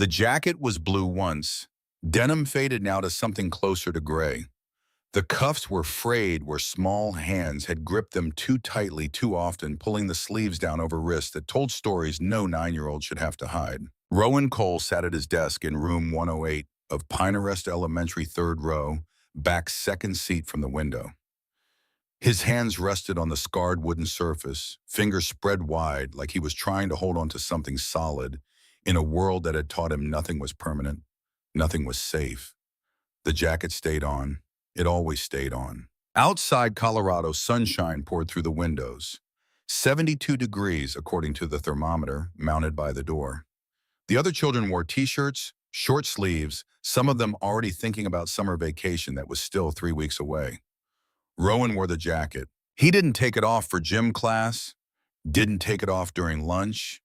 The jacket was blue once. Denim faded now to something closer to gray. The cuffs were frayed where small hands had gripped them too tightly too often, pulling the sleeves down over wrists that told stories no 9-year-old should have to hide. Rowan Cole sat at his desk in room 108 of Pinarest Elementary, third row, back second seat from the window. His hands rested on the scarred wooden surface, fingers spread wide like he was trying to hold on to something solid in a world that had taught him nothing was permanent, nothing was safe. The jacket stayed on. It always stayed on. Outside Colorado, sunshine poured through the windows. 72 degrees, according to the thermometer mounted by the door. The other children wore t-shirts, short sleeves, some of them already thinking about summer vacation that was still 3 weeks away. Rowan wore the jacket. He didn't take it off for gym class, didn't take it off during lunch,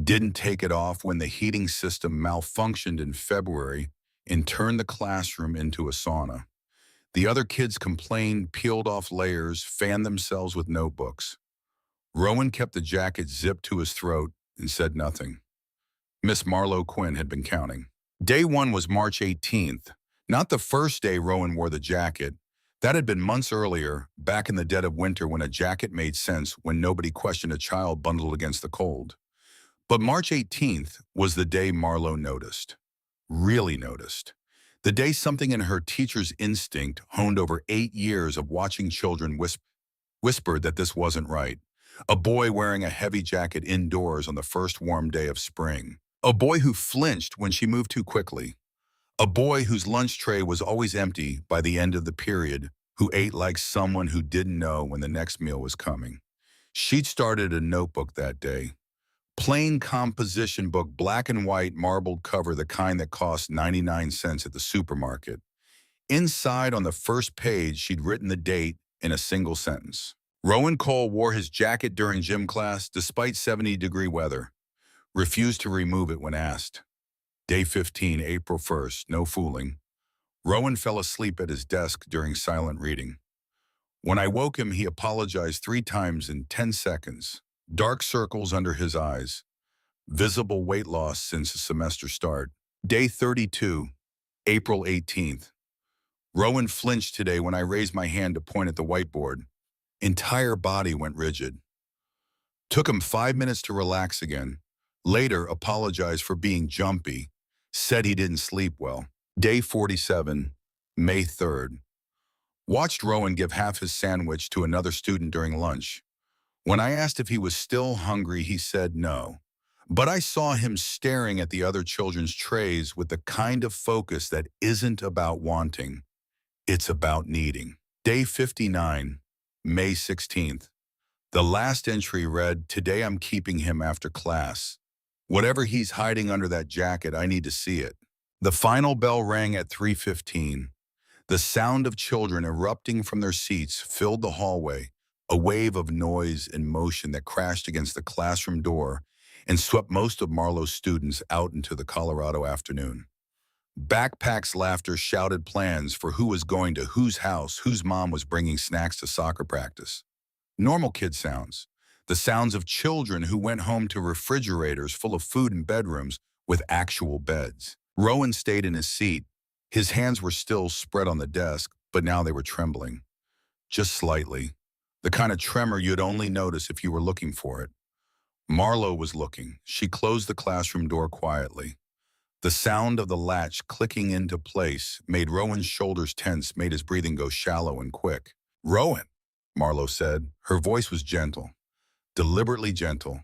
didn't take it off when the heating system malfunctioned in February and turned the classroom into a sauna. The other kids complained, peeled off layers, fanned themselves with notebooks. Rowan kept the jacket zipped to his throat and said nothing. Miss Marlowe Quinn had been counting. Day 1 was March 18th, not the first day Rowan wore the jacket. That had been months earlier, back in the dead of winter when a jacket made sense when nobody questioned a child bundled against the cold. But March 18th was the day Marlowe noticed. Really noticed. The day something in her teacher's instinct, honed over 8 years of watching children, whispered that this wasn't right. A boy wearing a heavy jacket indoors on the first warm day of spring. A boy who flinched when she moved too quickly. A boy whose lunch tray was always empty by the end of the period, who ate like someone who didn't know when the next meal was coming. She'd started a notebook that day. Plain composition book, black and white, marbled cover, the kind that cost 99 cents at the supermarket. Inside on the first page, she'd written the date in a single sentence. Rowan Cole wore his jacket during gym class despite 70-degree weather. Refused to remove it when asked. Day 15, April 1st, no fooling. Rowan fell asleep at his desk during silent reading. When I woke him, he apologized 3 times in 10 seconds. Dark circles under his eyes. Visible weight loss since the semester start. Day 32, April 18th. Rowan flinched today when I raised my hand to point at the whiteboard. Entire body went rigid. Took him 5 minutes to relax again. Later, apologized for being jumpy. Said he didn't sleep well. Day 47, May 3rd. Watched Rowan give half his sandwich to another student during lunch. When I asked if he was still hungry, he said no. But I saw him staring at the other children's trays with the kind of focus that isn't about wanting. It's about needing. Day 59, May 16th. The last entry read, "Today I'm keeping him after class. Whatever he's hiding under that jacket, I need to see it." The final bell rang at 3:15. The sound of children erupting from their seats filled the hallway, a wave of noise and motion that crashed against the classroom door and swept most of Marlowe's students out into the Colorado afternoon. Backpacks, laughter, shouted plans for who was going to whose house, whose mom was bringing snacks to soccer practice. Normal kid sounds. The sounds of children who went home to refrigerators full of food and bedrooms with actual beds. Rowan stayed in his seat. His hands were still spread on the desk, but now they were trembling. Just slightly. The kind of tremor you'd only notice if you were looking for it. Marlowe was looking. She closed the classroom door quietly. The sound of the latch clicking into place made Rowan's shoulders tense, made his breathing go shallow and quick. "Rowan," Marlowe said. Her voice was gentle. Deliberately gentle.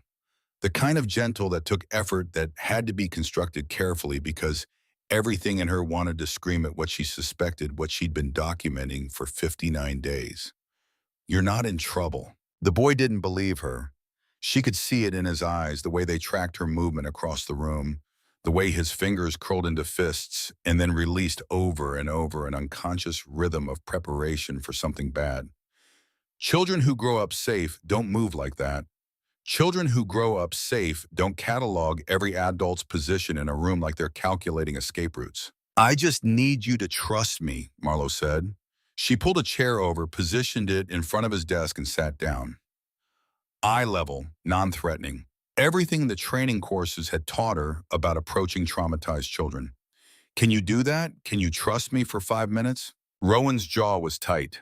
The kind of gentle that took effort, that had to be constructed carefully because everything in her wanted to scream at what she suspected, what she'd been documenting for 59 days. "You're not in trouble." The boy didn't believe her. She could see it in his eyes, the way they tracked her movement across the room, the way his fingers curled into fists and then released over and over, an unconscious rhythm of preparation for something bad. Children who grow up safe don't move like that. Children who grow up safe don't catalog every adult's position in a room like they're calculating escape routes. "I just need you to trust me," Marlowe said. She pulled a chair over, positioned it in front of his desk, and sat down. Eye level, non-threatening. Everything the training courses had taught her about approaching traumatized children. Can you do that? Can you trust me for 5 minutes? Rowan's jaw was tight.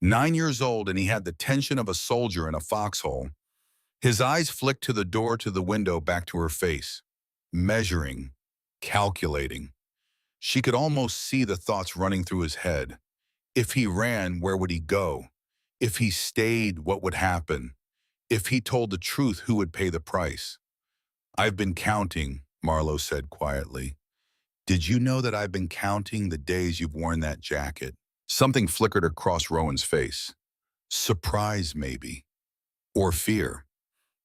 9 years old, and he had the tension of a soldier in a foxhole. His eyes flicked to the door, to the window, back to her face. Measuring, calculating. She could almost see the thoughts running through his head. If he ran, where would he go? If he stayed, what would happen? If he told the truth, who would pay the price? I've been counting, Marlowe said quietly. Did you know that I've been counting the days you've worn that jacket? Something flickered across Rowan's face. Surprise, maybe. Or fear.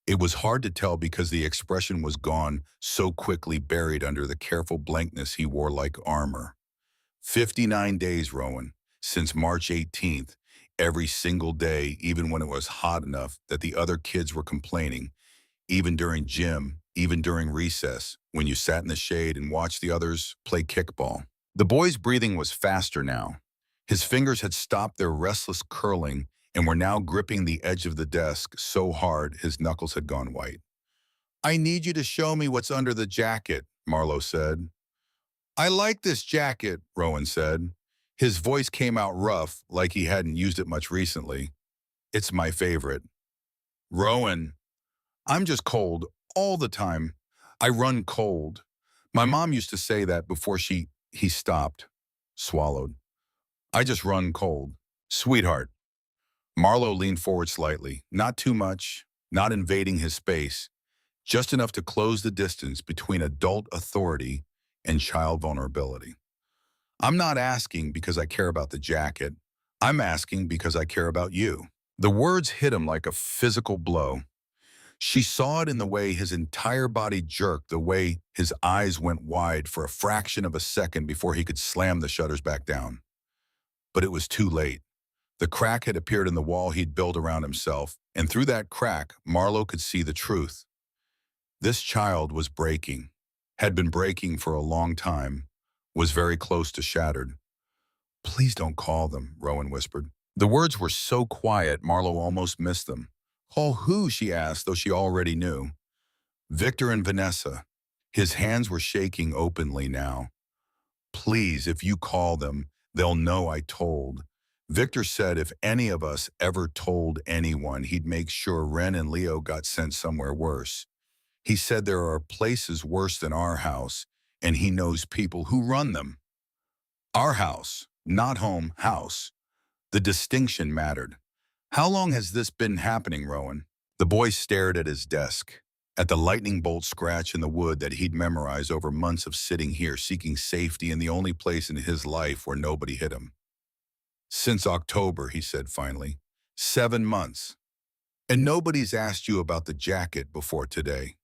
It was hard to tell because the expression was gone, so quickly buried under the careful blankness he wore like armor. 59 days, Rowan, since March 18th, every single day, even when it was hot enough that the other kids were complaining, even during gym, even during recess, when you sat in the shade and watched the others play kickball. The boy's breathing was faster now. His fingers had stopped their restless curling and were now gripping the edge of the desk so hard his knuckles had gone white. I need you to show me what's under the jacket, Marlowe said. I like this jacket, Rowan said. His voice came out rough, like he hadn't used it much recently. It's my favorite. Rowan, I'm just cold all the time. I run cold. My mom used to say that before he stopped, swallowed. I just run cold. Sweetheart. Marlowe leaned forward slightly, not too much, not invading his space, just enough to close the distance between adult authority and child vulnerability. I'm not asking because I care about the jacket. I'm asking because I care about you. The words hit him like a physical blow. She saw it in the way his entire body jerked, the way his eyes went wide for a fraction of a second before he could slam the shutters back down. But it was too late. The crack had appeared in the wall he'd built around himself, and through that crack, Marlowe could see the truth. This child was breaking, had been breaking for a long time, was very close to shattered. Please don't call them, Rowan whispered. The words were so quiet, Marlowe almost missed them. Call who, she asked, though she already knew. Victor and Vanessa. His hands were shaking openly now. Please, if you call them, they'll know I told. Victor said if any of us ever told anyone, he'd make sure Ren and Leo got sent somewhere worse. He said there are places worse than our house, and he knows people who run them. Our house, not home, house. The distinction mattered. How long has this been happening, Rowan? The boy stared at his desk, at the lightning bolt scratch in the wood that he'd memorized over months of sitting here seeking safety in the only place in his life where nobody hit him. Since October, he said finally. 7 months. And nobody's asked you about the jacket before today.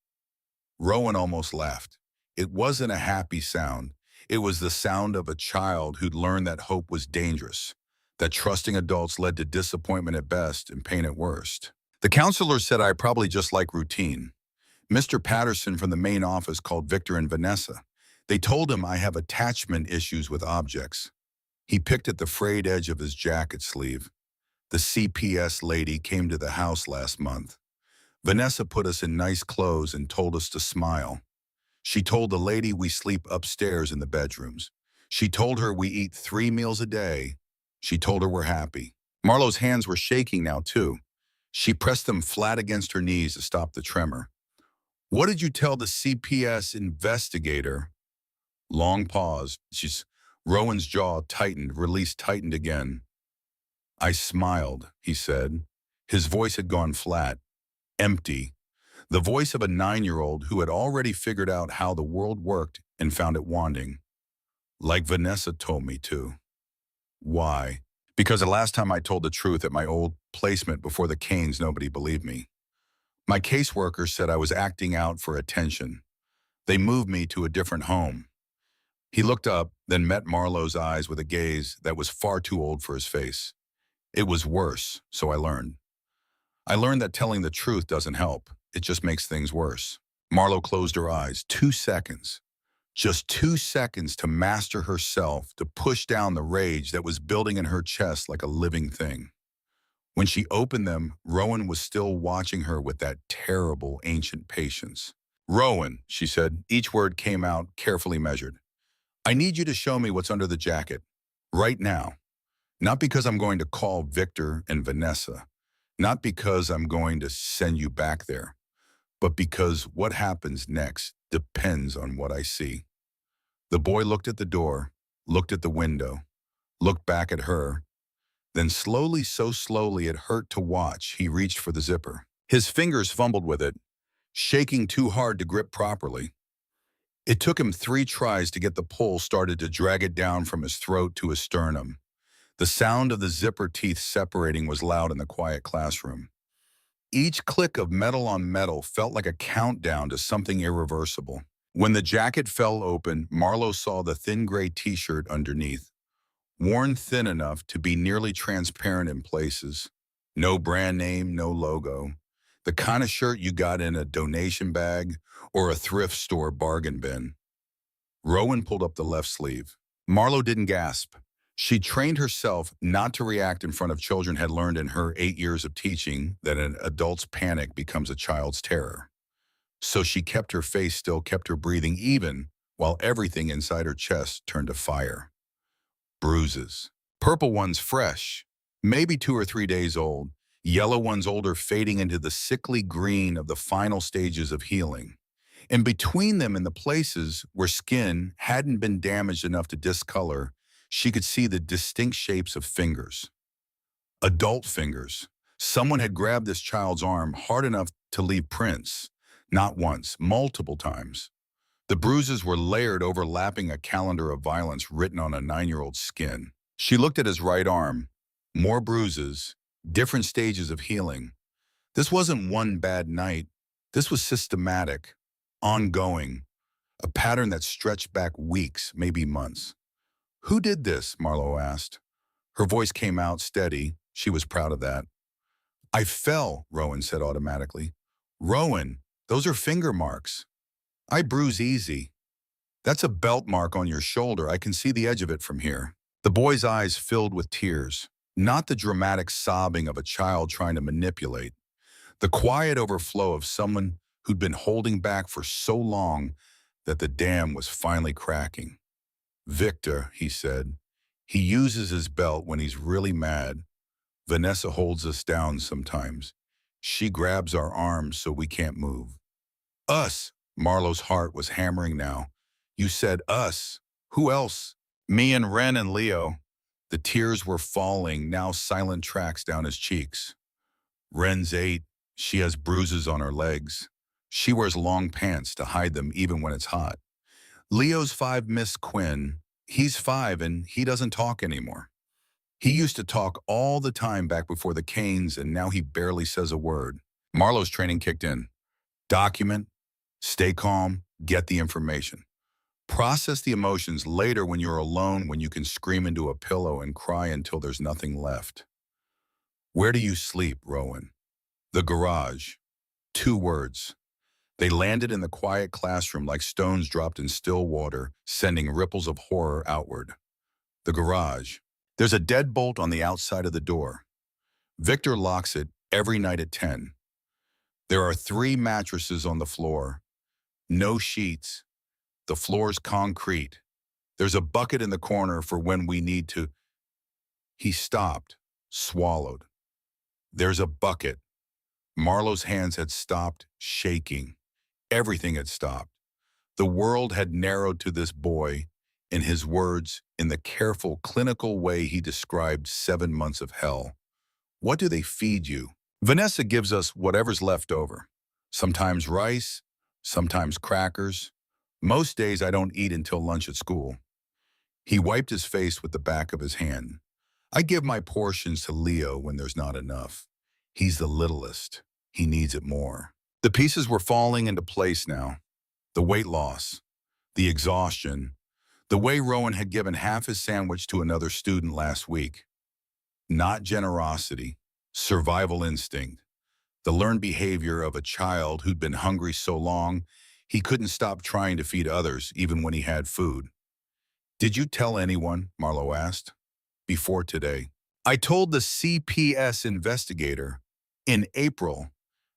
Rowan almost laughed. It wasn't a happy sound. It was the sound of a child who'd learned that hope was dangerous, that trusting adults led to disappointment at best and pain at worst. The counselor said I probably just like routine. Mr. Patterson from the main office called Victor and Vanessa. They told him I have attachment issues with objects. He picked at the frayed edge of his jacket sleeve. The CPS lady came to the house last month. Vanessa put us in nice clothes and told us to smile. She told the lady we sleep upstairs in the bedrooms. She told her we eat 3 meals a day. She told her we're happy. Marlowe's hands were shaking now, too. She pressed them flat against her knees to stop the tremor. What did you tell the CPS investigator? Long pause. Rowan's jaw tightened, release tightened again. I smiled, he said. His voice had gone flat, empty. The voice of a 9-year-old who had already figured out how the world worked and found it wanting. Like Vanessa told me to. Why? Because the last time I told the truth at my old placement before the Canes, nobody believed me. My caseworker said I was acting out for attention. They moved me to a different home. He looked up, then met Marlowe's eyes with a gaze that was far too old for his face. It was worse, so I learned. I learned that telling the truth doesn't help. It just makes things worse. Marlowe closed her eyes. 2 seconds. Just 2 seconds to master herself, to push down the rage that was building in her chest like a living thing. When she opened them, Rowan was still watching her with that terrible ancient patience. Rowan, she said, each word came out carefully measured. I need you to show me what's under the jacket. Right now. Not because I'm going to call Victor and Vanessa. Not because I'm going to send you back there. But because what happens next depends on what I see. The boy looked at the door, looked at the window, looked back at her, then slowly, so slowly it hurt to watch, he reached for the zipper. His fingers fumbled with it, shaking too hard to grip properly. It took him 3 tries to get the pull started to drag it down from his throat to his sternum. The sound of the zipper teeth separating was loud in the quiet classroom. Each click of metal on metal felt like a countdown to something irreversible. When the jacket fell open, Marlowe saw the thin gray t-shirt underneath, worn thin enough to be nearly transparent in places. No brand name, no logo. The kind of shirt you got in a donation bag or a thrift store bargain bin. Rowan pulled up the left sleeve. Marlowe didn't gasp. She trained herself not to react in front of children, had learned in her 8 years of teaching that an adult's panic becomes a child's terror. So she kept her face still, kept her breathing even, while everything inside her chest turned to fire. Bruises. Purple ones fresh, maybe 2 or 3 days old. Yellow ones older, fading into the sickly green of the final stages of healing. And between them, in the places where skin hadn't been damaged enough to discolor, she could see the distinct shapes of fingers. Adult fingers. Someone had grabbed this child's arm hard enough to leave prints. Not once, multiple times. The bruises were layered, overlapping a calendar of violence written on a 9-year-old's skin. She looked at his right arm. More bruises, different stages of healing. This wasn't one bad night. This was systematic, ongoing, a pattern that stretched back weeks, maybe months. Who did this? Marlowe asked. Her voice came out steady. She was proud of that. I fell, Rowan said automatically. Rowan, those are finger marks. I bruise easy. That's a belt mark on your shoulder. I can see the edge of it from here. The boy's eyes filled with tears, not the dramatic sobbing of a child trying to manipulate, the quiet overflow of someone who'd been holding back for so long that the dam was finally cracking. Victor, he said, he uses his belt when he's really mad. Vanessa holds us down sometimes. She grabs our arms so we can't move. Us, Marlowe's heart was hammering now. You said us. Who else? Me and Ren and Leo. The tears were falling, now silent tracks down his cheeks. Ren's 8. She has bruises on her legs. She wears long pants to hide them even when it's hot. Leo's 5, Miss Quinn. He's 5 and he doesn't talk anymore. He used to talk all the time back before the canes, and now he barely says a word. Marlowe's training kicked in. Document, stay calm, get the information. Process the emotions later when you're alone, when you can scream into a pillow and cry until there's nothing left. Where do you sleep, Rowan? The garage. 2 words. They landed in the quiet classroom like stones dropped in still water, sending ripples of horror outward. The garage. There's a deadbolt on the outside of the door. Victor locks it every night at 10. There are 3 mattresses on the floor. No sheets. The floor's concrete. There's a bucket in the corner for when we need to. He stopped, swallowed. There's a bucket. Marlowe's hands had stopped shaking. Everything had stopped. The world had narrowed to this boy, in his words, in the careful, clinical way he described 7 months of hell. What do they feed you? Vanessa gives us whatever's left over. Sometimes rice, sometimes crackers. Most days I don't eat until lunch at school. He wiped his face with the back of his hand. I give my portions to Leo when there's not enough. He's the littlest. He needs it more. The pieces were falling into place now. The weight loss, the exhaustion, the way Rowan had given half his sandwich to another student last week. Not generosity, survival instinct, the learned behavior of a child who'd been hungry so long he couldn't stop trying to feed others even when he had food. Did you tell anyone, Marlowe asked, before today? I told the CPS investigator. In April,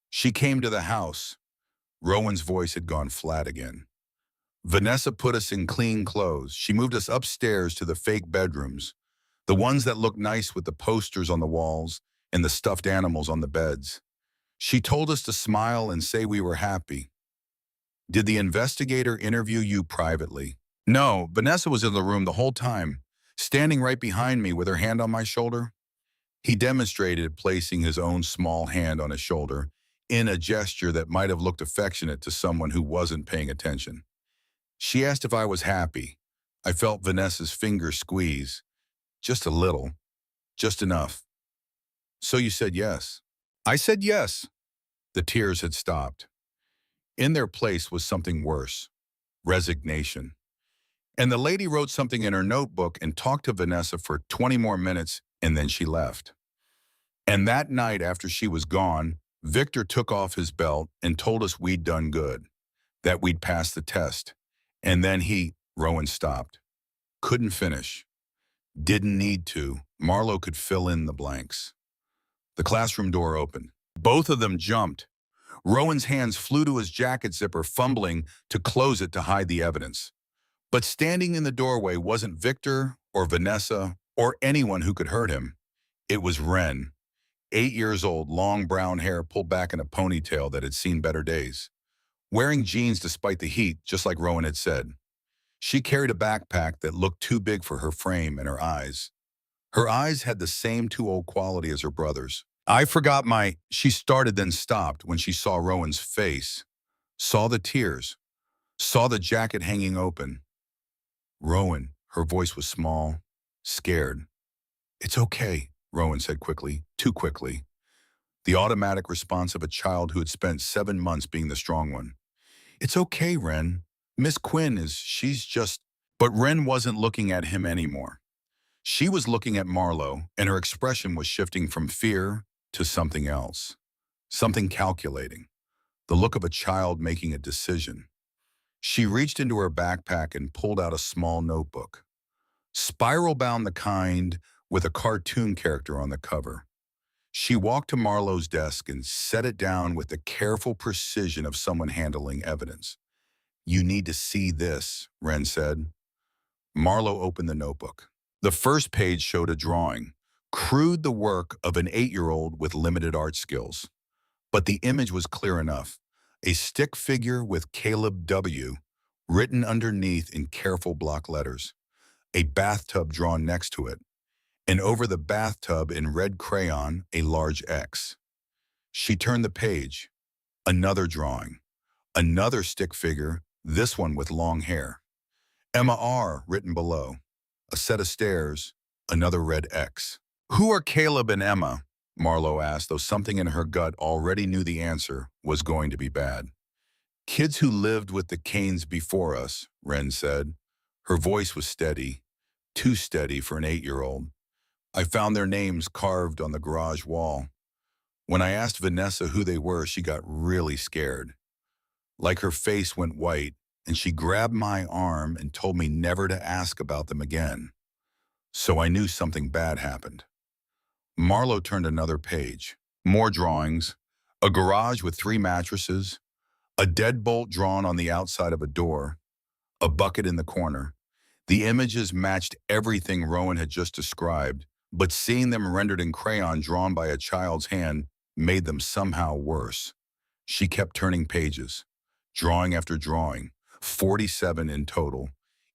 she came to the house. Rowan's voice had gone flat again. Vanessa put us in clean clothes. She moved us upstairs to the fake bedrooms, the ones that looked nice with the posters on the walls and the stuffed animals on the beds. She told us to smile and say we were happy. Did the investigator interview you privately? No, Vanessa was in the room the whole time, standing right behind me with her hand on my shoulder. He demonstrated placing his own small hand on his shoulder in a gesture that might have looked affectionate to someone who wasn't paying attention. She asked if I was happy. I felt Vanessa's finger squeeze. Just a little. Just enough. So you said yes. I said yes. The tears had stopped. In their place was something worse. Resignation. And the lady wrote something in her notebook and talked to Vanessa for 20 more minutes, and then she left. And that night after she was gone, Victor took off his belt and told us we'd done good, that we'd passed the test. And then Rowan stopped. Couldn't finish. Didn't need to. Marlo could fill in the blanks. The classroom door opened. Both of them jumped. Rowan's hands flew to his jacket zipper, fumbling to close it to hide the evidence. But standing in the doorway wasn't Victor or Vanessa or anyone who could hurt him. It was Wren, 8 years old, long brown hair pulled back in a ponytail that had seen better days. Wearing jeans despite the heat, just like Rowan had said. She carried a backpack that looked too big for her frame and her eyes. Her eyes had the same too old quality as her brother's. I forgot she started then stopped when she saw Rowan's face, saw the tears, saw the jacket hanging open. Rowan, her voice was small, scared. It's okay, Rowan said quickly, too quickly. The automatic response of a child who had spent 7 months being the strong one. It's okay, Wren. Miss Quinn she's just... But Wren wasn't looking at him anymore. She was looking at Marlo, and her expression was shifting from fear to something else. Something calculating. The look of a child making a decision. She reached into her backpack and pulled out a small notebook. Spiral-bound the kind with a cartoon character on the cover. She walked to Marlo's desk and set it down with the careful precision of someone handling evidence. You need to see this, Wren said. Marlo opened the notebook. The first page showed a drawing, crude the work of an 8-year-old with limited art skills. But the image was clear enough. A stick figure with Caleb W. written underneath in careful block letters. A bathtub drawn next to it. And over the bathtub in red crayon, a large X. She turned the page. Another drawing. Another stick figure, this one with long hair. Emma R. written below. A set of stairs, another red X. Who are Caleb and Emma? Marlo asked, though something in her gut already knew the answer was going to be bad. Kids who lived with the Canes before us, Wren said. Her voice was steady, too steady for an 8-year-old. I found their names carved on the garage wall. When I asked Vanessa who they were, she got really scared. Like her face went white, and she grabbed my arm and told me never to ask about them again. So I knew something bad happened. Marlo turned another page. More drawings. A garage with 3 mattresses. A deadbolt drawn on the outside of a door. A bucket in the corner. The images matched everything Rowan had just described, but seeing them rendered in crayon drawn by a child's hand made them somehow worse. She kept turning pages, drawing after drawing, 47 in total,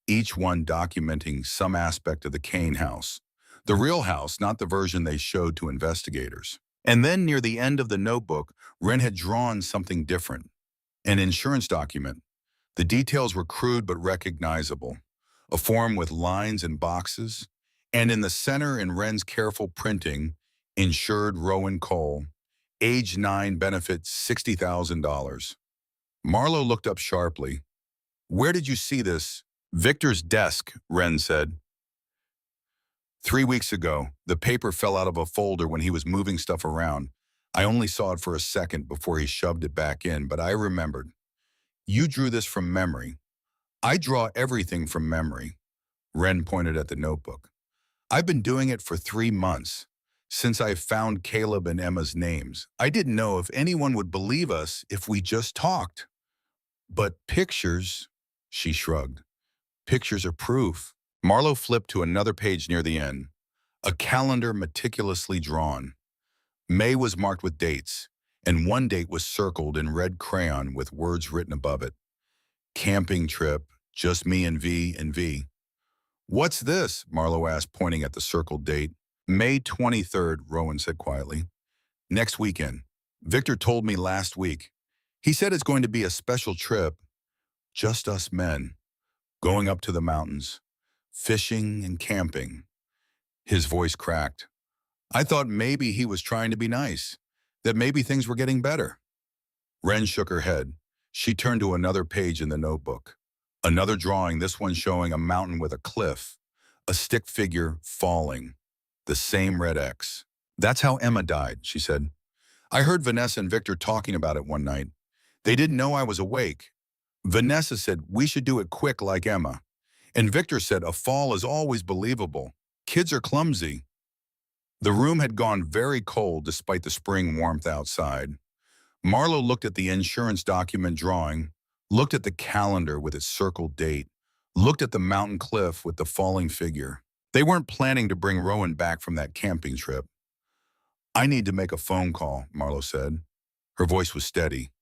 each one documenting some aspect of the Kane house. The real house, not the version they showed to investigators. And then near the end of the notebook, Wren had drawn something different. An insurance document. The details were crude but recognizable. A form with lines and boxes. And in the center, in Wren's careful printing, insured Rowan Cole, age 9, benefit $60,000. Marlo looked up sharply. Where did you see this? Victor's desk, Wren said. 3 weeks ago, the paper fell out of a folder when he was moving stuff around. I only saw it for a second before he shoved it back in, but I remembered. You drew this from memory. I draw everything from memory. Wren pointed at the notebook. I've been doing it for 3 months, since I found Caleb and Emma's names. I didn't know if anyone would believe us if we just talked. But pictures, she shrugged. Pictures are proof. Marlowe flipped to another page near the end. A calendar meticulously drawn. May was marked with dates, and one date was circled in red crayon with words written above it. Camping trip, just me and V and V. What's this? Marlowe asked, pointing at the circled date. May 23rd, Rowan said quietly. Next weekend. Victor told me last week. He said it's going to be a special trip, just us men, going up to the mountains, fishing and camping. His voice cracked. I thought maybe he was trying to be nice, that maybe things were getting better. Wren shook her head. She turned to another page in the notebook. Another drawing, this one showing a mountain with a cliff, a stick figure falling, the same red X. That's how Emma died, she said. I heard Vanessa and Victor talking about it one night. They didn't know I was awake. Vanessa said we should do it quick like Emma. And Victor said a fall is always believable. Kids are clumsy. The room had gone very cold despite the spring warmth outside. Marlowe looked at the insurance document drawing, looked at the calendar with its circled date, looked at the mountain cliff with the falling figure. They weren't planning to bring Rowan back from that camping trip. I need to make a phone call, Marlowe said. Her voice was steady.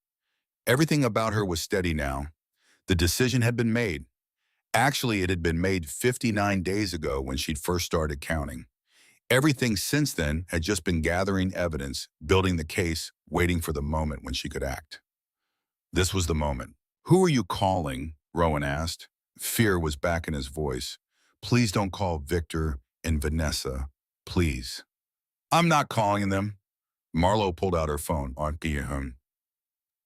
Everything about her was steady now. The decision had been made. Actually, it had been made 59 days ago when she'd first started counting. Everything since then had just been gathering evidence, building the case, waiting for the moment when she could act. This was the moment. Who are you calling? Rowan asked. Fear was back in his voice. Please don't call Victor and Vanessa. Please. I'm not calling them. Marlowe pulled out her phone.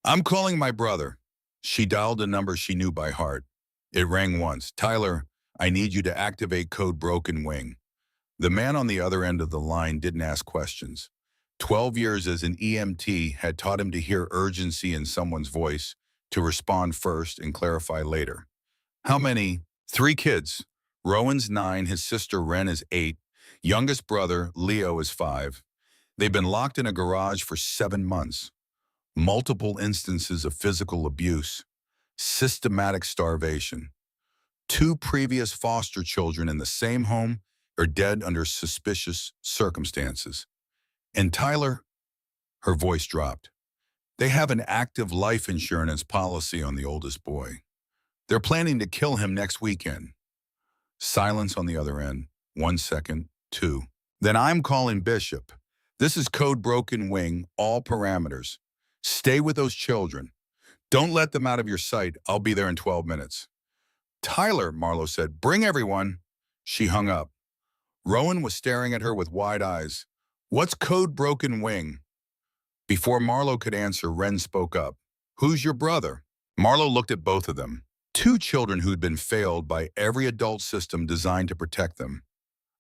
I'm calling my brother. She dialed a number she knew by heart. It rang once. Tyler, I need you to activate code Broken Wing. The man on the other end of the line didn't ask questions. 12 years as an EMT had taught him to hear urgency in someone's voice, to respond first and clarify later. How many? 3 kids. Rowan's 9, his sister Wren is 8, youngest brother Leo is 5. They've been locked in a garage for 7 months. Multiple instances of physical abuse, systematic starvation. 2 previous foster children in the same home are dead under suspicious circumstances. And Tyler, her voice dropped. They have an active life insurance policy on the oldest boy. They're planning to kill him next weekend. Silence on the other end. 1 second, 2. Then I'm calling Bishop. This is code Broken Wing, all parameters. Stay with those children. Don't let them out of your sight. I'll be there in 12 minutes. Tyler, Marlowe said, bring everyone. She hung up. Rowan was staring at her with wide eyes. What's code Broken Wing? Before Marlowe could answer, Wren spoke up. Who's your brother? Marlowe looked at both of them. 2 children who'd been failed by every adult system designed to protect them.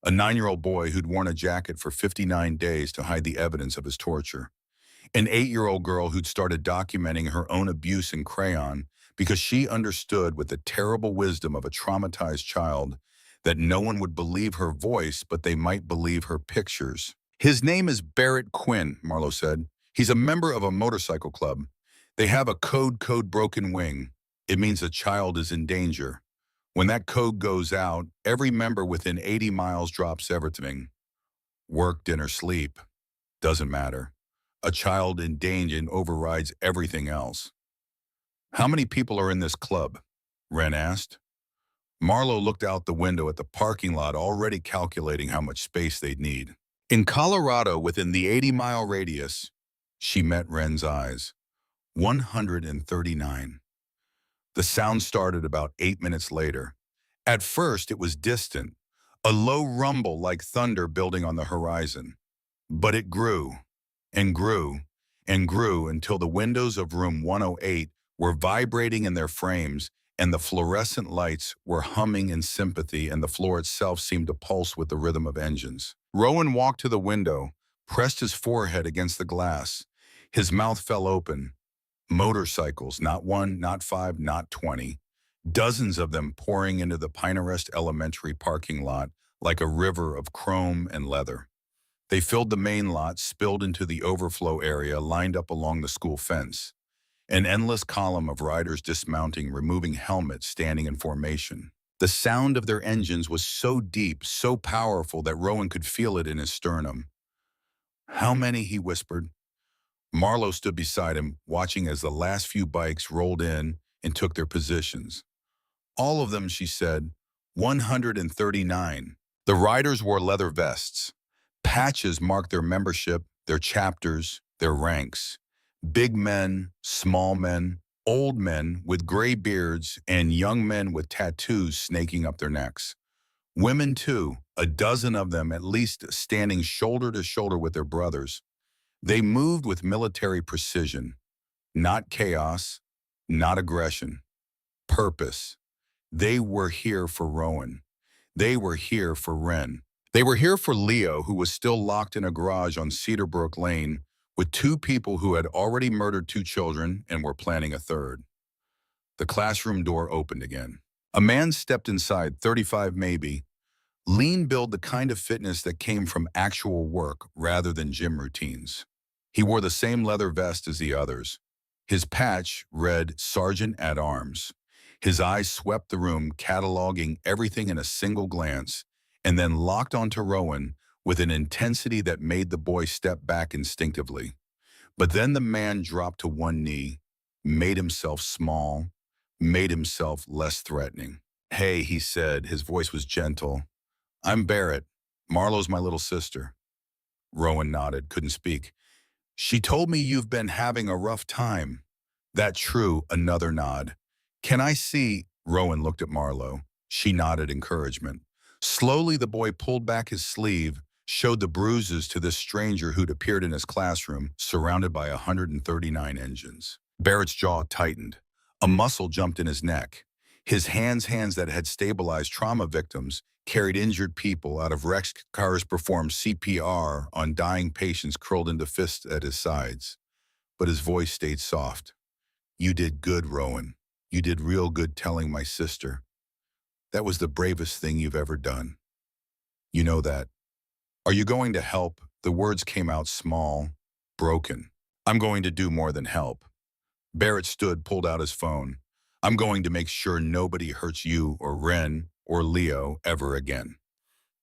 A 9-year-old boy who'd worn a jacket for 59 days to hide the evidence of his torture. An 8-year-old girl who'd started documenting her own abuse in crayon because she understood with the terrible wisdom of a traumatized child that no one would believe her voice, but they might believe her pictures. His name is Barrett Quinn, Marlowe said. He's a member of a motorcycle club. They have a code Broken Wing. It means a child is in danger. When that code goes out, every member within 80 miles drops everything. Work, dinner, sleep. Doesn't matter. A child in danger overrides everything else. How many people are in this club? Wren asked. Marlowe looked out the window at the parking lot, already calculating how much space they'd need. In Colorado, within the 80-mile radius, she met Wren's eyes. 139. The sound started about 8 minutes later. At first, it was distant, a low rumble like thunder building on the horizon. But it grew, and grew, and grew until the windows of room 108 were vibrating in their frames, and the fluorescent lights were humming in sympathy, and the floor itself seemed to pulse with the rhythm of engines. Rowan walked to the window, pressed his forehead against the glass. His mouth fell open. Motorcycles, not 1, not 5, not 20. Dozens of them pouring into the Pinerest Elementary parking lot like a river of chrome and leather. They filled the main lot, spilled into the overflow area lined up along the school fence. An endless column of riders dismounting, removing helmets, standing in formation. The sound of their engines was so deep, so powerful that Rowan could feel it in his sternum. "How many?" he whispered. Marlowe stood beside him, watching as the last few bikes rolled in and took their positions. "All of them," she said. 139. The riders wore leather vests. Patches marked their membership, their chapters, their ranks. Big men, small men, old men with gray beards, and young men with tattoos snaking up their necks. Women, too, a dozen of them at least, standing shoulder to shoulder with their brothers. They moved with military precision, not chaos, not aggression, purpose. They were here for Rowan. They were here for Wren. They were here for Leo, who was still locked in a garage on Cedarbrook Lane with two people who had already murdered two children and were planning a third. The classroom door opened again. A man stepped inside, 35 maybe, lean build, the kind of fitness that came from actual work rather than gym routines. He wore the same leather vest as the others. His patch read Sergeant at Arms. His eyes swept the room, cataloging everything in a single glance, and then locked onto Rowan with an intensity that made the boy step back instinctively. But then the man dropped to one knee, made himself small, made himself less threatening. "Hey," he said, his voice was gentle. "I'm Barrett. Marlowe's my little sister." Rowan nodded, couldn't speak. "She told me you've been having a rough time." "That true?" Another nod. "Can I see?" Rowan looked at Marlowe. She nodded encouragement. Slowly, the boy pulled back his sleeve, showed the bruises to this stranger who'd appeared in his classroom, surrounded by 139 engines. Barrett's jaw tightened. A muscle jumped in his neck. His hands that had stabilized trauma victims, carried injured people out of wrecked cars, performed CPR on dying patients curled into fists at his sides. But his voice stayed soft. "You did good, Rowan. You did real good telling my sister. That was the bravest thing you've ever done. You know that. Are you going to help?" The words came out small, broken. "I'm going to do more than help." Barrett stood, pulled out his phone. "I'm going to make sure nobody hurts you or Wren or Leo ever again."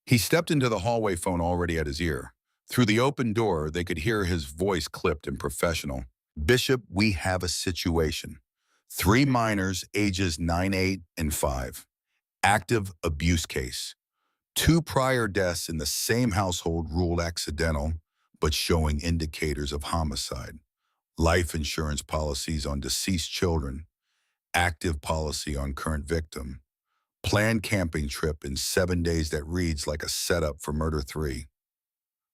He stepped into the hallway, phone already at his ear. Through the open door, they could hear his voice, clipped and professional. "Bishop, we have a situation. 3 minors, ages 9, 8, and 5. Active abuse case. 2 prior deaths in the same household ruled accidental, but showing indicators of homicide. Life insurance policies on deceased children. Active policy on current victim. Planned camping trip in 7 days that reads like a setup for murder 3.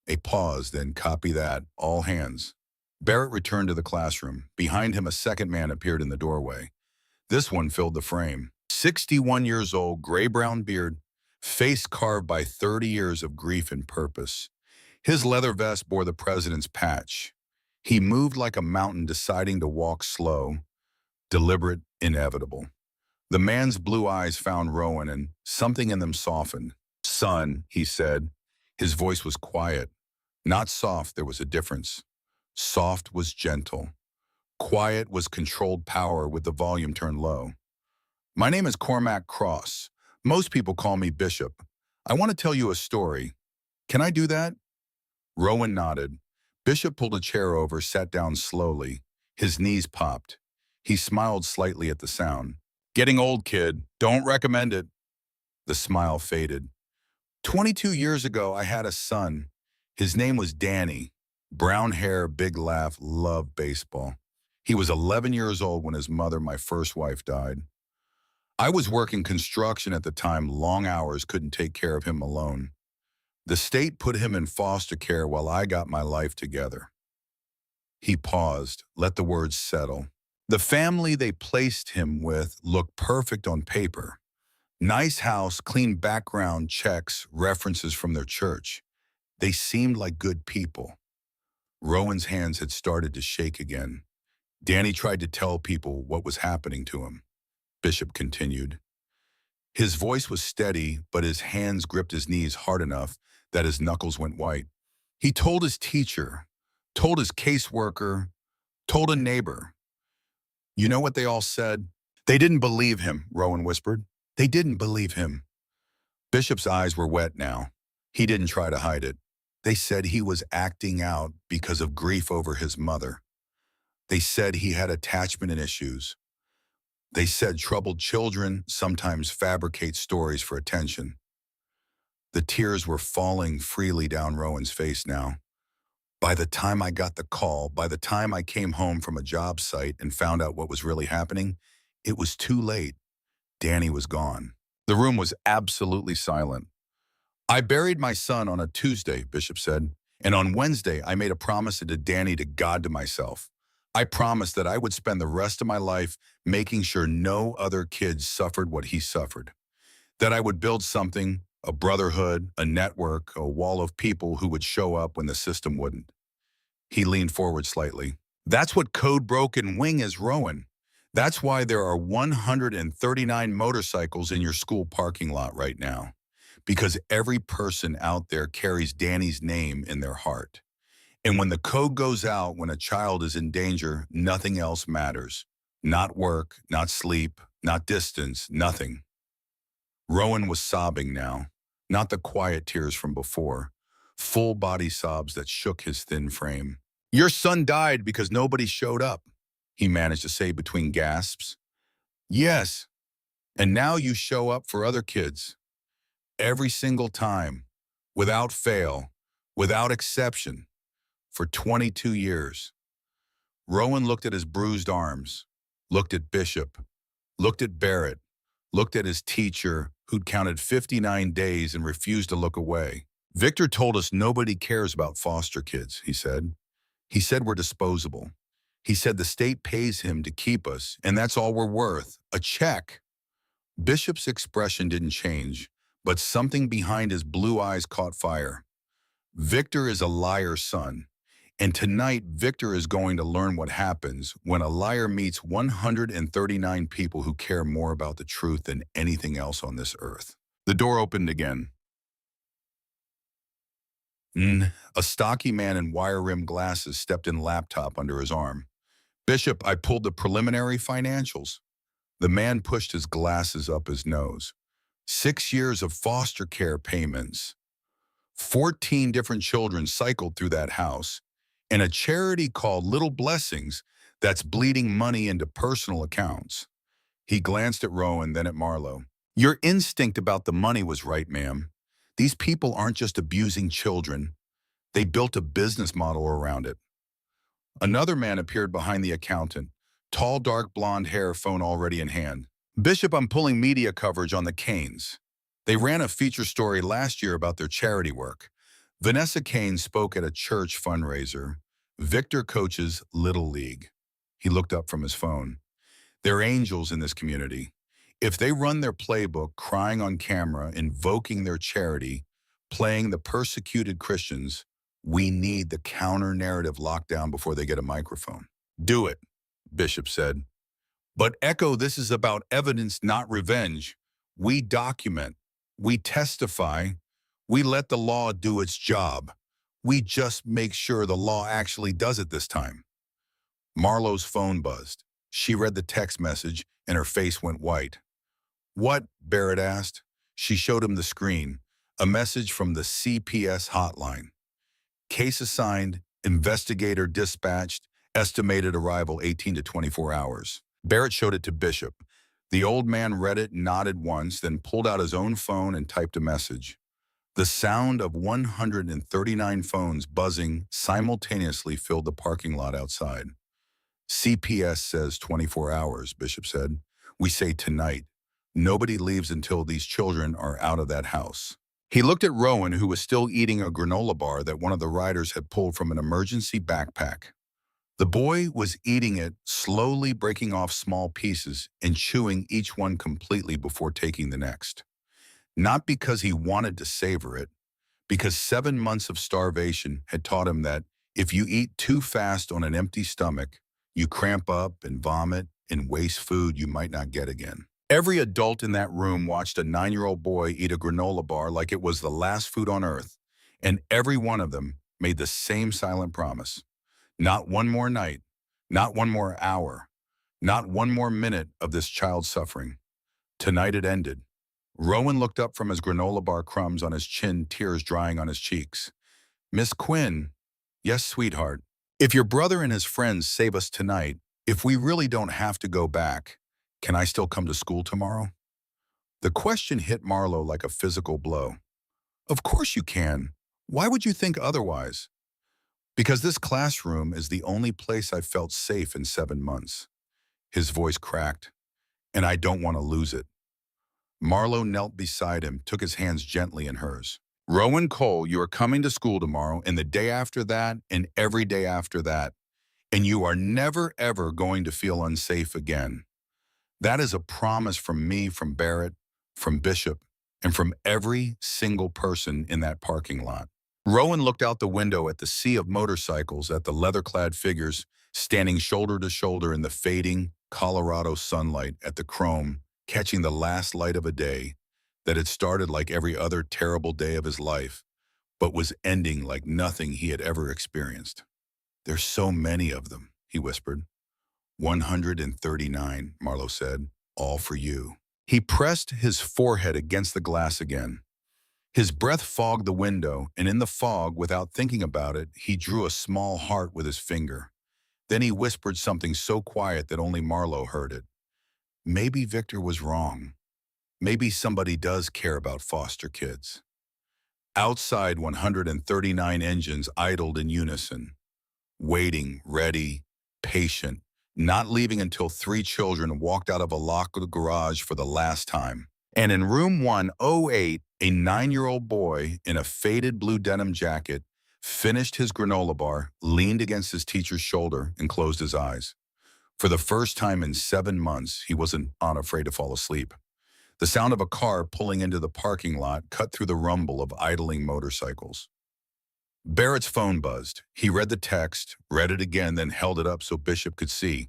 A pause, then copy that, all hands. Barrett returned to the classroom. Behind him, a second man appeared in the doorway. This one filled the frame. 61 years old, gray-brown beard, face carved by 30 years of grief and purpose. His leather vest bore the president's patch. He moved like a mountain, deciding to walk slow, deliberate, inevitable. The man's blue eyes found Rowan, and something in them softened. "Son," he said. His voice was quiet. Not soft, there was a difference. Soft was gentle. Quiet was controlled power with the volume turned low. "My name is Cormac Cross. Most people call me Bishop. I want to tell you a story. Can I do that?" Rowan nodded. Bishop pulled a chair over, sat down slowly. His knees popped. He smiled slightly at the sound. "Getting old, kid. Don't recommend it." The smile faded. 22 years ago, I had a son. His name was Danny. Brown hair, big laugh, loved baseball. He was 11 years old when his mother, my first wife, died. I was working construction at the time, long hours, couldn't take care of him alone. The state put him in foster care while I got my life together. He paused, let the words settle. The family they placed him with looked perfect on paper. Nice house, clean background checks, references from their church. They seemed like good people. Rowan's hands had started to shake again. Danny tried to tell people what was happening to him. Bishop continued. His voice was steady, but his hands gripped his knees hard enough that his knuckles went white. He told his teacher, told his caseworker, told a neighbor. You know what they all said? They didn't believe him, Rowan whispered. They didn't believe him. Bishop's eyes were wet now. He didn't try to hide it. They said he was acting out because of grief over his mother. They said he had attachment issues. They said troubled children sometimes fabricate stories for attention. The tears were falling freely down Rowan's face now. By the time I got the call, by the time I came home from a job site and found out what was really happening, it was too late. Danny was gone. The room was absolutely silent. I buried my son on a Tuesday, Bishop said, and on Wednesday I made a promise to Danny to God to myself. I promised that I would spend the rest of my life making sure no other kids suffered what he suffered. That I would build something, a brotherhood, a network, a wall of people who would show up when the system wouldn't. He leaned forward slightly. That's what Code Broken Wing is, Rowan. That's why there are 139 motorcycles in your school parking lot right now. Because every person out there carries Danny's name in their heart. And when the code goes out, when a child is in danger, nothing else matters. Not work, not sleep, not distance, nothing. Rowan was sobbing now, not the quiet tears from before, full body sobs that shook his thin frame. Your son died because nobody showed up, he managed to say between gasps. Yes, and now you show up for other kids. Every single time, without fail, without exception, for 22 years. Rowan looked at his bruised arms, looked at Bishop, looked at Barrett, looked at his teacher who'd counted 59 days and refused to look away. Victor told us nobody cares about foster kids, he said. He said we're disposable. He said the state pays him to keep us, and that's all we're worth, a check. Bishop's expression didn't change, but something behind his blue eyes caught fire. Victor is a liar's son, and tonight Victor is going to learn what happens when a liar meets 139 people who care more about the truth than anything else on this earth. The door opened again. A stocky man in wire-rimmed glasses stepped in, laptop under his arm. Bishop, I pulled the preliminary financials. The man pushed his glasses up his nose. 6 years of foster care payments. 14 different children cycled through that house, and a charity called Little Blessings that's bleeding money into personal accounts. He glanced at Rowan, then at Marlowe. Your instinct about the money was right, ma'am. These people aren't just abusing children. They built a business model around it. Another man appeared behind the accountant, tall, dark blonde hair, phone already in hand. Bishop, I'm pulling media coverage on the Canes. They ran a feature story last year about their charity work. Vanessa Kane spoke at a church fundraiser. Victor coaches Little League. He looked up from his phone. They're angels in this community. If they run their playbook, crying on camera, invoking their charity, playing the persecuted Christians, we need the counter-narrative lockdown before they get a microphone. Do it, Bishop said. But Echo, this is about evidence, not revenge. We document. We testify. We let the law do its job. We just make sure the law actually does it this time. Marlowe's phone buzzed. She read the text message and her face went white. What? Barrett asked. She showed him the screen. A message from the CPS hotline. Case assigned, investigator dispatched, estimated arrival 18 to 24 hours. Barrett showed it to Bishop. The old man read it, nodded once, then pulled out his own phone and typed a message. The sound of 139 phones buzzing simultaneously filled the parking lot outside. CPS says 24 hours, Bishop said. We say tonight. Nobody leaves until these children are out of that house. He looked at Rowan, who was still eating a granola bar that one of the riders had pulled from an emergency backpack. The boy was eating it, slowly breaking off small pieces and chewing each one completely before taking the next. Not because he wanted to savor it, because 7 months of starvation had taught him that if you eat too fast on an empty stomach, you cramp up and vomit and waste food you might not get again. Every adult in that room watched a 9-year-old boy eat a granola bar like it was the last food on earth, and every one of them made the same silent promise. Not one more night, not one more hour, not one more minute of this child's suffering. Tonight it ended. Rowan looked up from his granola bar, crumbs on his chin, tears drying on his cheeks. Miss Quinn, yes, sweetheart. If your brother and his friends save us tonight, if we really don't have to go back, can I still come to school tomorrow? The question hit Marlowe like a physical blow. Of course you can. Why would you think otherwise? Because this classroom is the only place I've felt safe in 7 months. His voice cracked, and I don't want to lose it. Marlowe knelt beside him, took his hands gently in hers. Rowan Cole, you are coming to school tomorrow, and the day after that, and every day after that, and you are never, ever going to feel unsafe again. That is a promise from me, from Barrett, from Bishop, and from every single person in that parking lot. Rowan looked out the window at the sea of motorcycles, at the leather-clad figures standing shoulder to shoulder in the fading Colorado sunlight, at the chrome catching the last light of a day that had started like every other terrible day of his life, but was ending like nothing he had ever experienced. There's so many of them, he whispered. 139, Marlowe said, all for you. He pressed his forehead against the glass again. His breath fogged the window, and in the fog, without thinking about it, he drew a small heart with his finger. Then he whispered something so quiet that only Marlowe heard it. Maybe Victor was wrong. Maybe somebody does care about foster kids. Outside, 139 engines idled in unison, waiting, ready, patient, not leaving until 3 children walked out of a locked garage for the last time. And in room 108, a 9-year-old boy in a faded blue denim jacket finished his granola bar, leaned against his teacher's shoulder, and closed his eyes. For the first time in 7 months, he wasn't unafraid to fall asleep. The sound of a car pulling into the parking lot cut through the rumble of idling motorcycles. Barrett's phone buzzed. He read the text, read it again, then held it up so Bishop could see.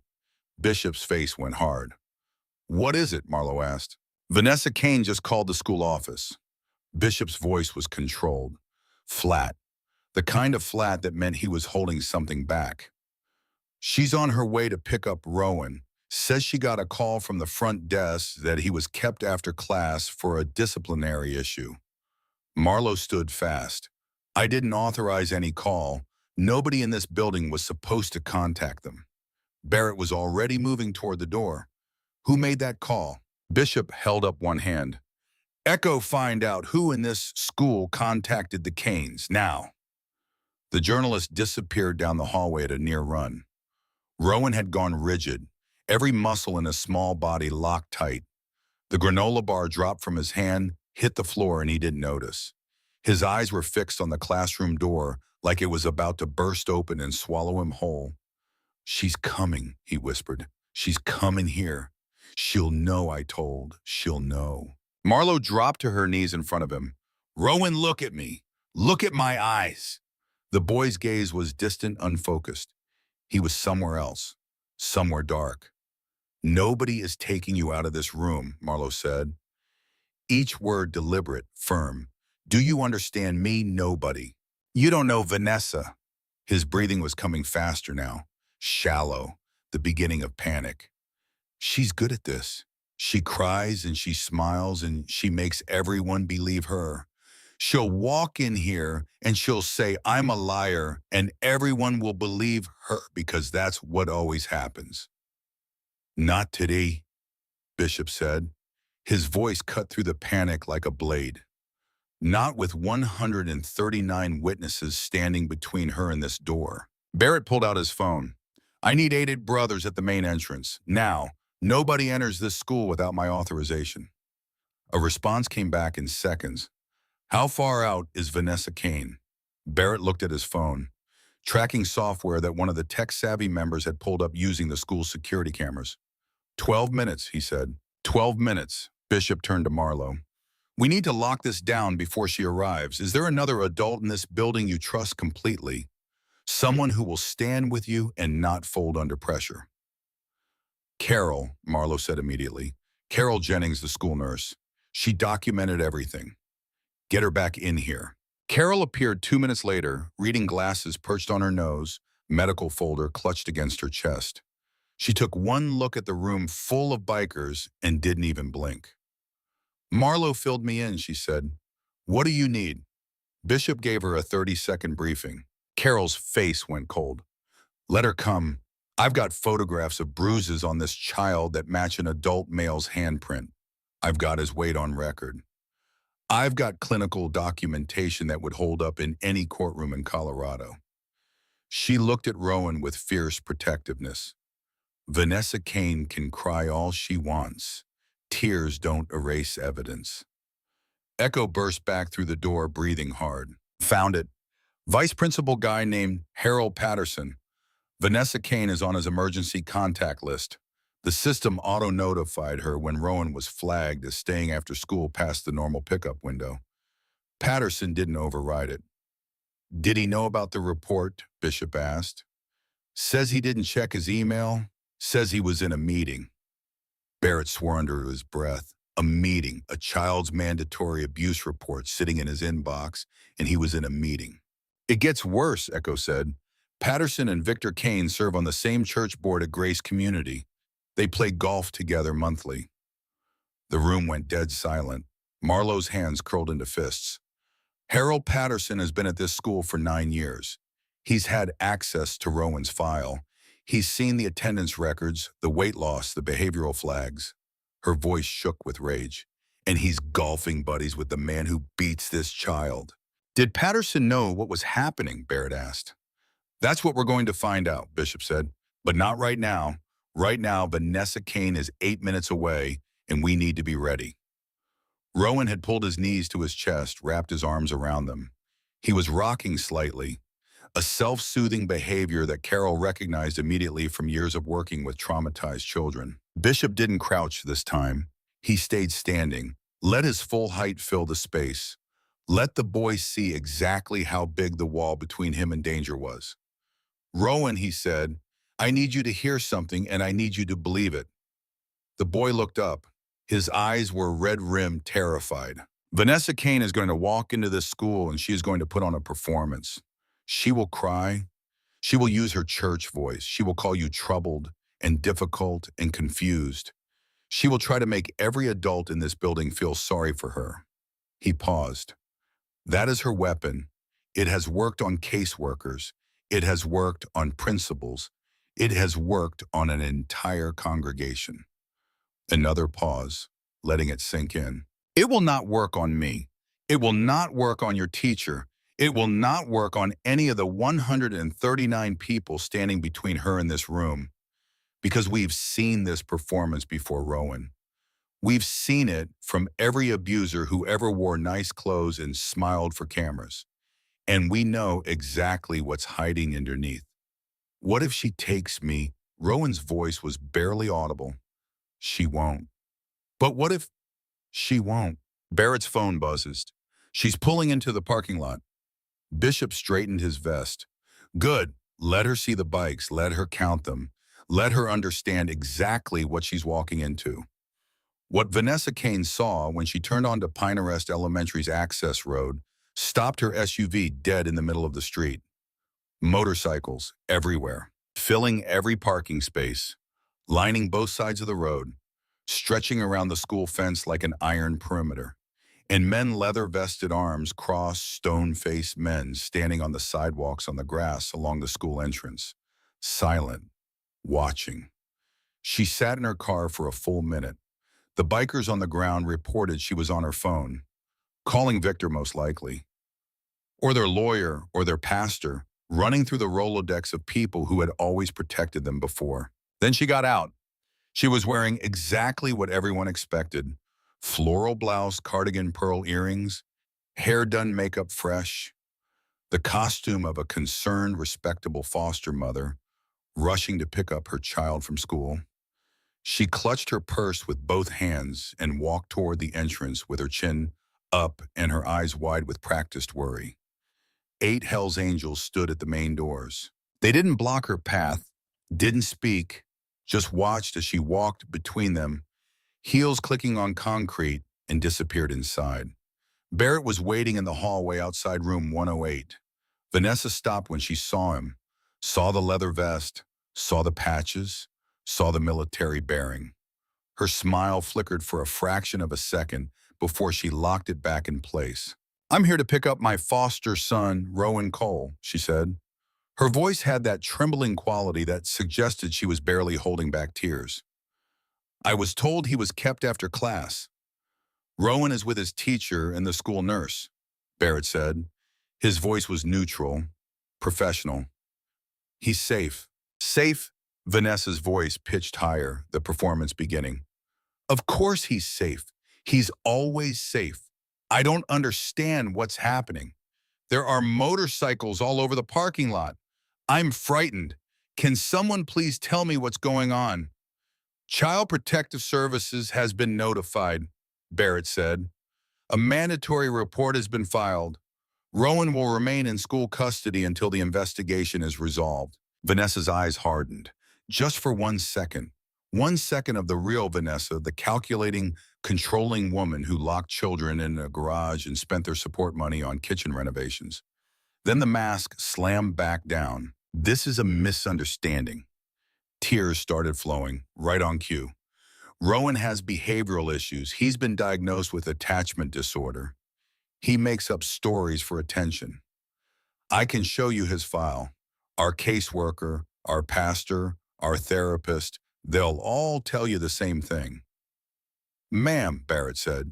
Bishop's face went hard. What is it? Marlowe asked. Vanessa Kane just called the school office. Bishop's voice was controlled, flat, the kind of flat that meant he was holding something back. She's on her way to pick up Rowan. Says she got a call from the front desk that he was kept after class for a disciplinary issue. Marlowe stood fast. I didn't authorize any call. Nobody in this building was supposed to contact them. Barrett was already moving toward the door. Who made that call? Bishop held up one hand. Echo, find out who in this school contacted the Canes, now. The journalist disappeared down the hallway at a near run. Rowan had gone rigid, every muscle in his small body locked tight. The granola bar dropped from his hand, hit the floor, and he didn't notice. His eyes were fixed on the classroom door like it was about to burst open and swallow him whole. She's coming, he whispered. She's coming here. She'll know, I told. She'll know. Marlowe dropped to her knees in front of him. Rowan, look at me. Look at my eyes. The boy's gaze was distant, unfocused. He was somewhere else, somewhere dark. Nobody is taking you out of this room, Marlowe said. Each word deliberate, firm. Do you understand me? Nobody. You don't know Vanessa. His breathing was coming faster now, shallow, the beginning of panic. She's good at this. She cries and she smiles and she makes everyone believe her. She'll walk in here and she'll say, I'm a liar, and everyone will believe her because that's what always happens. Not today, Bishop said. His voice cut through the panic like a blade. Not with 139 witnesses standing between her and this door. Barrett pulled out his phone. I need 8 brothers at the main entrance. Now, nobody enters this school without my authorization. A response came back in seconds. How far out is Vanessa Kane? Barrett looked at his phone, tracking software that one of the tech-savvy members had pulled up using the school's security cameras. 12 minutes, he said. 12 minutes. Bishop turned to Marlowe. We need to lock this down before she arrives. Is there another adult in this building you trust completely? Someone who will stand with you and not fold under pressure. Carol, Marlowe said immediately. Carol Jennings, the school nurse. She documented everything. Get her back in here. Carol appeared 2 minutes later, reading glasses perched on her nose, medical folder clutched against her chest. She took one look at the room full of bikers and didn't even blink. Marlowe filled me in, she said. What do you need? Bishop gave her a 30-second briefing. Carol's face went cold. Let her come. I've got photographs of bruises on this child that match an adult male's handprint. I've got his weight on record. I've got clinical documentation that would hold up in any courtroom in Colorado. She looked at Rowan with fierce protectiveness. Vanessa Kane can cry all she wants. Tears don't erase evidence. Echo burst back through the door, breathing hard. Found it. Vice principal guy named Harold Patterson. Vanessa Kane is on his emergency contact list. The system auto-notified her when Rowan was flagged as staying after school past the normal pickup window. Patterson didn't override it. Did he know about the report? Bishop asked. Says he didn't check his email. Says he was in a meeting. Barrett swore under his breath. A meeting, a child's mandatory abuse report sitting in his inbox, and he was in a meeting. It gets worse, Echo said. Patterson and Victor Kane serve on the same church board at Grace Community. They play golf together monthly. The room went dead silent. Marlowe's hands curled into fists. Harold Patterson has been at this school for 9 years. He's had access to Rowan's file. He's seen the attendance records, the weight loss, the behavioral flags. Her voice shook with rage. And he's golfing buddies with the man who beats this child. Did Patterson know what was happening? Barrett asked. That's what we're going to find out, Bishop said. But not right now. Right now, Vanessa Kane is 8 minutes away, and we need to be ready. Rowan had pulled his knees to his chest, wrapped his arms around them. He was rocking slightly, a self-soothing behavior that Carol recognized immediately from years of working with traumatized children. Bishop didn't crouch this time. He stayed standing. Let his full height fill the space. Let the boy see exactly how big the wall between him and danger was. Rowan, he said, I need you to hear something and I need you to believe it. The boy looked up. His eyes were red-rimmed, terrified. Vanessa Kane is going to walk into this school and she is going to put on a performance. She will cry. She will use her church voice. She will call you troubled and difficult and confused. She will try to make every adult in this building feel sorry for her. He paused. That is her weapon. It has worked on caseworkers. It has worked on principals. It has worked on an entire congregation. Another pause, letting it sink in. It will not work on me. It will not work on your teacher. It will not work on any of the 139 people standing between her and this room. Because we've seen this performance before, Rowan. We've seen it from every abuser who ever wore nice clothes and smiled for cameras. And we know exactly what's hiding underneath. What if she takes me? Rowan's voice was barely audible. She won't. But what if she won't? Barrett's phone buzzes. She's pulling into the parking lot. Bishop straightened his vest. Good. Let her see the bikes. Let her count them. Let her understand exactly what she's walking into. What Vanessa Kane saw when she turned onto Pinehurst Elementary's access road stopped her SUV dead in the middle of the street. Motorcycles everywhere, filling every parking space, lining both sides of the road, stretching around the school fence like an iron perimeter, and men leather-vested arms crossed stone-faced men standing on the sidewalks on the grass along the school entrance, silent, watching. She sat in her car for a full minute. The bikers on the ground reported she was on her phone, calling Victor most likely, or their lawyer or their pastor, running through the Rolodex of people who had always protected them before. Then she got out. She was wearing exactly what everyone expected. Floral blouse, cardigan pearl earrings, hair done, makeup fresh. The costume of a concerned, respectable foster mother rushing to pick up her child from school. She clutched her purse with both hands and walked toward the entrance with her chin up and her eyes wide with practiced worry. 8 Hell's Angels stood at the main doors. They didn't block her path, didn't speak, just watched as she walked between them, heels clicking on concrete, and disappeared inside. Barrett was waiting in the hallway outside room 108. Vanessa stopped when she saw him, saw the leather vest, saw the patches, saw the military bearing. Her smile flickered for a fraction of a second before she locked it back in place. "I'm here to pick up my foster son, Rowan Cole," she said. Her voice had that trembling quality that suggested she was barely holding back tears. "I was told he was kept after class. Rowan is with his teacher and the school nurse," Barrett said. His voice was neutral, professional. "He's safe." "Safe?" Vanessa's voice pitched higher, the performance beginning. "Of course he's safe. He's always safe. I don't understand what's happening. There are motorcycles all over the parking lot. I'm frightened. Can someone please tell me what's going on?" "Child Protective Services has been notified," Barrett said. "A mandatory report has been filed. Rowan will remain in school custody until the investigation is resolved." Vanessa's eyes hardened. Just for 1 second. 1 second of the real Vanessa, the calculating, controlling woman who locked children in a garage and spent their support money on kitchen renovations. Then the mask slammed back down. "This is a misunderstanding." Tears started flowing, right on cue. "Rowan has behavioral issues. He's been diagnosed with attachment disorder. He makes up stories for attention. I can show you his file. Our caseworker, our pastor, our therapist, they'll all tell you the same thing." "Ma'am," Barrett said,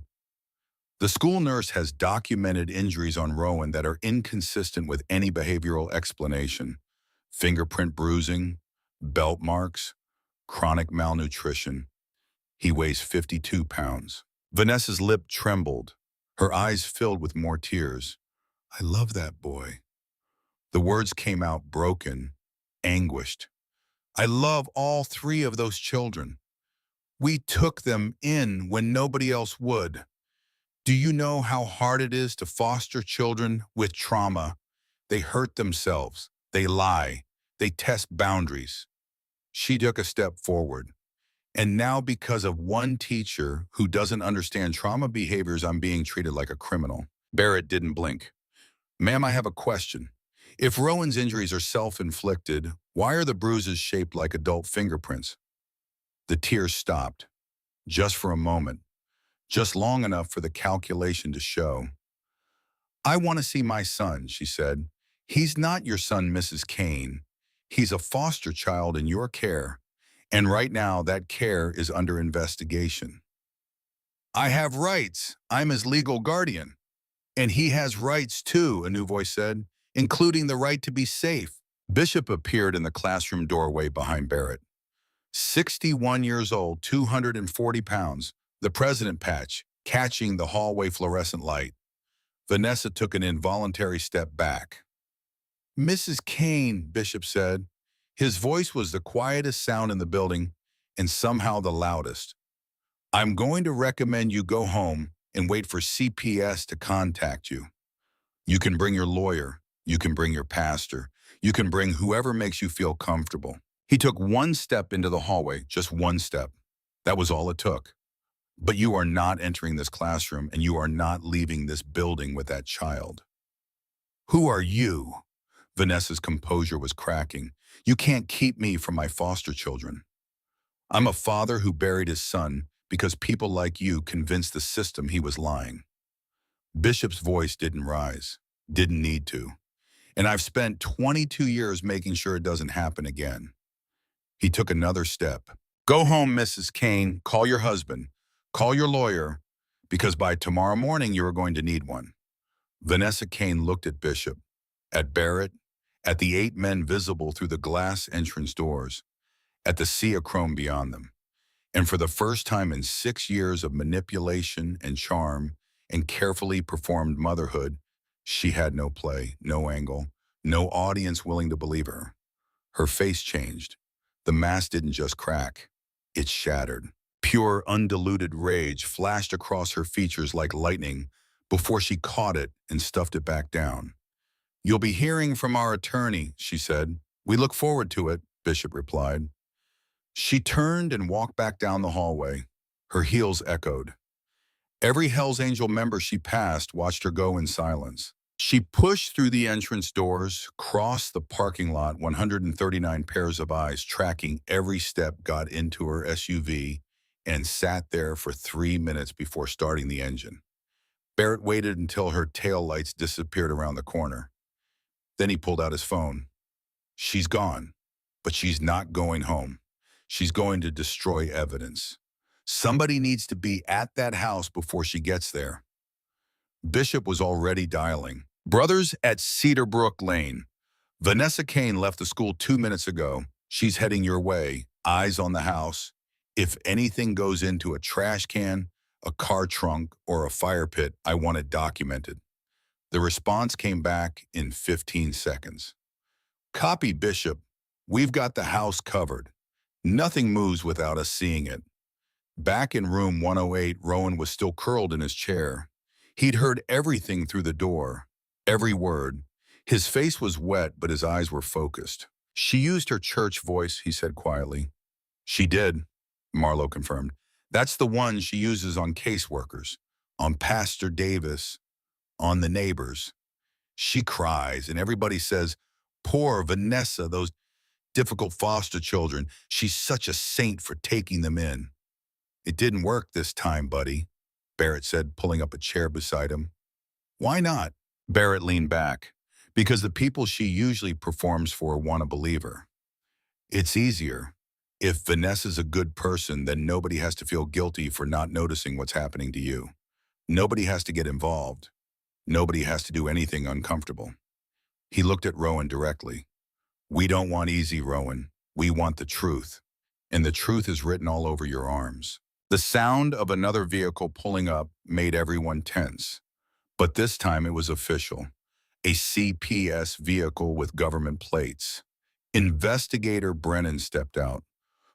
"the school nurse has documented injuries on Rowan that are inconsistent with any behavioral explanation. Fingerprint bruising, belt marks, chronic malnutrition. He weighs 52 pounds. Vanessa's lip trembled. Her eyes filled with more tears. "I love that boy." The words came out broken, anguished. "I love all three of those children. We took them in when nobody else would. Do you know how hard it is to foster children with trauma? They hurt themselves. They lie. They test boundaries." She took a step forward. "And now because of one teacher who doesn't understand trauma behaviors, I'm being treated like a criminal." Barrett didn't blink. "Ma'am, I have a question. If Rowan's injuries are self-inflicted, why are the bruises shaped like adult fingerprints?" The tears stopped, just for a moment, just long enough for the calculation to show. "I want to see my son," she said. "He's not your son, Mrs. Kane. He's a foster child in your care. And right now, that care is under investigation." "I have rights. I'm his legal guardian." "And he has rights too," a new voice said, "including the right to be safe." Bishop appeared in the classroom doorway behind Barrett. 61 years old, 240 pounds, the president patch, catching the hallway fluorescent light. Vanessa took an involuntary step back. "Mrs. Kane," Bishop said. His voice was the quietest sound in the building and somehow the loudest. "I'm going to recommend you go home and wait for CPS to contact you. You can bring your lawyer. You can bring your pastor. You can bring whoever makes you feel comfortable." He took one step into the hallway, just one step. That was all it took. "But you are not entering this classroom, and you are not leaving this building with that child." "Who are you?" Vanessa's composure was cracking. "You can't keep me from my foster children." "I'm a father who buried his son because people like you convinced the system he was lying." Bishop's voice didn't rise, didn't need to. "And I've spent 22 years making sure it doesn't happen again." He took another step. "Go home, Mrs. Kane. Call your husband. Call your lawyer, because by tomorrow morning you are going to need one." Vanessa Kane looked at Bishop, at Barrett, at the 8 men visible through the glass entrance doors, at the sea of chrome beyond them. And for the first time in 6 years of manipulation and charm and carefully performed motherhood, she had no play, no angle, no audience willing to believe her. Her face changed. The mask didn't just crack, it shattered. Pure, undiluted rage flashed across her features like lightning before she caught it and stuffed it back down. "You'll be hearing from our attorney," she said. "We look forward to it," Bishop replied. She turned and walked back down the hallway. Her heels echoed. Every Hell's Angel member she passed watched her go in silence. She pushed through the entrance doors, crossed the parking lot, 139 pairs of eyes tracking every step, got into her SUV, and sat there for 3 minutes before starting the engine. Barrett waited until her taillights disappeared around the corner. Then he pulled out his phone. She's gone, but she's not going home. She's going to destroy evidence. Somebody needs to be at that house before she gets there. Bishop was already dialing. Brothers at Cedarbrook Lane. Vanessa Kane left the school 2 minutes ago. She's heading your way. Eyes on the house. If anything goes into a trash can, a car trunk, or a fire pit, I want it documented. The response came back in 15 seconds. Copy, Bishop. We've got the house covered. Nothing moves without us seeing it. Back in room 108, Rowan was still curled in his chair. He'd heard everything through the door, every word. His face was wet, but his eyes were focused. She used her church voice, he said quietly. She did, Marlowe confirmed. That's the one she uses on caseworkers, on Pastor Davis, on the neighbors. She cries, and everybody says, poor Vanessa, those difficult foster children. She's such a saint for taking them in. It didn't work this time, buddy, Barrett said, pulling up a chair beside him. Why not? Barrett leaned back. Because the people she usually performs for want to believe her. It's easier. If Vanessa's a good person, then nobody has to feel guilty for not noticing what's happening to you. Nobody has to get involved. Nobody has to do anything uncomfortable. He looked at Rowan directly. We don't want easy, Rowan. We want the truth. And the truth is written all over your arms. The sound of another vehicle pulling up made everyone tense. But this time it was official. A CPS vehicle with government plates. Investigator Brennan stepped out.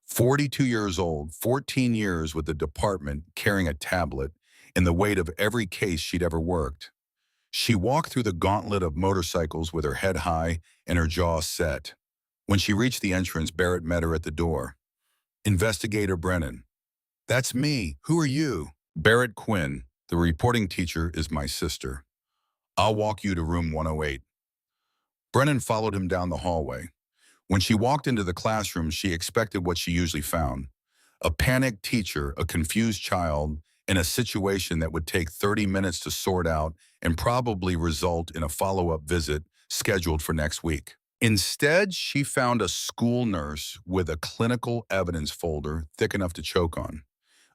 42 years old, 14 years with the department, carrying a tablet and the weight of every case she'd ever worked. She walked through the gauntlet of motorcycles with her head high and her jaw set. When she reached the entrance, Barrett met her at the door. Investigator Brennan. That's me. Who are you? Barrett Quinn. The reporting teacher is my sister. I'll walk you to room 108. Brennan followed him down the hallway. When she walked into the classroom, she expected what she usually found. A panicked teacher, a confused child, and a situation that would take 30 minutes to sort out and probably result in a follow-up visit scheduled for next week. Instead, she found a school nurse with a clinical evidence folder thick enough to choke on.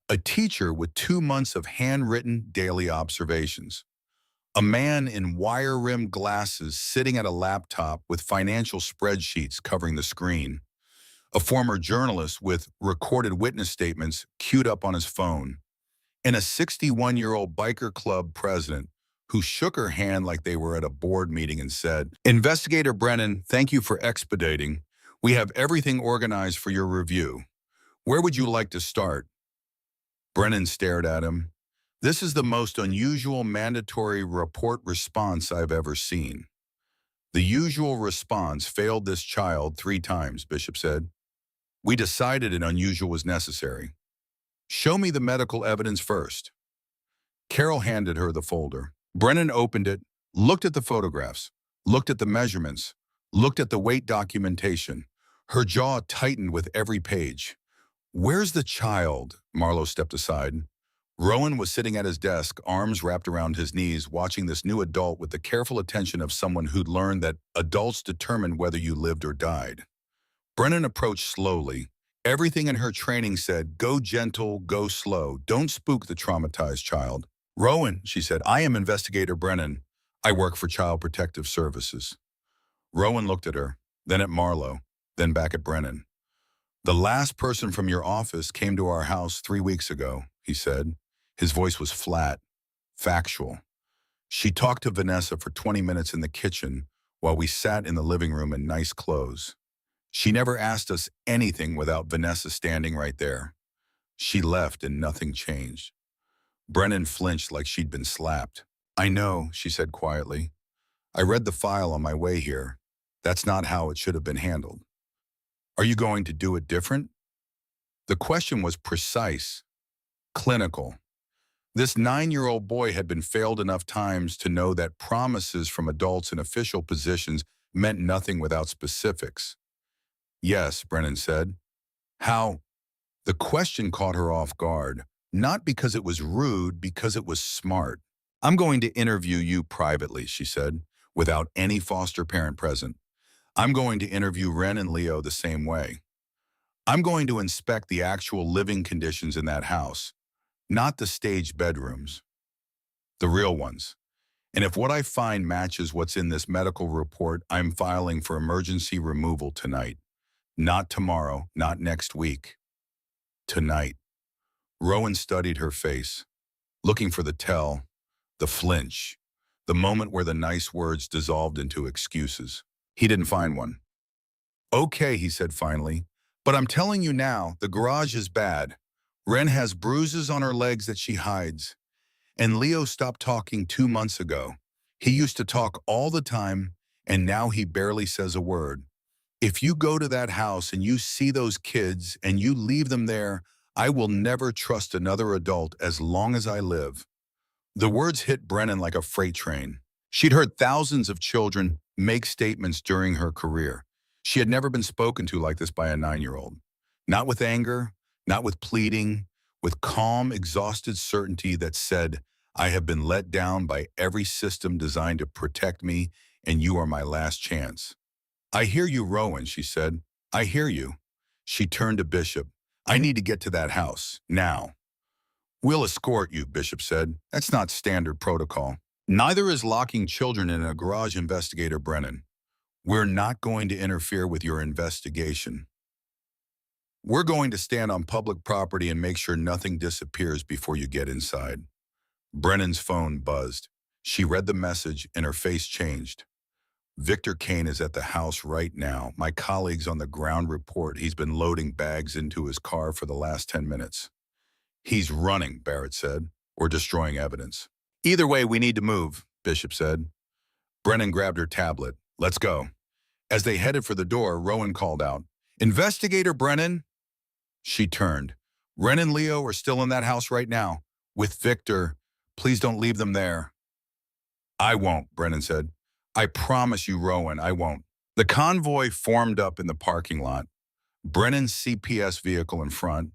A teacher with 2 months of handwritten daily observations. A man in wire-rimmed glasses sitting at a laptop with financial spreadsheets covering the screen. A former journalist with recorded witness statements queued up on his phone. And a 61-year-old biker club president who shook her hand like they were at a board meeting and said, Investigator Brennan, thank you for expediting. We have everything organized for your review. Where would you like to start? Brennan stared at him. This is the most unusual mandatory report response I've ever seen. The usual response failed this child 3 times, Bishop said. We decided an unusual was necessary. Show me the medical evidence first. Carol handed her the folder. Brennan opened it, looked at the photographs, looked at the measurements, looked at the weight documentation. Her jaw tightened with every page. Where's the child? Marlowe stepped aside. Rowan was sitting at his desk, arms wrapped around his knees, watching this new adult with the careful attention of someone who'd learned that adults determine whether you lived or died. Brennan approached slowly. Everything in her training said, go gentle, go slow, don't spook the traumatized child. Rowan, she said, I am Investigator Brennan. I work for Child Protective Services. Rowan looked at her, then at Marlowe, then back at Brennan. The last person from your office came to our house 3 weeks ago, he said. His voice was flat, factual. She talked to Vanessa for 20 minutes in the kitchen while we sat in the living room in nice clothes. She never asked us anything without Vanessa standing right there. She left and nothing changed. Brennan flinched like she'd been slapped. I know, she said quietly. I read the file on my way here. That's not how it should have been handled. Are you going to do it different? The question was precise. Clinical. This 9-year-old boy had been failed enough times to know that promises from adults in official positions meant nothing without specifics. Yes, Brennan said. How? The question caught her off guard, not because it was rude, because it was smart. I'm going to interview you privately, she said, without any foster parent present. I'm going to interview Ren and Leo the same way. I'm going to inspect the actual living conditions in that house, not the staged bedrooms, the real ones. And if what I find matches what's in this medical report, I'm filing for emergency removal tonight. Not tomorrow, not next week. Tonight. Rowan studied her face, looking for the tell, the flinch, the moment where the nice words dissolved into excuses. He didn't find one. Okay, he said finally, but I'm telling you now, the garage is bad. Ren has bruises on her legs that she hides. And Leo stopped talking 2 months ago. He used to talk all the time, and now he barely says a word. If you go to that house and you see those kids and you leave them there, I will never trust another adult as long as I live. The words hit Brennan like a freight train. She'd heard thousands of children make statements during her career. She had never been spoken to like this by a 9-year-old. Not with anger, not with pleading, with calm, exhausted certainty that said, I have been let down by every system designed to protect me, and you are my last chance. I hear you, Rowan, she said. I hear you. She turned to Bishop. I need to get to that house, now. We'll escort you, Bishop said. That's not standard protocol. Neither is locking children in a garage, Investigator Brennan. We're not going to interfere with your investigation. We're going to stand on public property and make sure nothing disappears before you get inside. Brennan's phone buzzed. She read the message and her face changed. Victor Kane is at the house right now. My colleagues on the ground report he's been loading bags into his car for the last 10 minutes. He's running, Barrett said, or destroying evidence. Either way, we need to move, Bishop said. Brennan grabbed her tablet. Let's go. As they headed for the door, Rowan called out, Investigator Brennan? She turned. Ren and Leo are still in that house right now. With Victor. Please don't leave them there. I won't, Brennan said. I promise you, Rowan, I won't. The convoy formed up in the parking lot. Brennan's CPS vehicle in front,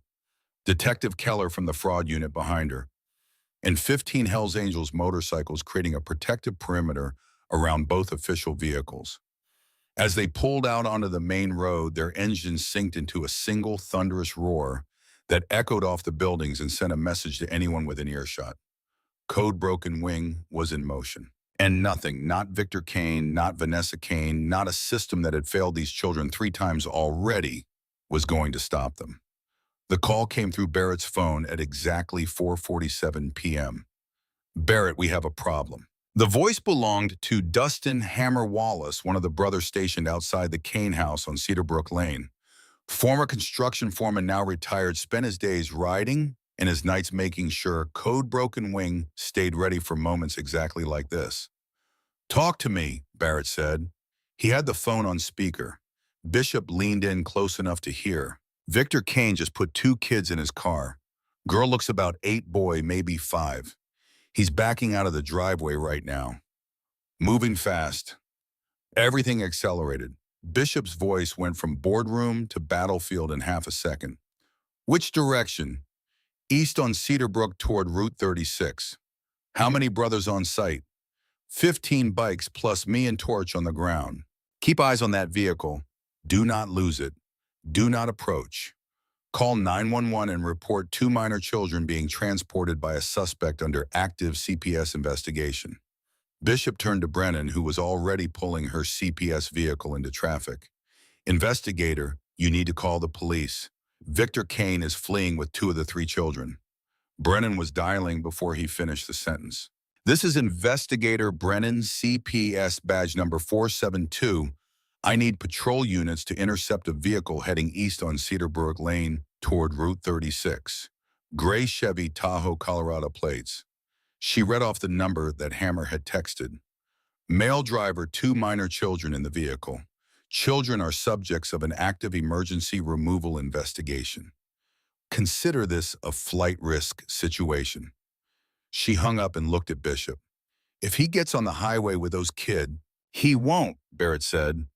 Detective Keller from the fraud unit behind her, and 15 Hells Angels motorcycles creating a protective perimeter around both official vehicles. As they pulled out onto the main road, their engines synced into a single thunderous roar that echoed off the buildings and sent a message to anyone within earshot. Code Broken Wing was in motion. And nothing, not Victor Kane, not Vanessa Kane, not a system that had failed these children 3 times already, was going to stop them. The call came through Barrett's phone at exactly 4:47 p.m. Barrett, we have a problem. The voice belonged to Dustin Hammer Wallace, one of the brothers stationed outside the Kane house on Cedarbrook Lane. Former construction foreman, now retired, spent his days riding and his nights making sure Code Broken Wing stayed ready for moments exactly like this. Talk to me, Barrett said. He had the phone on speaker. Bishop leaned in close enough to hear. Victor Kane just put 2 kids in his car. Girl looks about 8, boy maybe 5. He's backing out of the driveway right now. Moving fast. Everything accelerated. Bishop's voice went from boardroom to battlefield in half a second. Which direction? East on Cedarbrook toward Route 36. How many brothers on site? 15 bikes plus me and Torch on the ground. Keep eyes on that vehicle. Do not lose it. Do not approach. Call 911 and report 2 minor children being transported by a suspect under active CPS investigation. Bishop turned to Brennan, who was already pulling her CPS vehicle into traffic. Investigator, you need to call the police. Victor Kane is fleeing with 2 of the 3 children. Brennan was dialing before he finished the sentence. This is Investigator Brennan, CPS badge number 472. I need patrol units to intercept a vehicle heading east on Cedarbrook Lane toward Route 36. Gray Chevy Tahoe, Colorado plates. She read off the number that Hammer had texted. Male driver, 2 minor children in the vehicle. Children are subjects of an active emergency removal investigation. Consider this a flight risk situation. She hung up and looked at Bishop. If he gets on the highway with those kids, he won't, Barrett said.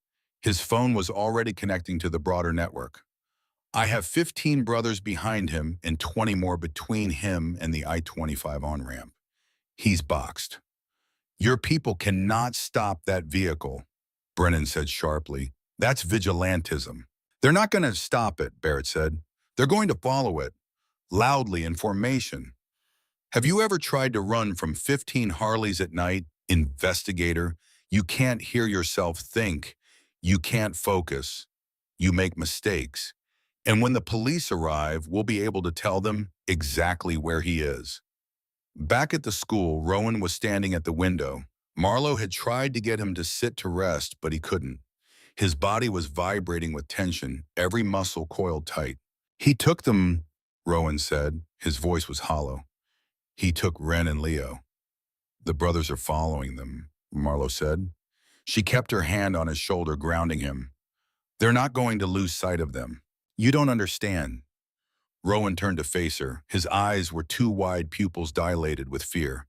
His phone was already connecting to the broader network. I have 15 brothers behind him and 20 more between him and the I-25 on-ramp. He's boxed. Your people cannot stop that vehicle, Brennan said sharply. That's vigilantism. They're not going to stop it, Barrett said. They're going to follow it, loudly in formation. Have you ever tried to run from 15 Harleys at night? Investigator, you can't hear yourself think. You can't focus. You make mistakes. And when the police arrive, we'll be able to tell them exactly where he is. Back at the school, Rowan was standing at the window. Marlowe had tried to get him to sit to rest, but he couldn't. His body was vibrating with tension, every muscle coiled tight. He took them, Rowan said. His voice was hollow. He took Ren and Leo. The brothers are following them, Marlowe said. She kept her hand on his shoulder, grounding him. They're not going to lose sight of them. You don't understand. Rowan turned to face her. His eyes were two wide pupils dilated with fear.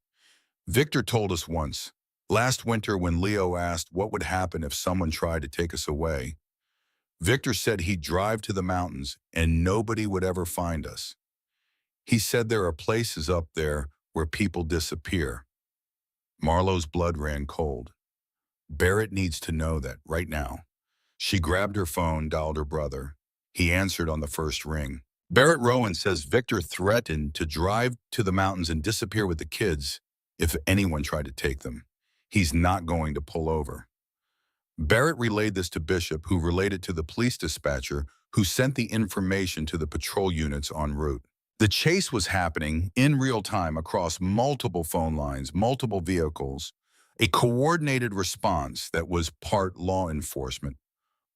Victor told us once, last winter when Leo asked what would happen if someone tried to take us away. Victor said he'd drive to the mountains and nobody would ever find us. He said there are places up there where people disappear. Marlowe's blood ran cold. Barrett needs to know that right now. She grabbed her phone, dialed her brother. He answered on the first ring. Barrett, Rowan says Victor threatened to drive to the mountains and disappear with the kids if anyone tried to take them. He's not going to pull over. Barrett relayed this to Bishop, who relayed it to the police dispatcher, who sent the information to the patrol units en route. The chase was happening in real time across multiple phone lines, multiple vehicles, a coordinated response that was part law enforcement,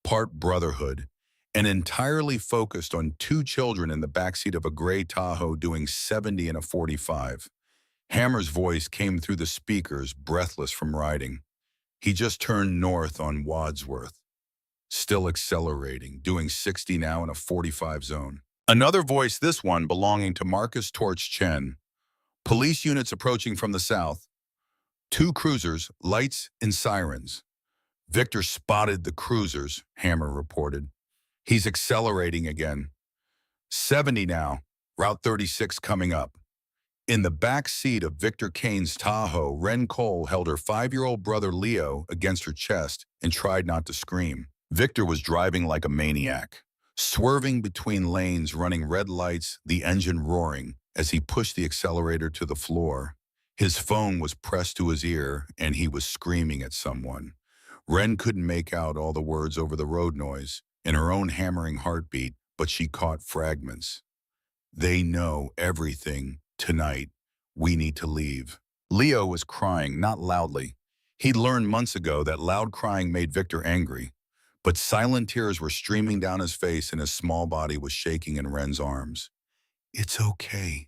part brotherhood, and entirely focused on two children in the backseat of a gray Tahoe doing 70 in a 45. Hammer's voice came through the speakers, breathless from riding. He just turned north on Wadsworth, still accelerating, doing 60 now in a 45 zone. Another voice, this one belonging to Marcus Torch Chen. Police units approaching from the south. Two cruisers, lights and sirens. Victor spotted the cruisers, Hammer reported. He's accelerating again. 70 now, Route 36 coming up. In the back seat of Victor Kane's Tahoe, Ren Cole held her 5-year-old brother Leo against her chest and tried not to scream. Victor was driving like a maniac, swerving between lanes, running red lights, the engine roaring as he pushed the accelerator to the floor. His phone was pressed to his ear and he was screaming at someone. Ren couldn't make out all the words over the road noise and her own hammering heartbeat, but she caught fragments. They know everything. Tonight, we need to leave. Leo was crying, not loudly. He'd learned months ago that loud crying made Victor angry, but silent tears were streaming down his face and his small body was shaking in Ren's arms. It's okay,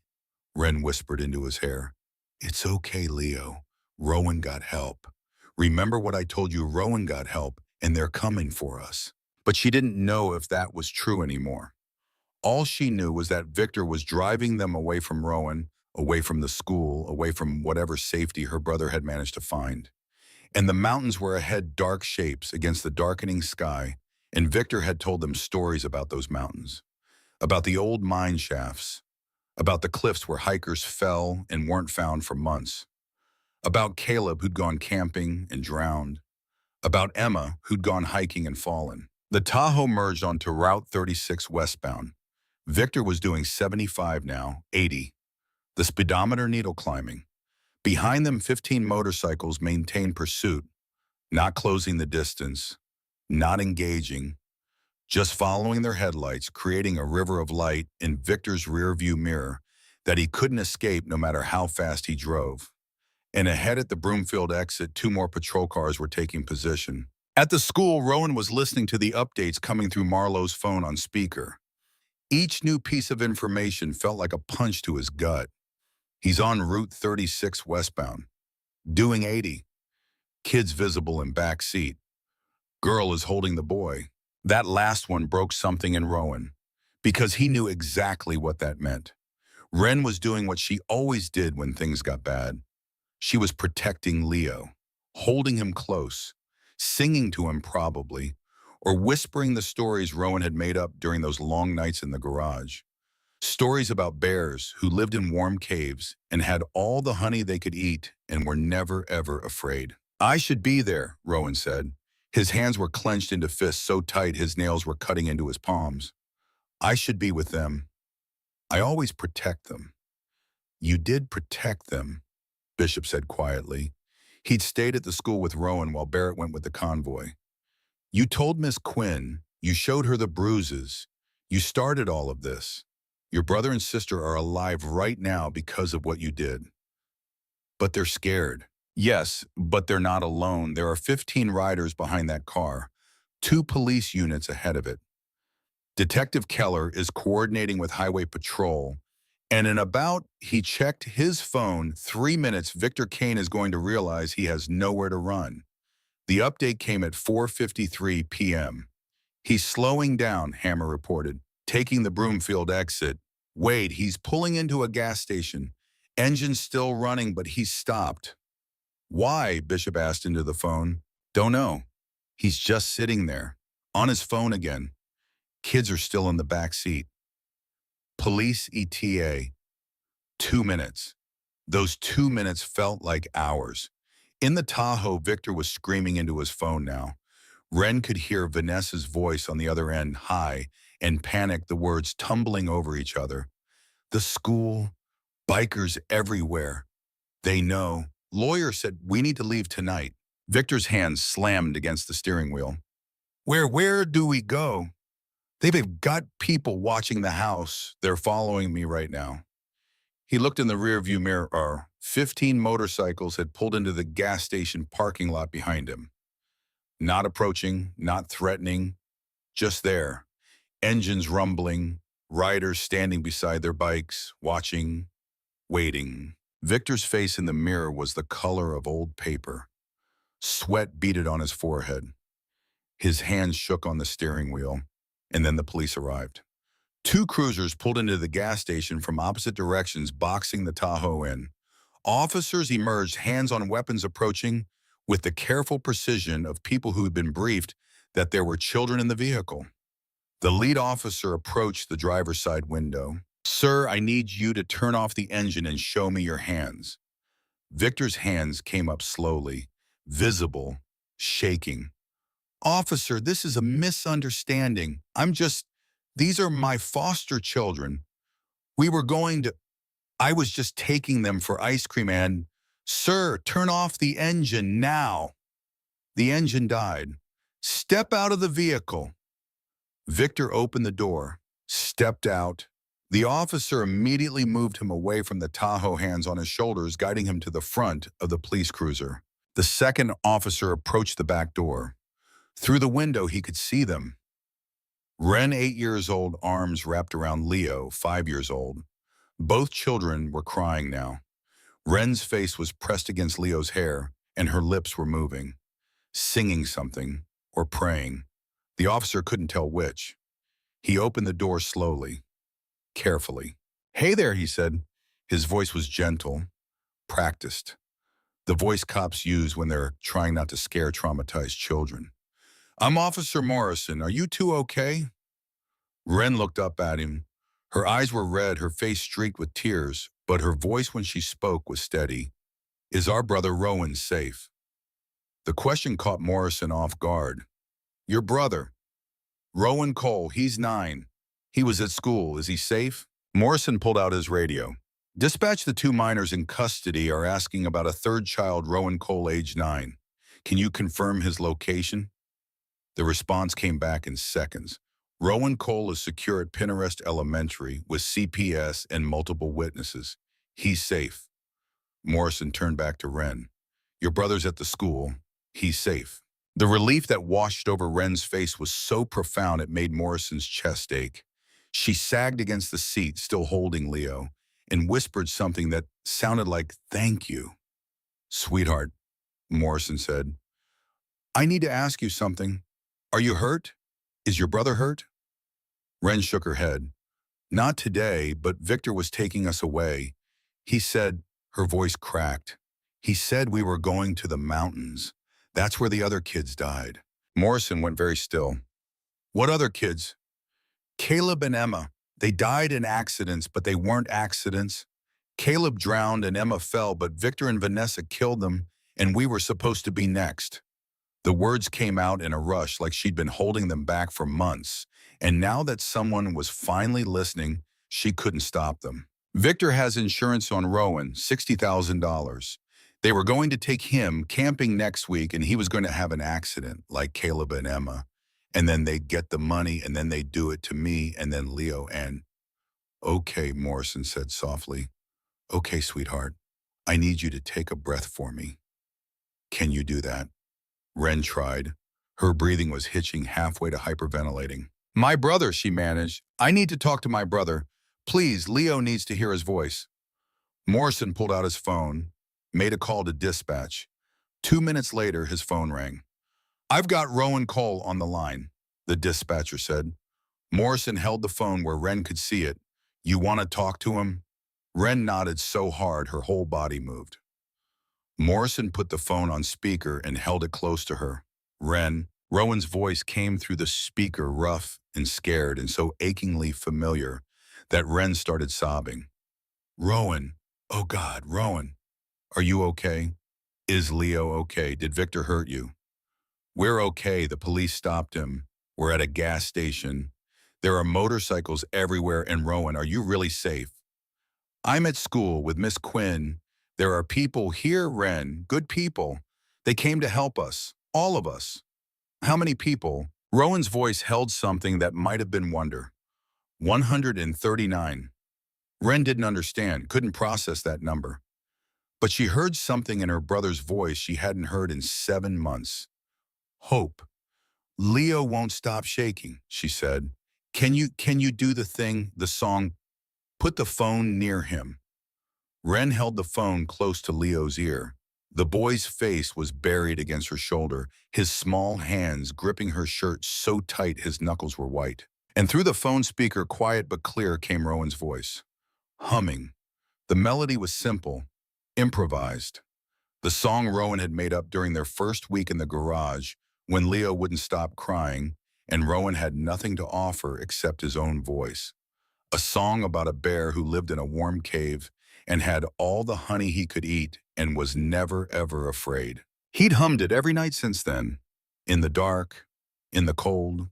Ren whispered into his hair. It's okay, Leo. Rowan got help. Remember what I told you, Rowan got help, and they're coming for us. But she didn't know if that was true anymore. All she knew was that Victor was driving them away from Rowan, away from the school, away from whatever safety her brother had managed to find. And the mountains were ahead, dark shapes against the darkening sky, and Victor had told them stories about those mountains, about the old mine shafts, about the cliffs where hikers fell and weren't found for months, about Caleb who'd gone camping and drowned, about Emma who'd gone hiking and fallen. The Tahoe merged onto Route 36 westbound. Victor was doing 75 now, 80. The speedometer needle climbing. Behind them, 15 motorcycles maintained pursuit, not closing the distance, not engaging, just following their headlights, creating a river of light in Victor's rearview mirror that he couldn't escape no matter how fast he drove. And ahead at the Broomfield exit, 2 more patrol cars were taking position. At the school, Rowan was listening to the updates coming through Marlowe's phone on speaker. Each new piece of information felt like a punch to his gut. He's on Route 36 westbound, doing 80. Kids visible in back seat. Girl is holding the boy. That last one broke something in Rowan. because he knew exactly what that meant. Ren was doing what she always did when things got bad. She was protecting Leo, holding him close, singing to him probably, or whispering the stories Rowan had made up during those long nights in the garage. Stories about bears who lived in warm caves and had all the honey they could eat and were never, ever afraid. I should be there, Rowan said. His hands were clenched into fists so tight his nails were cutting into his palms. I should be with them. I always protect them. You did protect them, Bishop said quietly. He'd stayed at the school with Rowan while Barrett went with the convoy. You told Miss Quinn, you showed her the bruises. You started all of this. Your brother and sister are alive right now because of what you did. But they're scared. Yes, but they're not alone. There are 15 riders behind that car, 2 police units ahead of it. Detective Keller is coordinating with Highway Patrol, and he checked his phone 3 minutes, Victor Kane is going to realize he has nowhere to run. The update came at 4:53 p.m. He's slowing down, Hammer reported, taking the Broomfield exit. Wait, he's pulling into a gas station. Engine's still running, but he's stopped. Why? Bishop asked into the phone. Don't know. He's just sitting there, on his phone again. Kids are still in the back seat. Police ETA. 2 minutes. Those 2 minutes felt like hours. In the Tahoe, Victor was screaming into his phone now. Ren could hear Vanessa's voice on the other end, high, and panic, the words tumbling over each other. The school, bikers everywhere. They know. Lawyer said, we need to leave tonight. Victor's hands slammed against the steering wheel. Where do we go? They've got people watching the house. They're following me right now. He looked in the rearview mirror. 15 motorcycles had pulled into the gas station parking lot behind him. Not approaching, not threatening, just there. Engines rumbling, riders standing beside their bikes, watching, waiting. Victor's face in the mirror was the color of old paper. Sweat beaded on his forehead. His hands shook on the steering wheel, and then the police arrived. 2 cruisers pulled into the gas station from opposite directions, boxing the Tahoe in. Officers emerged, hands on weapons, approaching with the careful precision of people who had been briefed that there were children in the vehicle. The lead officer approached the driver's side window. Sir, I need you to turn off the engine and show me your hands. Victor's hands came up slowly, visible, shaking. Officer, this is a misunderstanding. These are my foster children. I was just taking them for ice cream and, sir, turn off the engine now. The engine died. Step out of the vehicle. Victor opened the door, stepped out. The officer immediately moved him away from the Tahoe, hands on his shoulders, guiding him to the front of the police cruiser. The second officer approached the back door. Through the window, he could see them. Ren, 8 years old, arms wrapped around Leo, 5 years old. Both children were crying now. Ren's face was pressed against Leo's hair, and her lips were moving, singing something or praying. The officer couldn't tell which. He opened the door slowly, carefully. Hey there, he said. His voice was gentle, practiced. The voice cops use when they're trying not to scare traumatized children. I'm Officer Morrison. Are you two okay? Ren looked up at him. Her eyes were red, her face streaked with tears, but her voice when she spoke was steady. Is our brother Rowan safe? The question caught Morrison off guard. Your brother. Rowan Cole, he's 9. He was at school. Is he safe? Morrison pulled out his radio. Dispatch, the 2 minors in custody are asking about a 3rd child, Rowan Cole, age 9. Can you confirm his location? The response came back in seconds. Rowan Cole is secure at Pinterest Elementary with CPS and multiple witnesses. He's safe. Morrison turned back to Ren. Your brother's at the school. He's safe. The relief that washed over Ren's face was so profound it made Morrison's chest ache. She sagged against the seat, still holding Leo, and whispered something that sounded like, thank you. Sweetheart, Morrison said, I need to ask you something. Are you hurt? Is your brother hurt? Ren shook her head. Not today, but Victor was taking us away. He said, her voice cracked. He said we were going to the mountains. That's where the other kids died. Morrison went very still. What other kids? Caleb and Emma. They died in accidents, but they weren't accidents. Caleb drowned and Emma fell, but Victor and Vanessa killed them, and we were supposed to be next. The words came out in a rush like she'd been holding them back for months, and now that someone was finally listening, she couldn't stop them. Victor has insurance on Rowan, $60,000. They were going to take him camping next week, and he was going to have an accident, like Caleb and Emma. And then they'd get the money, and then they'd do it to me, and then Leo and... Okay, Morrison said softly. Okay, sweetheart. I need you to take a breath for me. Can you do that? Wren tried. Her breathing was hitching halfway to hyperventilating. My brother, she managed. I need to talk to my brother. Please, Leo needs to hear his voice. Morrison pulled out his phone, made a call to dispatch. 2 minutes later, his phone rang. I've got Rowan Cole on the line, the dispatcher said. Morrison held the phone where Wren could see it. You want to talk to him? Wren nodded so hard her whole body moved. Morrison put the phone on speaker and held it close to her. Rowan's voice came through the speaker rough and scared and so achingly familiar that Wren started sobbing. Rowan, oh God, Rowan, are you okay? Is Leo okay? Did Victor hurt you? We're okay, the police stopped him. We're at a gas station. There are motorcycles everywhere, and Rowan, are you really safe? I'm at school with Miss Quinn. There are people here, Wren, good people. They came to help us, all of us. How many people? Rowan's voice held something that might have been wonder. 139. Wren didn't understand, couldn't process that number. But she heard something in her brother's voice she hadn't heard in 7 months. Hope. Leo won't stop shaking, she said. Can you do the song, put the phone near him? Wren held the phone close to Leo's ear. The boy's face was buried against her shoulder, his small hands gripping her shirt so tight his knuckles were white. And through the phone speaker, quiet but clear, came Rowan's voice. Humming. The melody was simple, improvised. The song Rowan had made up during their first week in the garage, when Leo wouldn't stop crying, and Rowan had nothing to offer except his own voice. A song about a bear who lived in a warm cave and had all the honey he could eat and was never, ever afraid. He'd hummed it every night since then, in the dark, in the cold,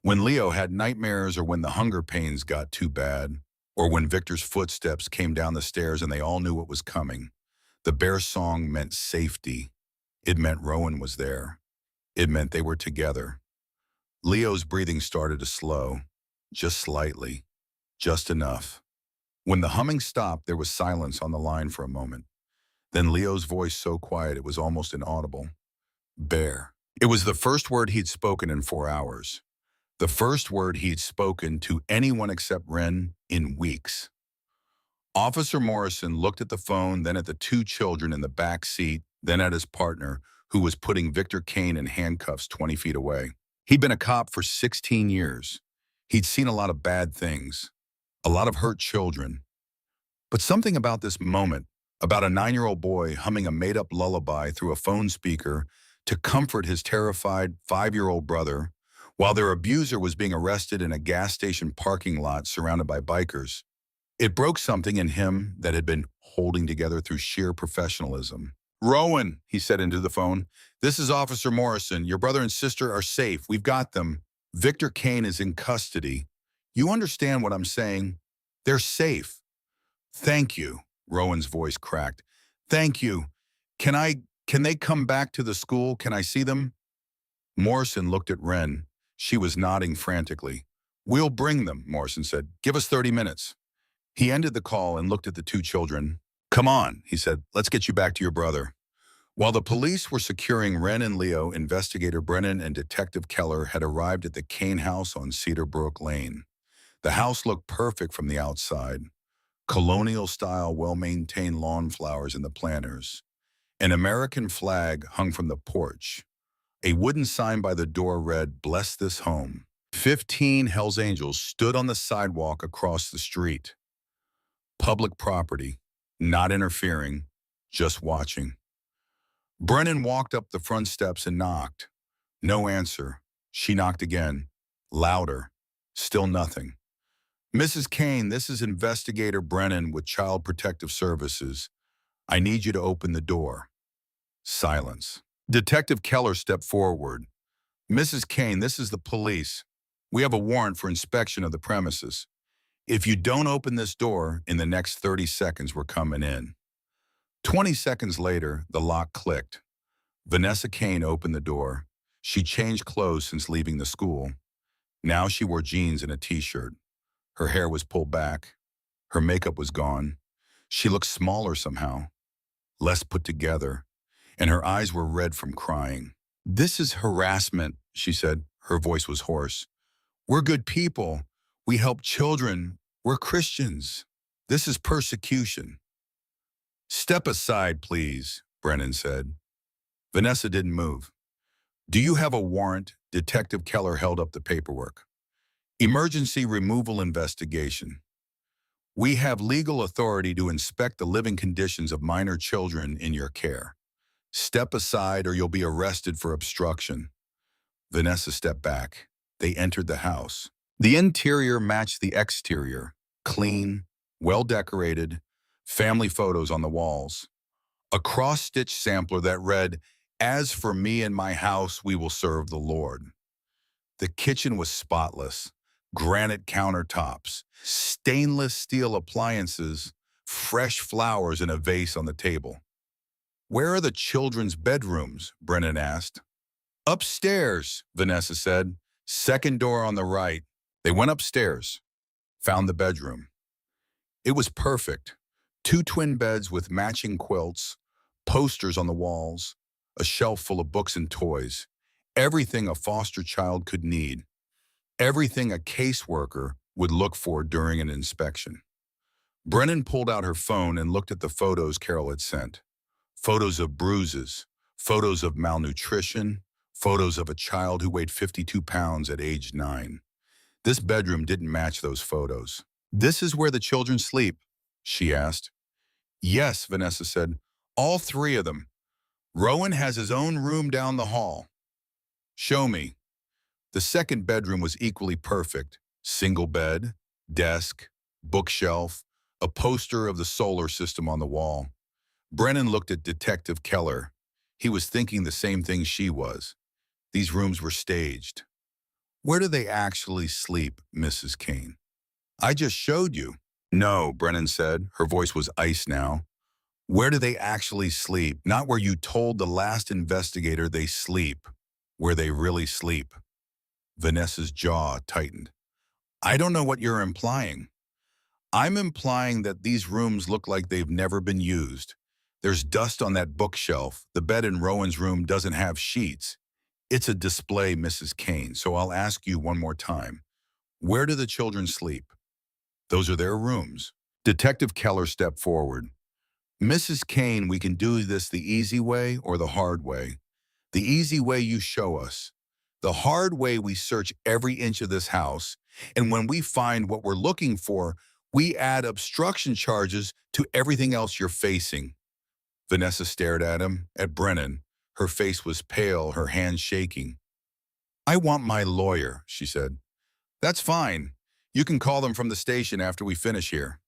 when Leo had nightmares or when the hunger pains got too bad, or when Victor's footsteps came down the stairs and they all knew what was coming. The bear song meant safety. It meant Rowan was there. It meant they were together. Leo's breathing started to slow, just slightly, just enough. When the humming stopped, there was silence on the line for a moment. Then Leo's voice so quiet it was almost inaudible. Bear. It was the first word he'd spoken in 4 hours. The first word he'd spoken to anyone except Wren in weeks. Officer Morrison looked at the phone, then at the 2 children in the back seat, then at his partner, who was putting Victor Kane in handcuffs 20 feet away. He'd been a cop for 16 years. He'd seen a lot of bad things, a lot of hurt children. But something about this moment, about a 9-year-old boy humming a made-up lullaby through a phone speaker to comfort his terrified 5-year-old brother, while their abuser was being arrested in a gas station parking lot surrounded by bikers. It broke something in him that had been holding together through sheer professionalism. Rowan, he said into the phone, this is Officer Morrison. Your brother and sister are safe. We've got them. Victor Kane is in custody. You understand what I'm saying? They're safe. Thank you. Rowan's voice cracked. Thank you. Can they come back to the school? Can I see them? Morrison looked at Wren. She was nodding frantically. We'll bring them, Morrison said. Give us 30 minutes. He ended the call and looked at the 2 children. Come on, he said. Let's get you back to your brother. While the police were securing Wren and Leo, Investigator Brennan and Detective Keller had arrived at the Kane house on Cedar Brook Lane. The house looked perfect from the outside. Colonial-style, well-maintained lawn flowers in the planters. An American flag hung from the porch. A wooden sign by the door read, Bless this home. 15 Hells Angels stood on the sidewalk across the street. Public property, not interfering, just watching. Brennan walked up the front steps and knocked. No answer. She knocked again, louder. Still nothing. Mrs. Kane, this is Investigator Brennan with Child Protective Services. I need you to open the door. Silence. Detective Keller stepped forward. Mrs. Kane, this is the police. We have a warrant for inspection of the premises. If you don't open this door, in the next 30 seconds, we're coming in. 20 seconds later, the lock clicked. Vanessa Kane opened the door. She changed clothes since leaving the school. Now she wore jeans and a t-shirt. Her hair was pulled back. Her makeup was gone. She looked smaller somehow, less put together, and her eyes were red from crying. This is harassment, she said. Her voice was hoarse. We're good people. We help children. We're Christians. This is persecution. Step aside, please, Brennan said. Vanessa didn't move. Do you have a warrant? Detective Keller held up the paperwork. Emergency removal investigation. We have legal authority to inspect the living conditions of minor children in your care. Step aside or you'll be arrested for obstruction. Vanessa stepped back. They entered the house. The interior matched the exterior. Clean, well-decorated, family photos on the walls. A cross-stitch sampler that read, "As for me and my house, we will serve the Lord." The kitchen was spotless. Granite countertops, stainless steel appliances, fresh flowers in a vase on the table. Where are the children's bedrooms? Brennan asked. Upstairs, Vanessa said. Second door on the right. They went upstairs, found the bedroom. It was perfect. 2 twin beds with matching quilts, posters on the walls, a shelf full of books and toys, everything a foster child could need. Everything a caseworker would look for during an inspection. Brennan pulled out her phone and looked at the photos Carol had sent. Photos of bruises, photos of malnutrition, photos of a child who weighed 52 pounds at age 9. This bedroom didn't match those photos. This is where the children sleep, she asked. Yes, Vanessa said. All 3 of them. Rowan has his own room down the hall. Show me. The second bedroom was equally perfect. Single bed, desk, bookshelf, a poster of the solar system on the wall. Brennan looked at Detective Keller. He was thinking the same thing she was. These rooms were staged. Where do they actually sleep, Mrs. Kane? I just showed you. No, Brennan said. Her voice was ice now. Where do they actually sleep? Not where you told the last investigator they sleep. Where they really sleep. Vanessa's jaw tightened. I don't know what you're implying. I'm implying that these rooms look like they've never been used. There's dust on that bookshelf. The bed in Rowan's room doesn't have sheets. It's a display, Mrs. Kane, so I'll ask you one more time. Where do the children sleep? Those are their rooms. Detective Keller stepped forward. Mrs. Kane, we can do this the easy way or the hard way. The easy way you show us. The hard way we search every inch of this house, and when we find what we're looking for, we add obstruction charges to everything else you're facing. Vanessa stared at him, at Brennan. Her face was pale, her hands shaking. I want my lawyer, she said. That's fine. You can call them from the station after we finish here.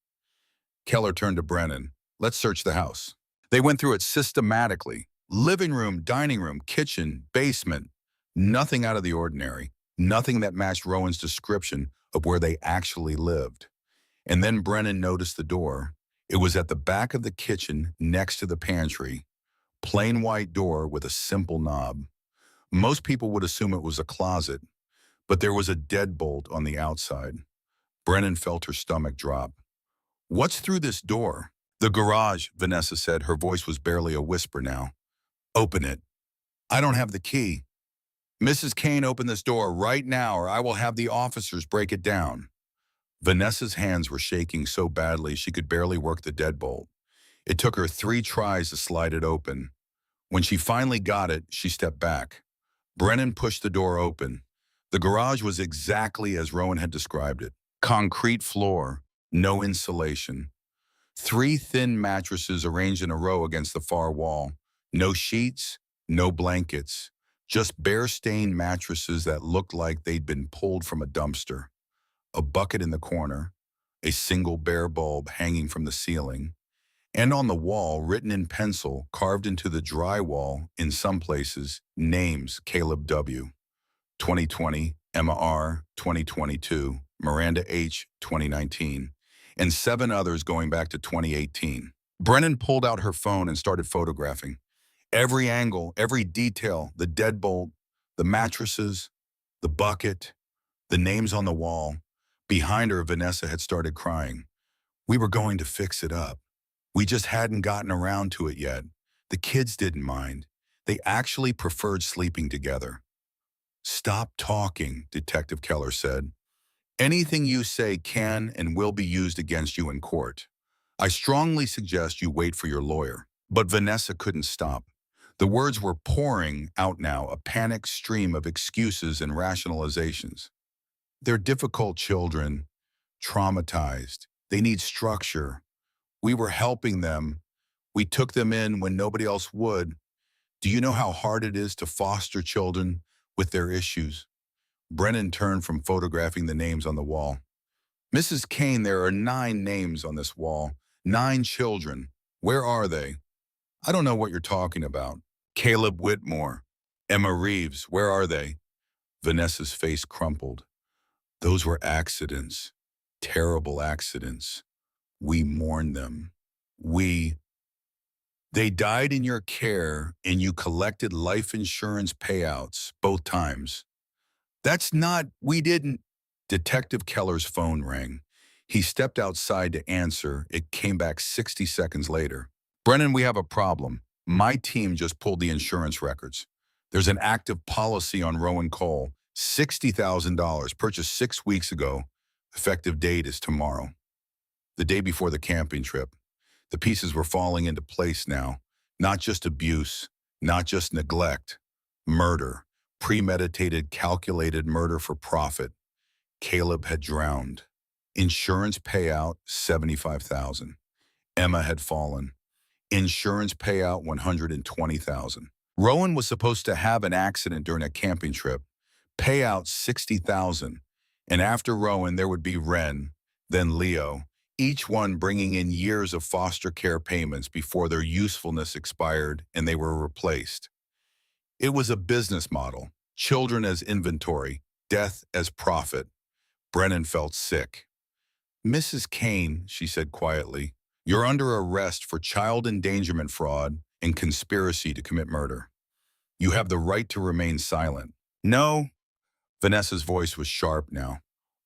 Keller turned to Brennan. Let's search the house. They went through it systematically. Living room, dining room, kitchen, basement. Nothing out of the ordinary. Nothing that matched Rowan's description of where they actually lived. And then Brennan noticed the door. It was at the back of the kitchen next to the pantry. Plain white door with a simple knob. Most people would assume it was a closet, but there was a deadbolt on the outside. Brennan felt her stomach drop. What's through this door? The garage, Vanessa said. Her voice was barely a whisper now. Open it. I don't have the key. Mrs. Kane, open this door right now or I will have the officers break it down. Vanessa's hands were shaking so badly she could barely work the deadbolt. It took her 3 tries to slide it open. When she finally got it, she stepped back. Brennan pushed the door open. The garage was exactly as Rowan had described it. Concrete floor, no insulation. Three thin mattresses arranged in a row against the far wall. No sheets, no blankets. Just bare-stained mattresses that looked like they'd been pulled from a dumpster. A bucket in the corner, a single bare bulb hanging from the ceiling, and on the wall, written in pencil, carved into the drywall in some places, names Caleb W. 2020, Emma R. 2022, Miranda H. 2019, and 7 others going back to 2018. Brennan pulled out her phone and started photographing. Every angle, every detail, the deadbolt, the mattresses, the bucket, the names on the wall. Behind her, Vanessa had started crying. We were going to fix it up. We just hadn't gotten around to it yet. The kids didn't mind. They actually preferred sleeping together. Stop talking, Detective Keller said. Anything you say can and will be used against you in court. I strongly suggest you wait for your lawyer. But Vanessa couldn't stop. The words were pouring out now, a panicked stream of excuses and rationalizations. They're difficult children, traumatized. They need structure. We were helping them. We took them in when nobody else would. Do you know how hard it is to foster children with their issues? Brennan turned from photographing the names on the wall. Mrs. Kane, there are 9 names on this wall. 9 children. Where are they? I don't know what you're talking about. Caleb Whitmore. Emma Reeves. Where are they? Vanessa's face crumpled. Those were accidents. Terrible accidents. We mourn them. They died in your care and you collected life insurance payouts both times. We didn't. Detective Keller's phone rang. He stepped outside to answer. It came back 60 seconds later. Brennan, we have a problem. My team just pulled the insurance records. There's an active policy on Rowan Cole, $60,000, purchased 6 weeks ago. Effective date is tomorrow. The day before the camping trip. The pieces were falling into place now. Not just abuse, not just neglect. Murder. Premeditated, calculated murder for profit. Caleb had drowned. Insurance payout, $75,000. Emma had fallen. Insurance payout, $120,000. Rowan was supposed to have an accident during a camping trip. Payout, $60,000. And after Rowan, there would be Ren, then Leo, each one bringing in years of foster care payments before their usefulness expired and they were replaced. It was a business model, children as inventory, death as profit. Brennan felt sick. Mrs. Kane, she said quietly, you're under arrest for child endangerment fraud and conspiracy to commit murder. You have the right to remain silent. No. Vanessa's voice was sharp now.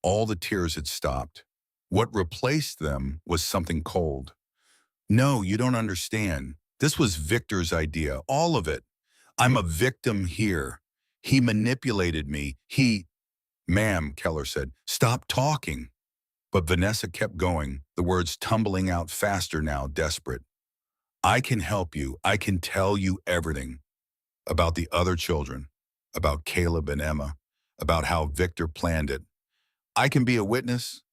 All the tears had stopped. What replaced them was something cold. No, you don't understand. This was Victor's idea, all of it. I'm a victim here. He manipulated me. Ma'am, Keller said, stop talking. But Vanessa kept going, the words tumbling out faster now, desperate. I can help you. I can tell you everything about the other children, about Caleb and Emma, about how Victor planned it. I can be a witness.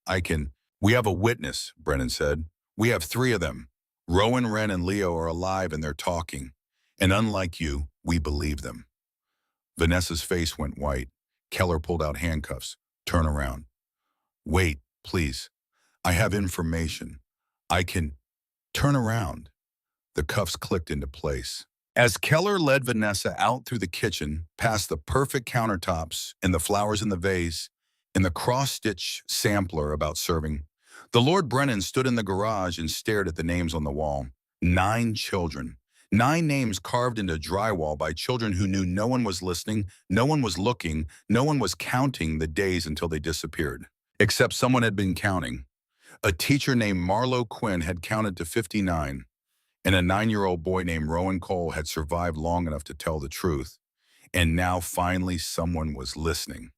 We have a witness, Brennan said. We have 3 of them. Rowan, Ren, and Leo are alive and they're talking. And unlike you, we believe them. Vanessa's face went white. Keller pulled out handcuffs. Turn around. Wait, please. I have information. I can turn around. The cuffs clicked into place. As Keller led Vanessa out through the kitchen, past the perfect countertops and the flowers in the vase, and the cross-stitch sampler about serving, the Lord Brennan stood in the garage and stared at the names on the wall. 9 children. 9 names carved into drywall by children who knew no one was listening, no one was looking, no one was counting the days until they disappeared. Except someone had been counting. A teacher named Marlo Quinn had counted to 59, and a 9-year-old boy named Rowan Cole had survived long enough to tell the truth. And now finally someone was listening.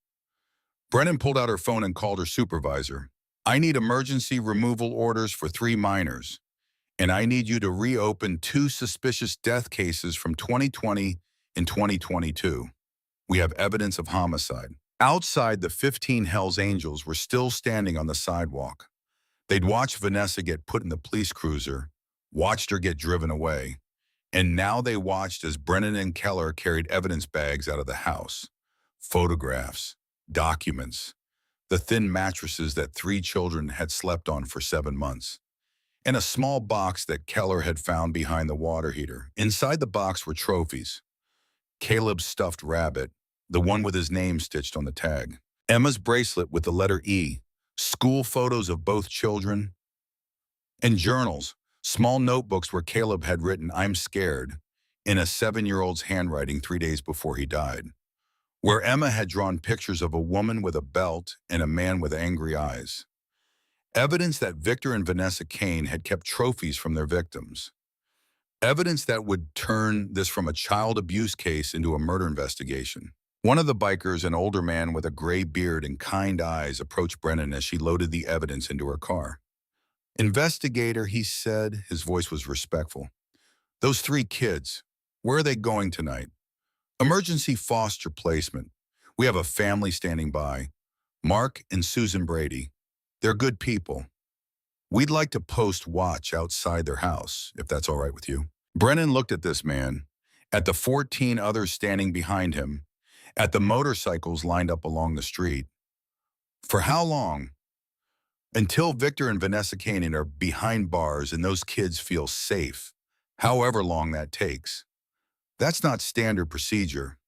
Brennan pulled out her phone and called her supervisor. I need emergency removal orders for 3 minors, and I need you to reopen 2 suspicious death cases from 2020 and 2022. We have evidence of homicide. Outside, the 15 Hells Angels were still standing on the sidewalk. They'd watched Vanessa get put in the police cruiser, watched her get driven away, and now they watched as Brennan and Keller carried evidence bags out of the house. Photographs, documents, the thin mattresses that 3 children had slept on for 7 months, and a small box that Keller had found behind the water heater. Inside the box were trophies. Caleb's stuffed rabbit, the one with his name stitched on the tag. Emma's bracelet with the letter E, school photos of both children, and journals, small notebooks where Caleb had written, "I'm scared," in a 7-year-old's handwriting 3 days before he died. Where Emma had drawn pictures of a woman with a belt and a man with angry eyes. Evidence that Victor and Vanessa Kane had kept trophies from their victims. Evidence that would turn this from a child abuse case into a murder investigation. One of the bikers, an older man with a gray beard and kind eyes, approached Brennan as she loaded the evidence into her car. "Investigator," he said, his voice was respectful. "Those 3 kids, where are they going tonight?" "Emergency foster placement. We have a family standing by. Mark and Susan Brady. They're good people. We'd like to post watch outside their house, if that's all right with you." Brennan looked at this man, at the 14 others standing behind him, at the motorcycles lined up along the street. "For how long?" "Until Victor and Vanessa Kane are behind bars and those kids feel safe, however long that takes." "That's not standard procedure."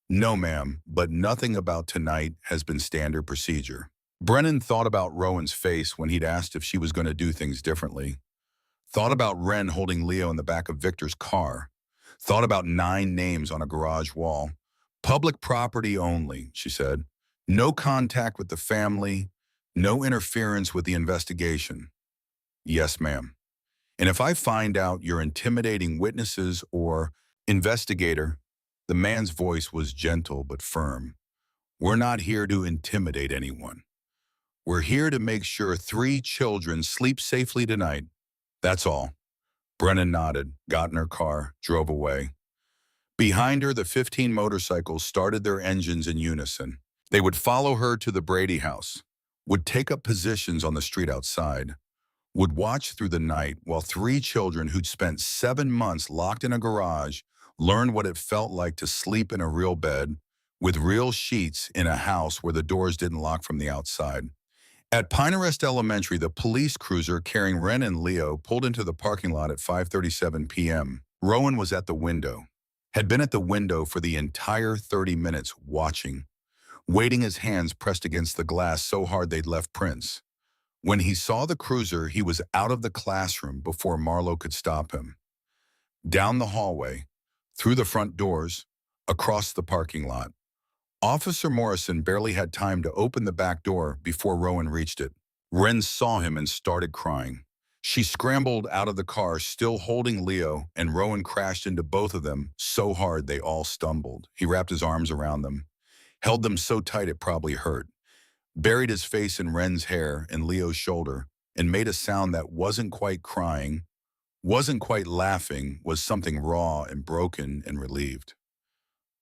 "No, ma'am, but nothing about tonight has been standard procedure." Brennan thought about Rowan's face when he'd asked if she was going to do things differently. Thought about Wren holding Leo in the back of Victor's car. Thought about 9 names on a garage wall. "Public property only," she said. "No contact with the family. No interference with the investigation." "Yes, ma'am. And if I find out you're intimidating witnesses or..." "Investigator," the man's voice was gentle but firm, "we're not here to intimidate anyone. We're here to make sure 3 children sleep safely tonight. That's all." Brennan nodded, got in her car, drove away. Behind her, the 15 motorcycles started their engines in unison. They would follow her to the Brady house, would take up positions on the street outside, would watch through the night while 3 children who'd spent 7 months locked in a garage learned what it felt like to sleep in a real bed, with real sheets in a house where the doors didn't lock from the outside. At Pinehurst Elementary, the police cruiser carrying Wren and Leo pulled into the parking lot at 5:37 p.m. Rowan was at the window, had been at the window for the entire 30 minutes watching, waiting, his hands pressed against the glass so hard they'd left prints. When he saw the cruiser, he was out of the classroom before Marlowe could stop him. Down the hallway, through the front doors, across the parking lot. Officer Morrison barely had time to open the back door before Rowan reached it. Wren saw him and started crying. She scrambled out of the car, still holding Leo, and Rowan crashed into both of them so hard they all stumbled. He wrapped his arms around them, held them so tight it probably hurt, buried his face in Wren's hair and Leo's shoulder, and made a sound that wasn't quite crying, wasn't quite laughing, was something raw and broken and relieved.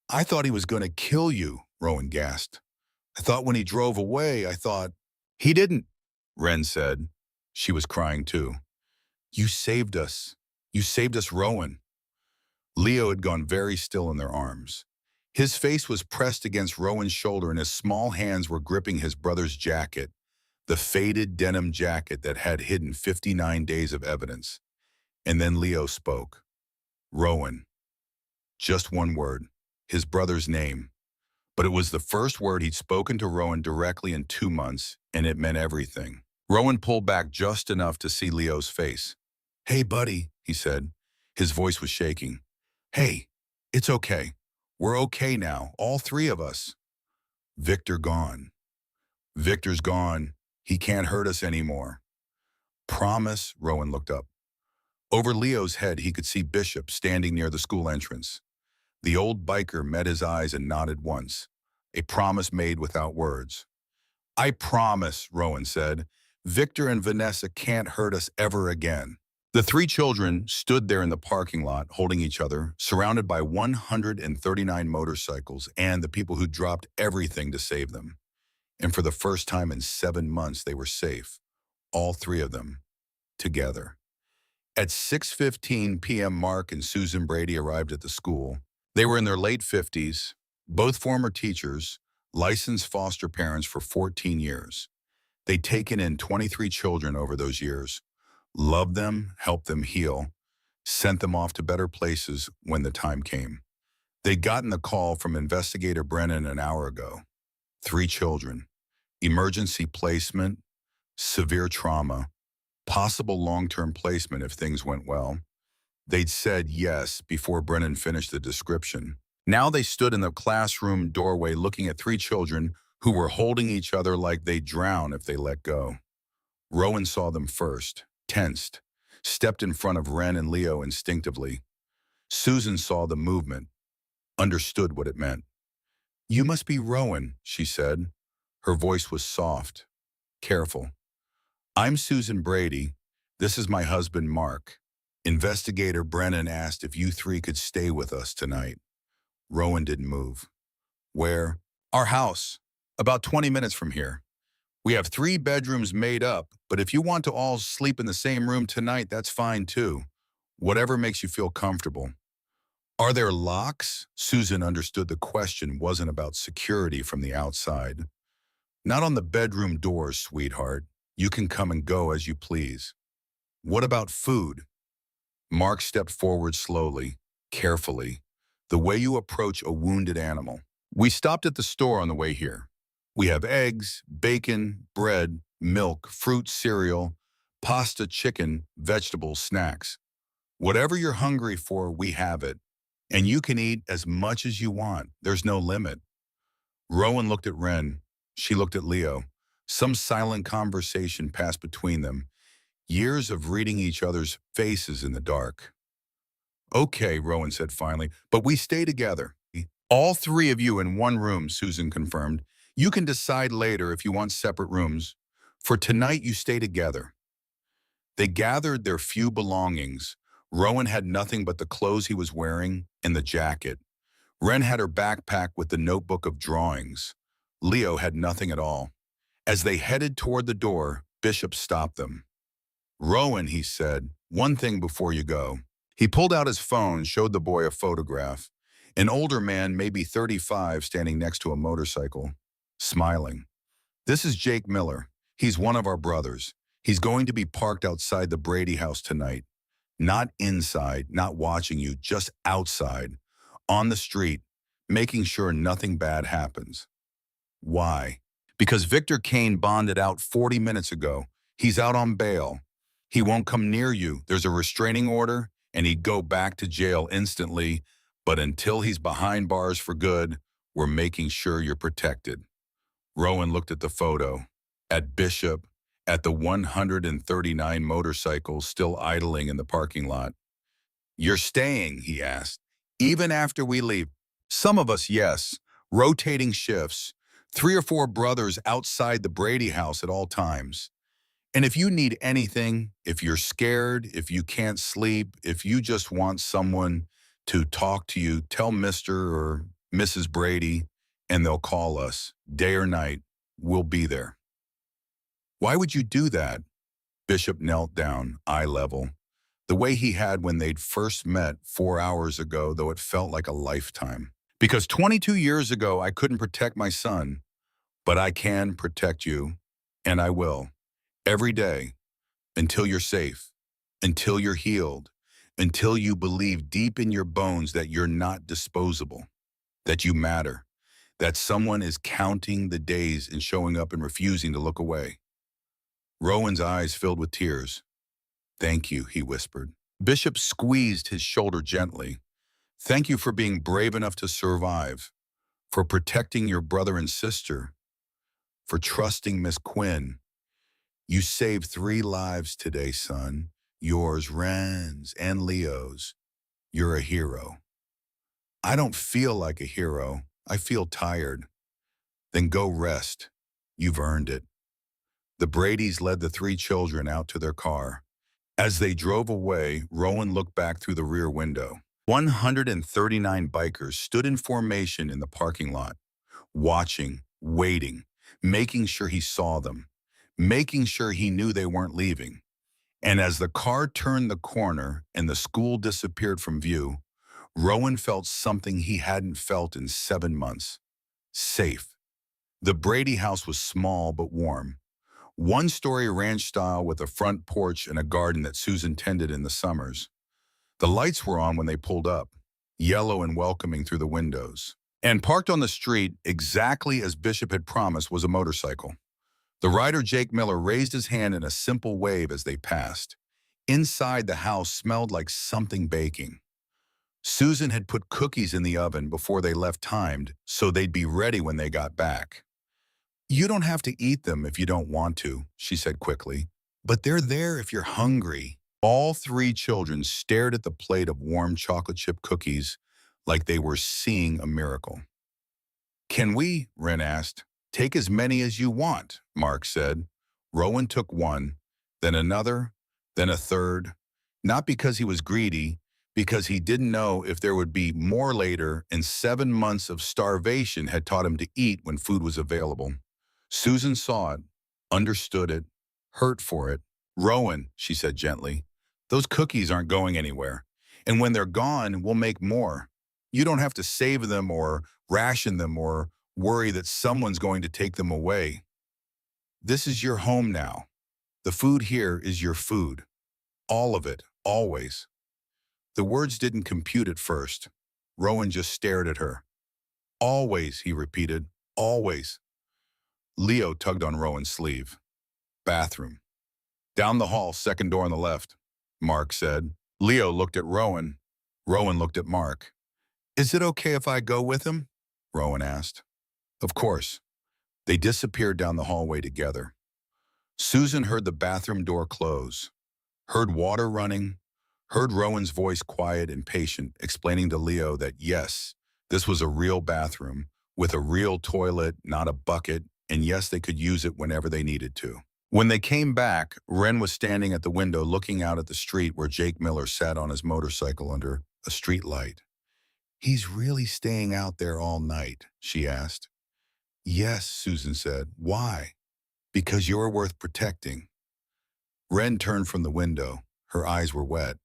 "I thought he was going to kill you," Rowan gasped. "I thought when he drove away, I thought..." "He didn't," Wren said. She was crying too. "You saved us. You saved us, Rowan." Leo had gone very still in their arms. His face was pressed against Rowan's shoulder and his small hands were gripping his brother's jacket, the faded denim jacket that had hidden 59 days of evidence. And then Leo spoke. "Rowan." Just one word, his brother's name. But it was the first word he'd spoken to Rowan directly in 2 months, and it meant everything. Rowan pulled back just enough to see Leo's face. "Hey, buddy," he said. His voice was shaking. "Hey, it's okay. We're okay now, all 3 of us." "Victor gone. Victor's gone. He can't hurt us anymore." "Promise?" Rowan looked up. Over Leo's head, he could see Bishop standing near the school entrance. The old biker met his eyes and nodded once, a promise made without words. "I promise," Rowan said. "Victor and Vanessa can't hurt us ever again." The three children stood there in the parking lot, holding each other, surrounded by 139 motorcycles and the people who dropped everything to save them. And for the first time in 7 months, they were safe, all three of them, together. At 6:15 p.m., Mark and Susan Brady arrived at the school. They were in their late 50s, both former teachers, licensed foster parents for 14 years. They'd taken in 23 children over those years, loved them, helped them heal, sent them off to better places when the time came. They'd gotten the call from investigator Brennan an hour ago. Three children, emergency placement, severe trauma, possible long-term placement if things went well. They'd said yes before Brennan finished the description. Now they stood in the classroom doorway looking at three children who were holding each other like they'd drown if they let go. Rowan saw them first, tensed, stepped in front of Ren and Leo instinctively. Susan saw the movement, understood what it meant. "You must be Rowan," she said. Her voice was soft, careful. "I'm Susan Brady. This is my husband, Mark. Investigator Brennan asked if you three could stay with us tonight." Rowan didn't move. "Where?" "Our house. About 20 minutes from here. We have 3 bedrooms made up, but if you want to all sleep in the same room tonight, that's fine too. Whatever makes you feel comfortable." "Are there locks?" Susan understood the question wasn't about security from the outside. "Not on the bedroom doors, sweetheart. You can come and go as you please." "What about food?" Mark stepped forward slowly, carefully, the way you approach a wounded animal. "We stopped at the store on the way here. We have eggs, bacon, bread, milk, fruit, cereal, pasta, chicken, vegetables, snacks. Whatever you're hungry for, we have it. And you can eat as much as you want. There's no limit." Rowan looked at Ren. She looked at Leo. Some silent conversation passed between them, years of reading each other's faces in the dark. "Okay," Rowan said finally, "but we stay together." "All three of you in one room," Susan confirmed. "You can decide later if you want separate rooms. For tonight, you stay together." They gathered their few belongings. Rowan had nothing but the clothes he was wearing and the jacket. Ren had her backpack with the notebook of drawings. Leo had nothing at all. As they headed toward the door, Bishop stopped them. "Rowan," he said, "one thing before you go." He pulled out his phone, showed the boy a photograph. An older man, maybe 35, standing next to a motorcycle, smiling. "This is Jake Miller. He's one of our brothers. He's going to be parked outside the Brady house tonight. Not inside, not watching you, just outside, on the street, making sure nothing bad happens." "Why?" "Because Victor Kane bonded out 40 minutes ago. He's out on bail. He won't come near you. There's a restraining order, and he'd go back to jail instantly. But until he's behind bars for good, we're making sure you're protected." Rowan looked at the photo, at Bishop, at the 139 motorcycles still idling in the parking lot. "You're staying?" he asked. "Even after we leave?" "Some of us, yes. Rotating shifts. 3 or 4 brothers outside the Brady house at all times. And if you need anything, if you're scared, if you can't sleep, if you just want someone to talk to you, tell Mr. or Mrs. Brady, and they'll call us. Day or night, we'll be there." "Why would you do that?" Bishop knelt down, eye level, the way he had when they'd first met 4 hours ago, though it felt like a lifetime. "Because 22 years ago, I couldn't protect my son, but I can protect you, and I will, every day, until you're safe, until you're healed, until you believe deep in your bones that you're not disposable, that you matter, that someone is counting the days and showing up and refusing to look away." Rowan's eyes filled with tears. "Thank you," he whispered. Bishop squeezed his shoulder gently. "Thank you for being brave enough to survive, for protecting your brother and sister, for trusting Miss Quinn. You saved 3 lives today, son. Yours, Ren's, and Leo's. You're a hero." "I don't feel like a hero. I feel tired." "Then go rest. You've earned it." The Bradys led the 3 children out to their car. As they drove away, Rowan looked back through the rear window. 139 bikers stood in formation in the parking lot, watching, waiting, making sure he saw them, making sure he knew they weren't leaving. And as the car turned the corner and the school disappeared from view, Rowan felt something he hadn't felt in 7 months. Safe. The Brady house was small but warm. One-story ranch style with a front porch and a garden that Susan tended in the summers. The lights were on when they pulled up, yellow and welcoming through the windows. And parked on the street, exactly as Bishop had promised, was a motorcycle. The rider, Jake Miller, raised his hand in a simple wave as they passed. Inside, the house smelled like something baking. Susan had put cookies in the oven before they left timed, so they'd be ready when they got back. "You don't have to eat them if you don't want to," she said quickly. "But they're there if you're hungry." All three children stared at the plate of warm chocolate chip cookies like they were seeing a miracle. "Can we?" Wren asked. "Take as many as you want," Mark said. Rowan took one, then another, then a third. Not because he was greedy, because he didn't know if there would be more later, and 7 months of starvation had taught him to eat when food was available. Susan saw it, understood it, hurt for it. "Rowan," she said gently, "those cookies aren't going anywhere. And when they're gone, we'll make more. You don't have to save them or ration them or worry that someone's going to take them away. This is your home now. The food here is your food. All of it, always." The words didn't compute at first. Rowan just stared at her. "Always," he repeated. "Always." Leo tugged on Rowan's sleeve. "Bathroom. Down the hall, second door on the left," Mark said. Leo looked at Rowan. Rowan looked at Mark. "Is it okay if I go with him?" Rowan asked. "Of course." They disappeared down the hallway together. Susan heard the bathroom door close, heard water running, heard Rowan's voice quiet and patient, explaining to Leo that yes, this was a real bathroom, with a real toilet, not a bucket, and yes, they could use it whenever they needed to. When they came back, Wren was standing at the window looking out at the street where Jake Miller sat on his motorcycle under a street light. "He's really staying out there all night?" she asked. "Yes," Susan said. "Why?" "Because you're worth protecting." Wren turned from the window. Her eyes were wet.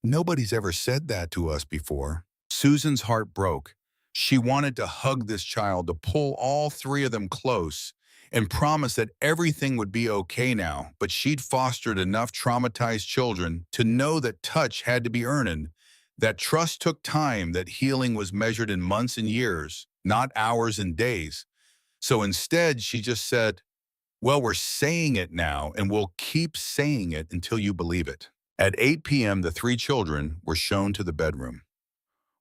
"Nobody's ever said that to us before." Susan's heart broke. She wanted to hug this child, to pull all three of them close and promise that everything would be okay now, but she'd fostered enough traumatized children to know that touch had to be earned, that trust took time, that healing was measured in months and years, not hours and days. So instead, she just said, "Well, we're saying it now, and we'll keep saying it until you believe it." At 8 p.m., the three children were shown to the bedroom.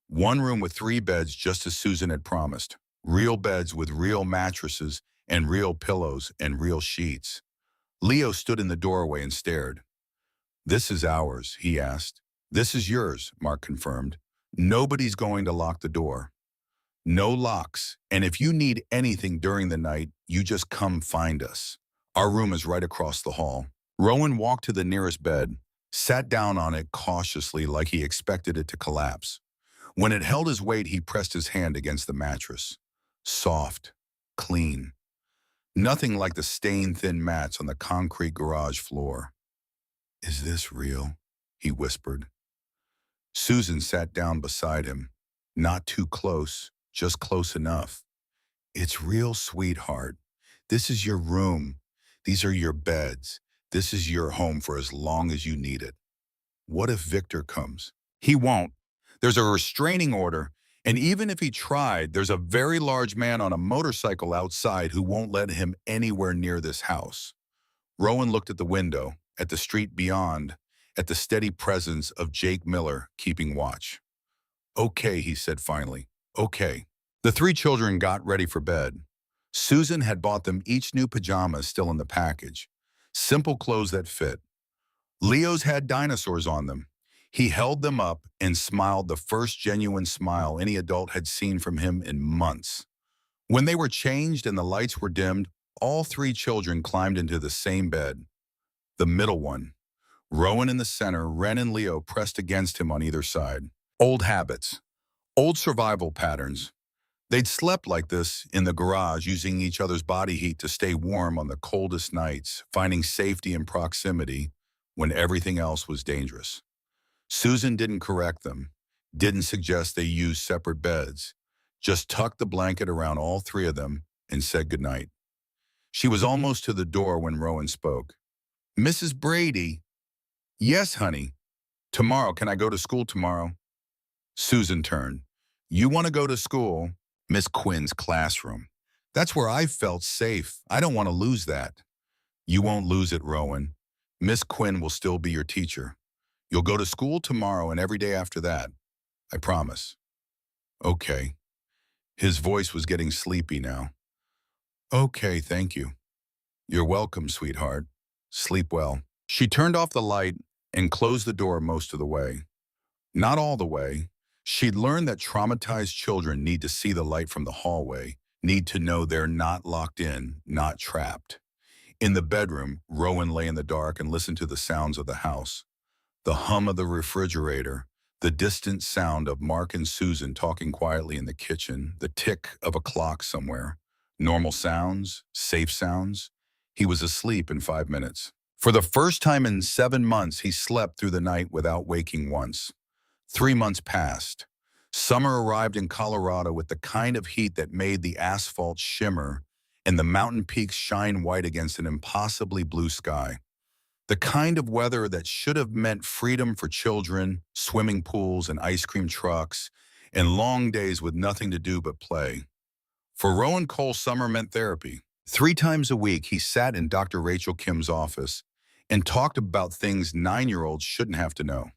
One room with three beds, just as Susan had promised. Real beds with real mattresses and real pillows and real sheets. Leo stood in the doorway and stared. "This is ours," he asked. "This is yours," Mark confirmed. "Nobody's going to lock the door. No locks, and if you need anything during the night, you just come find us. Our room is right across the hall." Rowan walked to the nearest bed, sat down on it cautiously like he expected it to collapse. When it held his weight, he pressed his hand against the mattress. Soft, clean. Nothing like the stain-thin mats on the concrete garage floor. "Is this real?" he whispered. Susan sat down beside him. Not too close, just close enough. "It's real, sweetheart. This is your room. These are your beds. This is your home for as long as you need it. What if Victor comes?" "He won't. There's a restraining order, and even if he tried, there's a very large man on a motorcycle outside who won't let him anywhere near this house." Rowan looked at the window, at the street beyond, at the steady presence of Jake Miller keeping watch. "Okay," he said finally. "Okay." The three children got ready for bed. Susan had bought them each new pajamas still in the package. Simple clothes that fit. Leo's had dinosaurs on them. He held them up and smiled, the first genuine smile any adult had seen from him in months. When they were changed and the lights were dimmed, all three children climbed into the same bed. The middle one. Rowan in the center, Ren and Leo pressed against him on either side. Old habits, old survival patterns. They'd slept like this in the garage, using each other's body heat to stay warm on the coldest nights, finding safety in proximity when everything else was dangerous. Susan didn't correct them, didn't suggest they use separate beds, just tucked the blanket around all three of them and said goodnight. She was almost to the door when Rowan spoke. "Mrs. Brady." "Yes, honey. Tomorrow, can I go to school tomorrow?" Susan turned. "You want to go to school?" "Miss Quinn's classroom. That's where I felt safe. I don't want to lose that." "You won't lose it, Rowan. Miss Quinn will still be your teacher. You'll go to school tomorrow and every day after that. I promise." "Okay." His voice was getting sleepy now. "Okay, thank you." "You're welcome, sweetheart. Sleep well." She turned off the light and closed the door most of the way. Not all the way. She'd learned that traumatized children need to see the light from the hallway, need to know they're not locked in, not trapped. In the bedroom, Rowan lay in the dark and listened to the sounds of the house. The hum of the refrigerator, the distant sound of Mark and Susan talking quietly in the kitchen, the tick of a clock somewhere. Normal sounds, safe sounds. He was asleep in 5 minutes. For the first time in 7 months, he slept through the night without waking once. 3 months passed. Summer arrived in Colorado with the kind of heat that made the asphalt shimmer and the mountain peaks shine white against an impossibly blue sky. The kind of weather that should have meant freedom for children, swimming pools and ice cream trucks, and long days with nothing to do but play. For Rowan Cole, summer meant therapy. 3 times a week, he sat in Dr. Rachel Kim's office and talked about things 9-year-olds shouldn't have to know.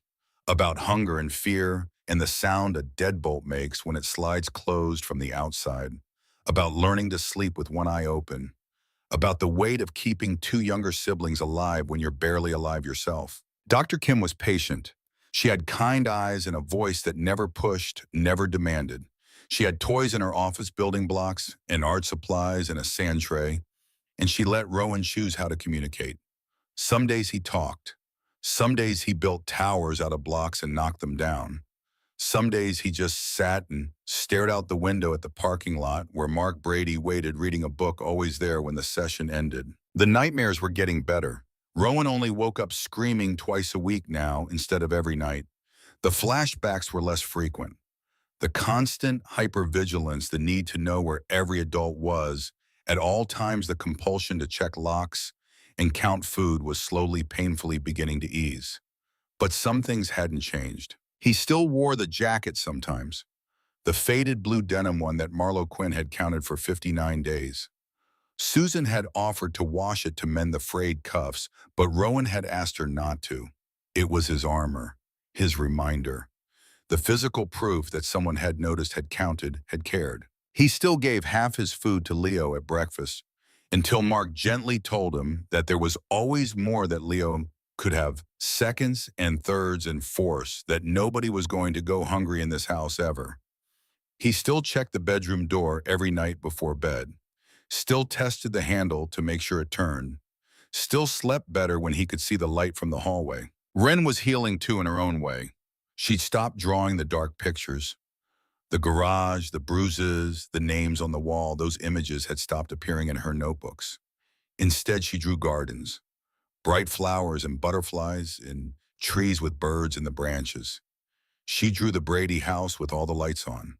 About hunger and fear and the sound a deadbolt makes when it slides closed from the outside. About learning to sleep with one eye open. About the weight of keeping two younger siblings alive when you're barely alive yourself. Dr. Kim was patient. She had kind eyes and a voice that never pushed, never demanded. She had toys in her office, building blocks, and art supplies, and a sand tray, and she let Rowan choose how to communicate. Some days he talked. Some days he built towers out of blocks and knocked them down. Some days he just sat and stared out the window at the parking lot where Mark Brady waited, reading a book, always there when the session ended. The nightmares were getting better. Rowan only woke up screaming twice a week now instead of every night. The flashbacks were less frequent. The constant hypervigilance, the need to know where every adult was, at all times the compulsion to check locks and count food was slowly, painfully beginning to ease. But some things hadn't changed. He still wore the jacket sometimes, the faded blue denim one that Marlo Quinn had counted for 59 days. Susan had offered to wash it to mend the frayed cuffs, but Rowan had asked her not to. It was his armor, his reminder. The physical proof that someone had noticed, had counted, had cared. He still gave half his food to Leo at breakfast, until Mark gently told him that there was always more, that Leo could have seconds and thirds and fourths, that nobody was going to go hungry in this house ever. He still checked the bedroom door every night before bed, still tested the handle to make sure it turned, still slept better when he could see the light from the hallway. Ren was healing too in her own way. She'd stopped drawing the dark pictures. The garage, the bruises, the names on the wall, those images had stopped appearing in her notebooks. Instead, she drew gardens, bright flowers and butterflies, and trees with birds in the branches. She drew the Brady house with all the lights on.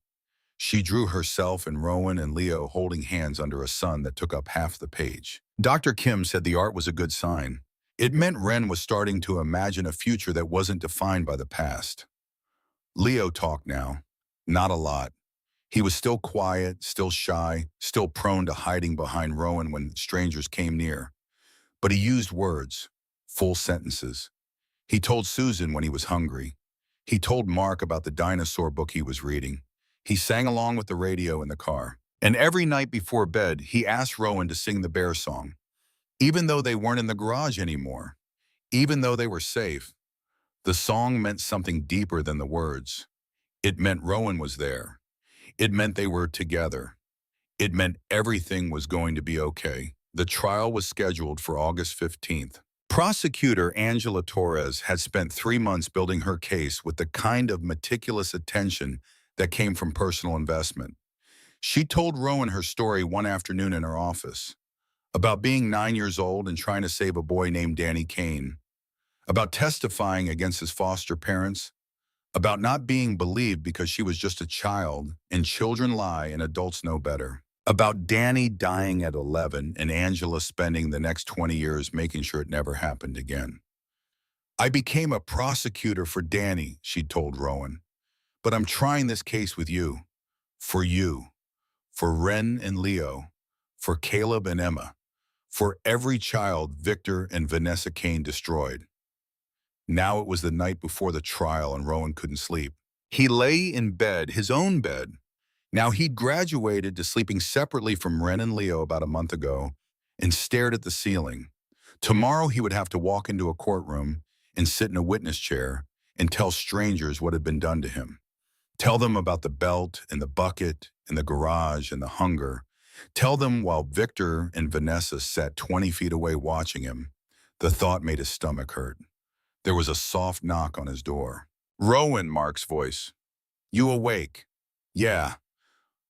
She drew herself and Rowan and Leo holding hands under a sun that took up half the page. Dr. Kim said the art was a good sign. It meant Ren was starting to imagine a future that wasn't defined by the past. Leo talked now. Not a lot. He was still quiet, still shy, still prone to hiding behind Rowan when strangers came near. But he used words, full sentences. He told Susan when he was hungry. He told Mark about the dinosaur book he was reading. He sang along with the radio in the car. And every night before bed, he asked Rowan to sing the bear song. Even though they weren't in the garage anymore, even though they were safe, the song meant something deeper than the words. It meant Rowan was there. It meant they were together. It meant everything was going to be okay. The trial was scheduled for August 15th. Prosecutor Angela Torres had spent 3 months building her case with the kind of meticulous attention that came from personal investment. She told Rowan her story one afternoon in her office about being 9 years old and trying to save a boy named Danny Kane, about testifying against his foster parents, about not being believed because she was just a child and children lie and adults know better, about Danny dying at 11 and Angela spending the next 20 years making sure it never happened again. I became a prosecutor for Danny, she told Rowan, but I'm trying this case with you, for Ren and Leo, for Caleb and Emma, for every child Victor and Vanessa Kane destroyed. Now it was the night before the trial and Rowan couldn't sleep. He lay in bed, his own bed. Now he'd graduated to sleeping separately from Ren and Leo about a month ago and stared at the ceiling. Tomorrow he would have to walk into a courtroom and sit in a witness chair and tell strangers what had been done to him. Tell them about the belt and the bucket and the garage and the hunger. Tell them while Victor and Vanessa sat 20 feet away watching him. The thought made his stomach hurt. There was a soft knock on his door. Rowan, Mark's voice. You awake? Yeah.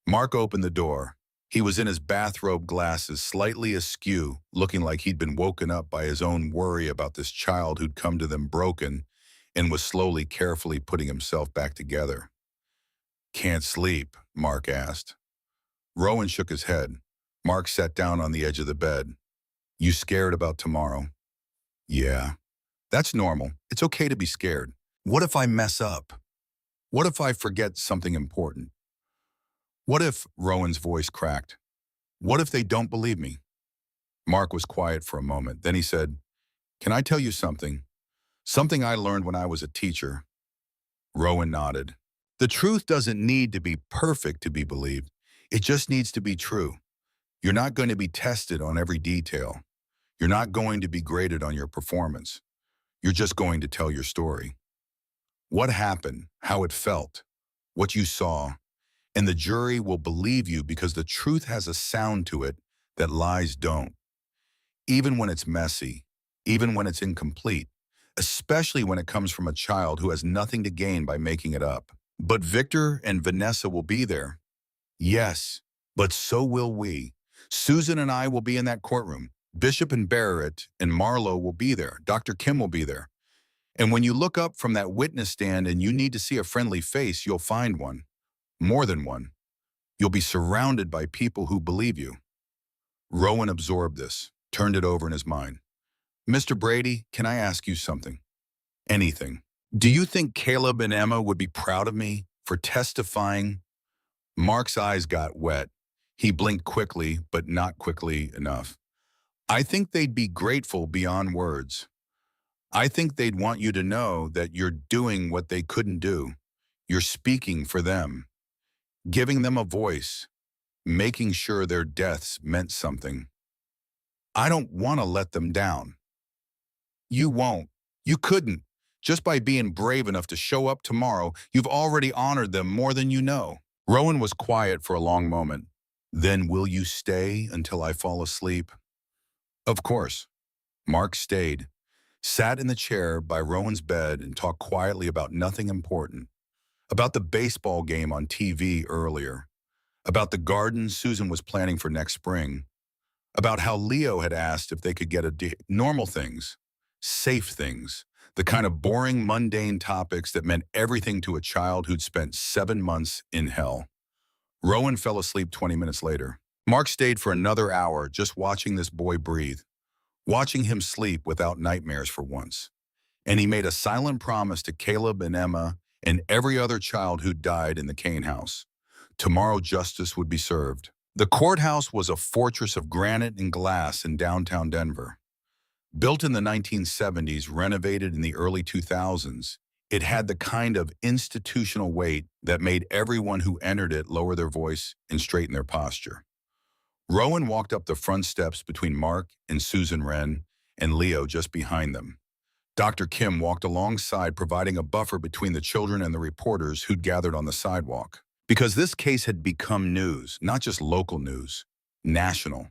Mark opened the door. He was in his bathrobe glasses, slightly askew, looking like he'd been woken up by his own worry about this child who'd come to them broken and was slowly, carefully putting himself back together. Can't sleep, Mark asked. Rowan shook his head. Mark sat down on the edge of the bed. You scared about tomorrow? Yeah. That's normal. It's okay to be scared. What if I mess up? What if I forget something important? What if, Rowan's voice cracked, what if they don't believe me? Mark was quiet for a moment. Then he said, Can I tell you something? Something I learned when I was a teacher. Rowan nodded. The truth doesn't need to be perfect to be believed. It just needs to be true. You're not going to be tested on every detail. You're not going to be graded on your performance. You're just going to tell your story. What happened, how it felt, what you saw, and the jury will believe you because the truth has a sound to it that lies don't. Even when it's messy, even when it's incomplete, especially when it comes from a child who has nothing to gain by making it up. But Victor and Vanessa will be there. Yes, but so will we. Susan and I will be in that courtroom. Bishop and Barrett and Marlowe will be there. Dr. Kim will be there. And when you look up from that witness stand and you need to see a friendly face, you'll find one. More than one. You'll be surrounded by people who believe you. Rowan absorbed this, turned it over in his mind. Mr. Brady, can I ask you something? Anything. Do you think Caleb and Emma would be proud of me for testifying? Mark's eyes got wet. He blinked quickly, but not quickly enough. I think they'd be grateful beyond words. I think they'd want you to know that you're doing what they couldn't do. You're speaking for them, giving them a voice, making sure their deaths meant something. I don't want to let them down. You won't. You couldn't. Just by being brave enough to show up tomorrow, you've already honored them more than you know. Rowan was quiet for a long moment. Then will you stay until I fall asleep? Of course. Mark stayed, sat in the chair by Rowan's bed and talked quietly about nothing important. About the baseball game on TV earlier. About the garden Susan was planning for next spring. About how Leo had asked if they could get normal things, safe things, the kind of boring, mundane topics that meant everything to a child who'd spent 7 months in hell. Rowan fell asleep 20 minutes later. Mark stayed for another hour just watching this boy breathe, watching him sleep without nightmares for once. And he made a silent promise to Caleb and Emma and every other child who died in the Kane house. Tomorrow justice would be served. The courthouse was a fortress of granite and glass in downtown Denver. Built in the 1970s, renovated in the early 2000s, it had the kind of institutional weight that made everyone who entered it lower their voice and straighten their posture. Rowan walked up the front steps between Mark and Susan Wren and Leo just behind them. Dr. Kim walked alongside, providing a buffer between the children and the reporters who'd gathered on the sidewalk. Because this case had become news, not just local news, national.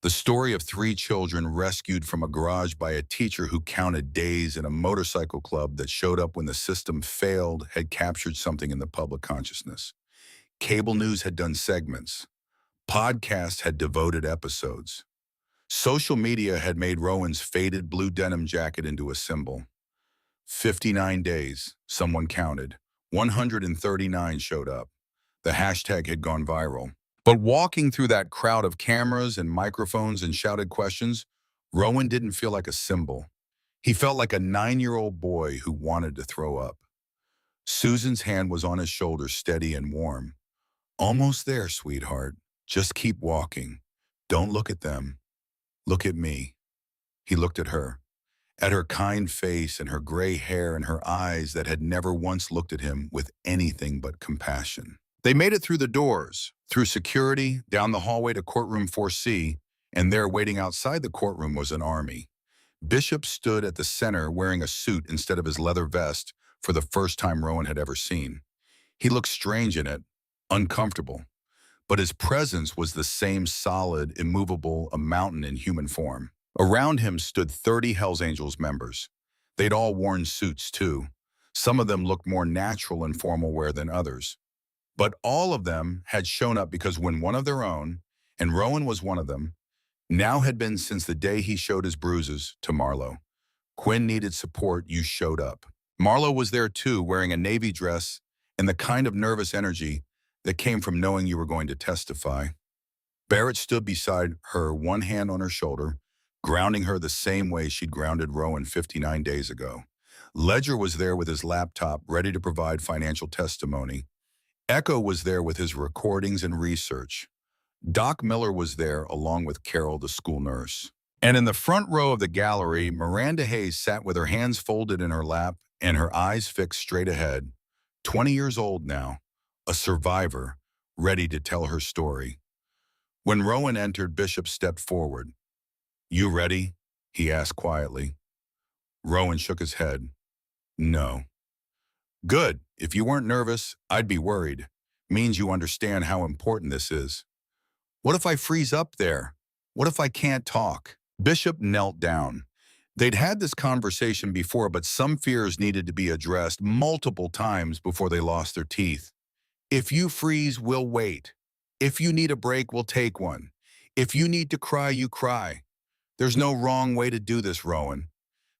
The story of three children rescued from a garage by a teacher who counted days in a motorcycle club that showed up when the system failed had captured something in the public consciousness. Cable news had done segments. Podcasts had devoted episodes. Social media had made Rowan's faded blue denim jacket into a symbol. 59 days, someone counted. 139 showed up. The hashtag had gone viral. But walking through that crowd of cameras and microphones and shouted questions, Rowan didn't feel like a symbol. He felt like a 9-year-old boy who wanted to throw up. Susan's hand was on his shoulder, steady and warm. Almost there, sweetheart. Just keep walking. Don't look at them. Look at me. He looked at her kind face and her gray hair and her eyes that had never once looked at him with anything but compassion. They made it through the doors, through security, down the hallway to courtroom 4C, and there waiting outside the courtroom was an army. Bishop stood at the center wearing a suit instead of his leather vest for the first time Rowan had ever seen. He looked strange in it, uncomfortable, but his presence was the same solid, immovable, a mountain in human form. Around him stood 30 Hells Angels members. They'd all worn suits, too. Some of them looked more natural in formal wear than others. But all of them had shown up because when one of their own, and Rowan was one of them, now had been since the day he showed his bruises to Marlo. Quinn needed support, you showed up. Marlo was there too, wearing a navy dress and the kind of nervous energy that came from knowing you were going to testify. Barrett stood beside her, one hand on her shoulder, grounding her the same way she'd grounded Rowan 59 days ago. Ledger was there with his laptop, ready to provide financial testimony. Echo was there with his recordings and research. Doc Miller was there along with Carol, the school nurse. And in the front row of the gallery, Miranda Hayes sat with her hands folded in her lap and her eyes fixed straight ahead. 20 years old now, a survivor, ready to tell her story. When Rowan entered, Bishop stepped forward. You ready? He asked quietly. Rowan shook his head. No. Good. If you weren't nervous, I'd be worried. Means you understand how important this is. What if I freeze up there? What if I can't talk? Bishop knelt down. They'd had this conversation before, but some fears needed to be addressed multiple times before they lost their teeth. If you freeze, we'll wait. If you need a break, we'll take one. If you need to cry, you cry. There's no wrong way to do this, Rowan.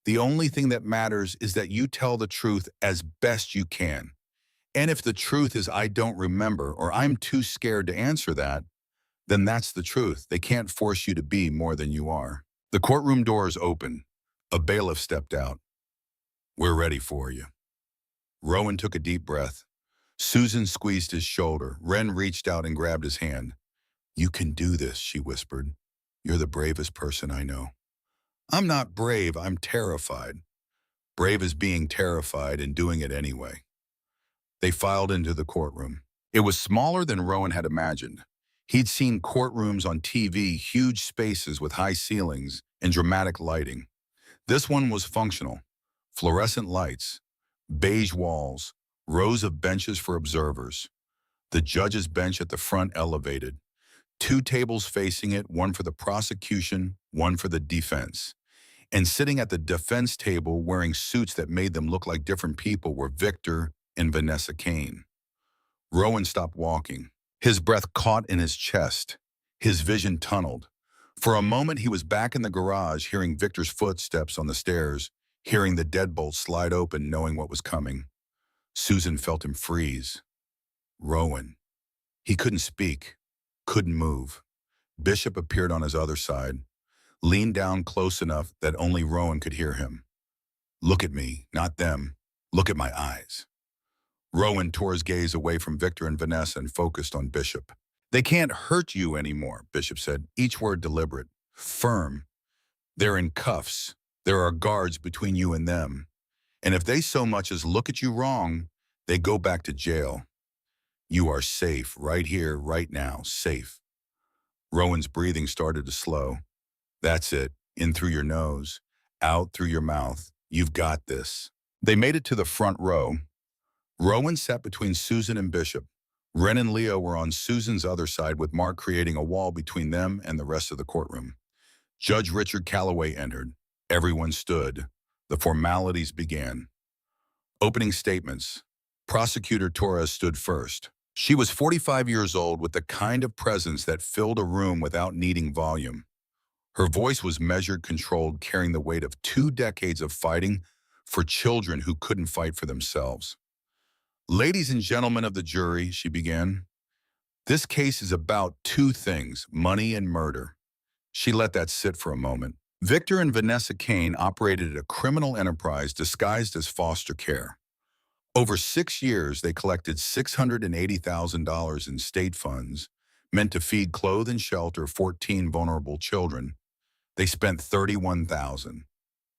The only thing that matters is that you tell the truth as best you can. And if the truth is I don't remember or I'm too scared to answer that, then that's the truth. They can't force you to be more than you are. The courtroom doors opened. A bailiff stepped out. We're ready for you. Rowan took a deep breath. Susan squeezed his shoulder. Wren reached out and grabbed his hand. You can do this, she whispered. You're the bravest person I know. I'm not brave, I'm terrified. Brave is being terrified and doing it anyway. They filed into the courtroom. It was smaller than Rowan had imagined. He'd seen courtrooms on TV, huge spaces with high ceilings and dramatic lighting. This one was functional. Fluorescent lights, beige walls, rows of benches for observers. The judge's bench at the front elevated. 2 tables facing it, one for the prosecution, one for the defense. And sitting at the defense table wearing suits that made them look like different people were Victor and Vanessa Kane. Rowan stopped walking. His breath caught in his chest. His vision tunneled. For a moment, he was back in the garage, hearing Victor's footsteps on the stairs, hearing the deadbolt slide open, knowing what was coming. Susan felt him freeze. Rowan. He couldn't speak, couldn't move. Bishop appeared on his other side, leaned down close enough that only Rowan could hear him. Look at me, not them. Look at my eyes. Rowan tore his gaze away from Victor and Vanessa and focused on Bishop. They can't hurt you anymore, Bishop said, each word deliberate, firm. They're in cuffs. There are guards between you and them. And if they so much as look at you wrong, they go back to jail. You are safe, right here, right now, safe. Rowan's breathing started to slow. That's it, in through your nose, out through your mouth. You've got this. They made it to the front row. Rowan sat between Susan and Bishop. Ren and Leo were on Susan's other side, with Mark creating a wall between them and the rest of the courtroom. Judge Richard Calloway entered. Everyone stood. The formalities began. Opening statements. Prosecutor Torres stood first. She was 45 years old, with the kind of presence that filled a room without needing volume. Her voice was measured, controlled, carrying the weight of 2 decades of fighting for children who couldn't fight for themselves. Ladies and gentlemen of the jury, she began, this case is about two things, money and murder. She let that sit for a moment. Victor and Vanessa Kane operated a criminal enterprise disguised as foster care. Over 6 years, they collected $680,000 in state funds, meant to feed, clothe, and shelter 14 vulnerable children. They spent $31,000.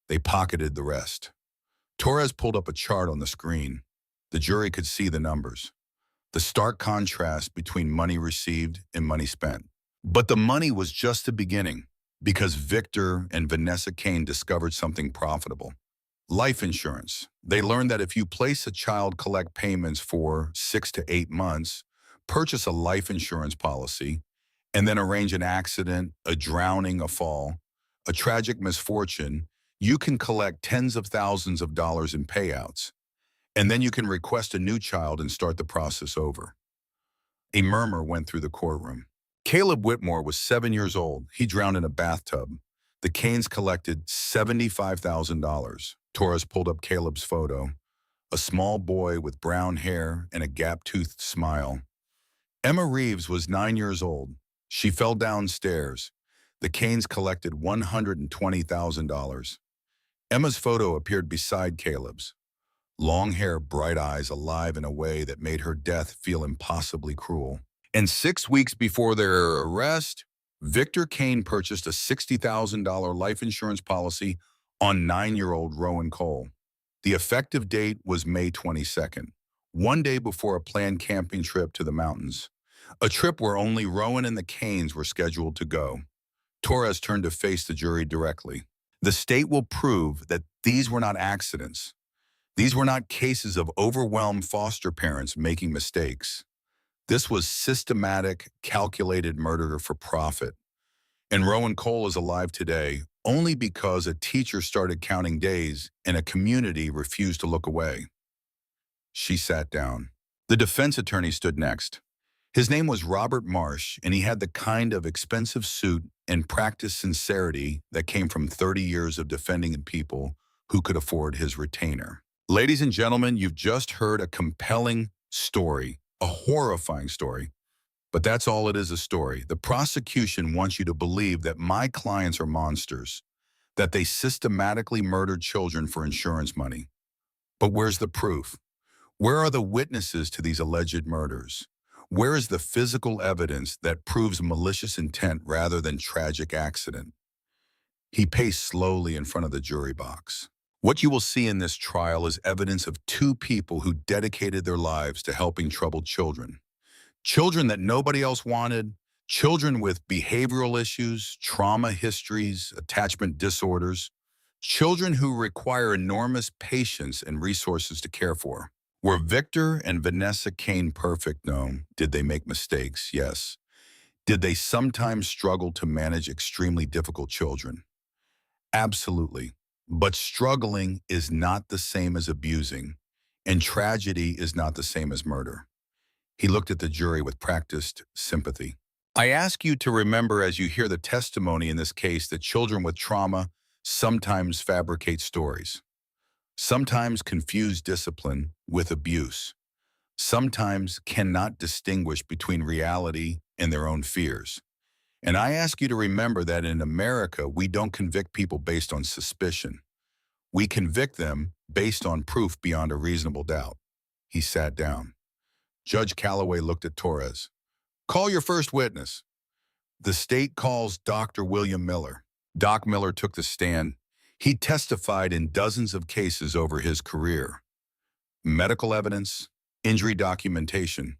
They pocketed the rest. Torres pulled up a chart on the screen. The jury could see the numbers. The stark contrast between money received and money spent. But the money was just the beginning, because Victor and Vanessa Kane discovered something profitable. Life insurance. They learned that if you place a child collect payments for 6 to 8 months, purchase a life insurance policy, and then arrange an accident, a drowning, a fall, a tragic misfortune, you can collect tens of thousands of dollars in payouts. And then you can request a new child and start the process over. A murmur went through the courtroom. Caleb Whitmore was 7 years old. He drowned in a bathtub. The Canes collected $75,000. Torres pulled up Caleb's photo, a small boy with brown hair and a gap-toothed smile. Emma Reeves was 9 years old. She fell downstairs. The Canes collected $120,000. Emma's photo appeared beside Caleb's. Long hair, bright eyes, alive in a way that made her death feel impossibly cruel. And 6 weeks before their arrest, Victor Kane purchased a $60,000 life insurance policy on 9-year-old Rowan Cole. The effective date was May 22nd, one day before a planned camping trip to the mountains, a trip where only Rowan and the Canes were scheduled to go. Torres turned to face the jury directly. The state will prove that these were not accidents. These were not cases of overwhelmed foster parents making mistakes. This was systematic, calculated murder for profit. And Rowan Cole is alive today only because a teacher started counting days and a community refused to look away. She sat down. The defense attorney stood next. His name was Robert Marsh, and he had the kind of expensive suit and practiced sincerity that came from 30 years of defending people who could afford his retainer. Ladies and gentlemen, you've just heard a compelling story, a horrifying story. But that's all it is, a story. The prosecution wants you to believe that my clients are monsters, that they systematically murdered children for insurance money. But where's the proof? Where are the witnesses to these alleged murders? Where is the physical evidence that proves malicious intent rather than tragic accident? He paced slowly in front of the jury box. What you will see in this trial is evidence of two people who dedicated their lives to helping troubled children. Children that nobody else wanted, children with behavioral issues, trauma histories, attachment disorders, children who require enormous patience and resources to care for. Were Victor and Vanessa Kane perfect? No. Did they make mistakes? Yes. Did they sometimes struggle to manage extremely difficult children? Absolutely. But struggling is not the same as abusing, and tragedy is not the same as murder. He looked at the jury with practiced sympathy. I ask you to remember as you hear the testimony in this case that children with trauma sometimes fabricate stories, sometimes confuse discipline with abuse, sometimes cannot distinguish between reality and their own fears. And I ask you to remember that in America, we don't convict people based on suspicion. We convict them based on proof beyond a reasonable doubt. He sat down. Judge Calloway looked at Torres. Call your first witness. The state calls Dr. William Miller. Doc Miller took the stand. He testified in dozens of cases over his career. Medical evidence, injury documentation.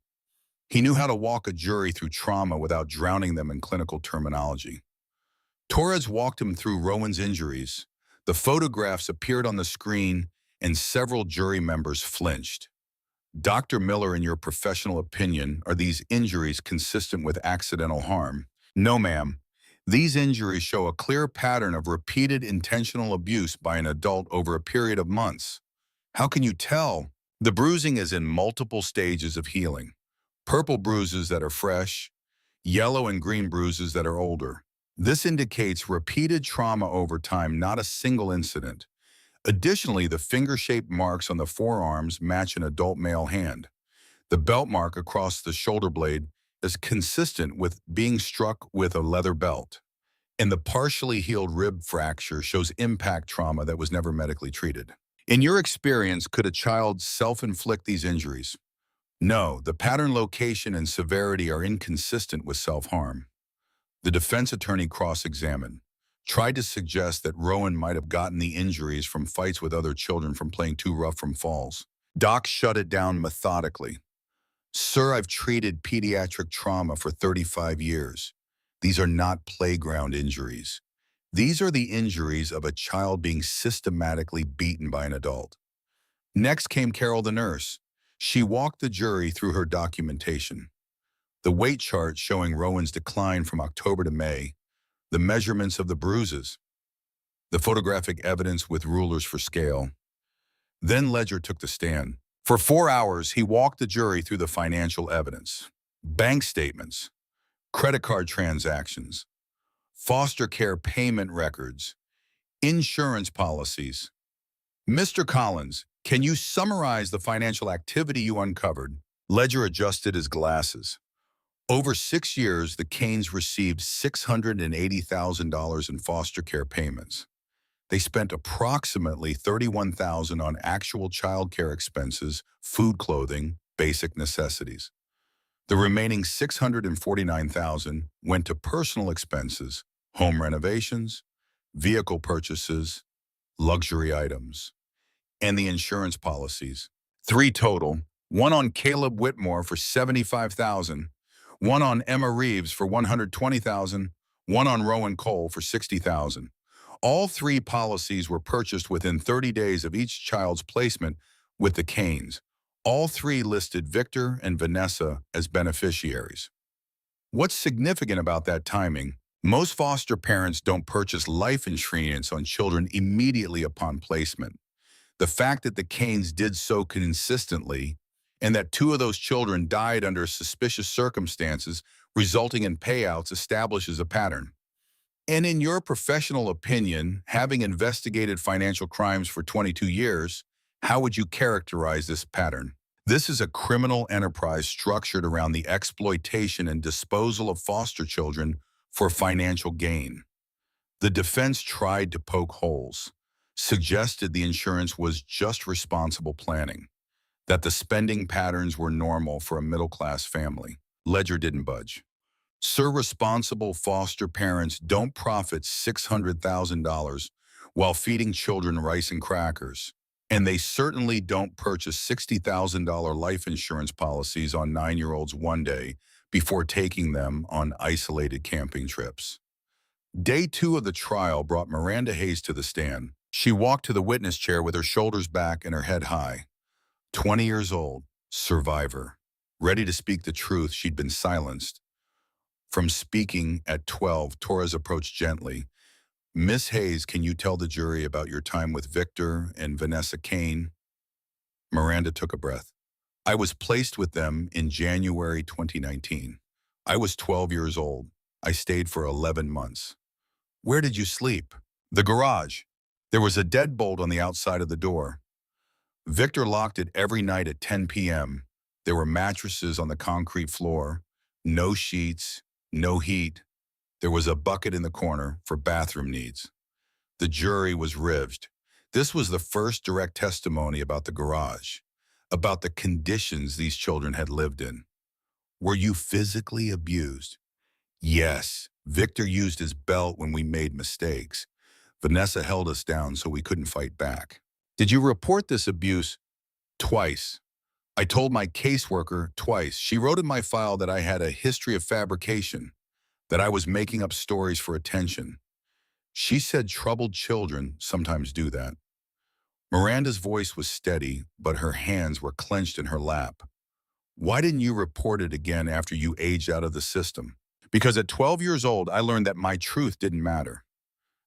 He knew how to walk a jury through trauma without drowning them in clinical terminology. Torres walked him through Rowan's injuries. The photographs appeared on the screen, and several jury members flinched. Dr. Miller, in your professional opinion, are these injuries consistent with accidental harm? No, ma'am. These injuries show a clear pattern of repeated intentional abuse by an adult over a period of months. How can you tell? The bruising is in multiple stages of healing. Purple bruises that are fresh, yellow and green bruises that are older. This indicates repeated trauma over time, not a single incident. Additionally, the finger-shaped marks on the forearms match an adult male hand. The belt mark across the shoulder blade is consistent with being struck with a leather belt. And the partially healed rib fracture shows impact trauma that was never medically treated. In your experience, could a child self-inflict these injuries? No, the pattern, location, and severity are inconsistent with self-harm. The defense attorney cross-examined, tried to suggest that Rowan might have gotten the injuries from fights with other children from playing too rough from falls. Doc shut it down methodically. Sir, I've treated pediatric trauma for 35 years. These are not playground injuries. These are the injuries of a child being systematically beaten by an adult. Next came Carol, the nurse. She walked the jury through her documentation. The weight chart showing Rowan's decline from October to May, the measurements of the bruises, the photographic evidence with rulers for scale. Then Ledger took the stand. For 4 hours, he walked the jury through the financial evidence, bank statements, credit card transactions, foster care payment records, insurance policies. Mr. Collins, can you summarize the financial activity you uncovered? Ledger adjusted his glasses. Over 6 years, the Canes received $680,000 in foster care payments. They spent approximately $31,000 on actual child care expenses, food, clothing, basic necessities. The remaining $649,000 went to personal expenses, home renovations, vehicle purchases, luxury items, and the insurance policies. 3 total, one on Caleb Whitmore for $75,000, one on Emma Reeves for $120,000, one on Rowan Cole for $60,000. All 3 policies were purchased within 30 days of each child's placement with the Canes. All 3 listed Victor and Vanessa as beneficiaries. What's significant about that timing? Most foster parents don't purchase life insurance on children immediately upon placement. The fact that the Canes did so consistently and that 2 of those children died under suspicious circumstances resulting in payouts establishes a pattern. And in your professional opinion, having investigated financial crimes for 22 years, how would you characterize this pattern? This is a criminal enterprise structured around the exploitation and disposal of foster children for financial gain. The defense tried to poke holes, suggested the insurance was just responsible planning, that the spending patterns were normal for a middle-class family. Ledger didn't budge. Sir, responsible foster parents don't profit $600,000 while feeding children rice and crackers. And they certainly don't purchase $60,000 life insurance policies on 9-year-olds one day before taking them on isolated camping trips. Day 2 of the trial brought Miranda Hayes to the stand. She walked to the witness chair with her shoulders back and her head high. 20 years old, survivor. Ready to speak the truth, she'd been silenced. From speaking at 12, Torres approached gently. Miss Hayes, can you tell the jury about your time with Victor and Vanessa Kane? Miranda took a breath. I was placed with them in January 2019. I was 12 years old. I stayed for 11 months. Where did you sleep? The garage. There was a deadbolt on the outside of the door. Victor locked it every night at 10 p.m. There were mattresses on the concrete floor, no sheets, no heat. There was a bucket in the corner for bathroom needs. The jury was riveted. This was the first direct testimony about the garage, about the conditions these children had lived in. Were you physically abused? Yes. Victor used his belt when we made mistakes. Vanessa held us down so we couldn't fight back. Did you report this abuse? Twice. I told my caseworker twice. She wrote in my file that I had a history of fabrication, that I was making up stories for attention. She said troubled children sometimes do that. Miranda's voice was steady, but her hands were clenched in her lap. Why didn't you report it again after you aged out of the system? Because at 12 years old, I learned that my truth didn't matter,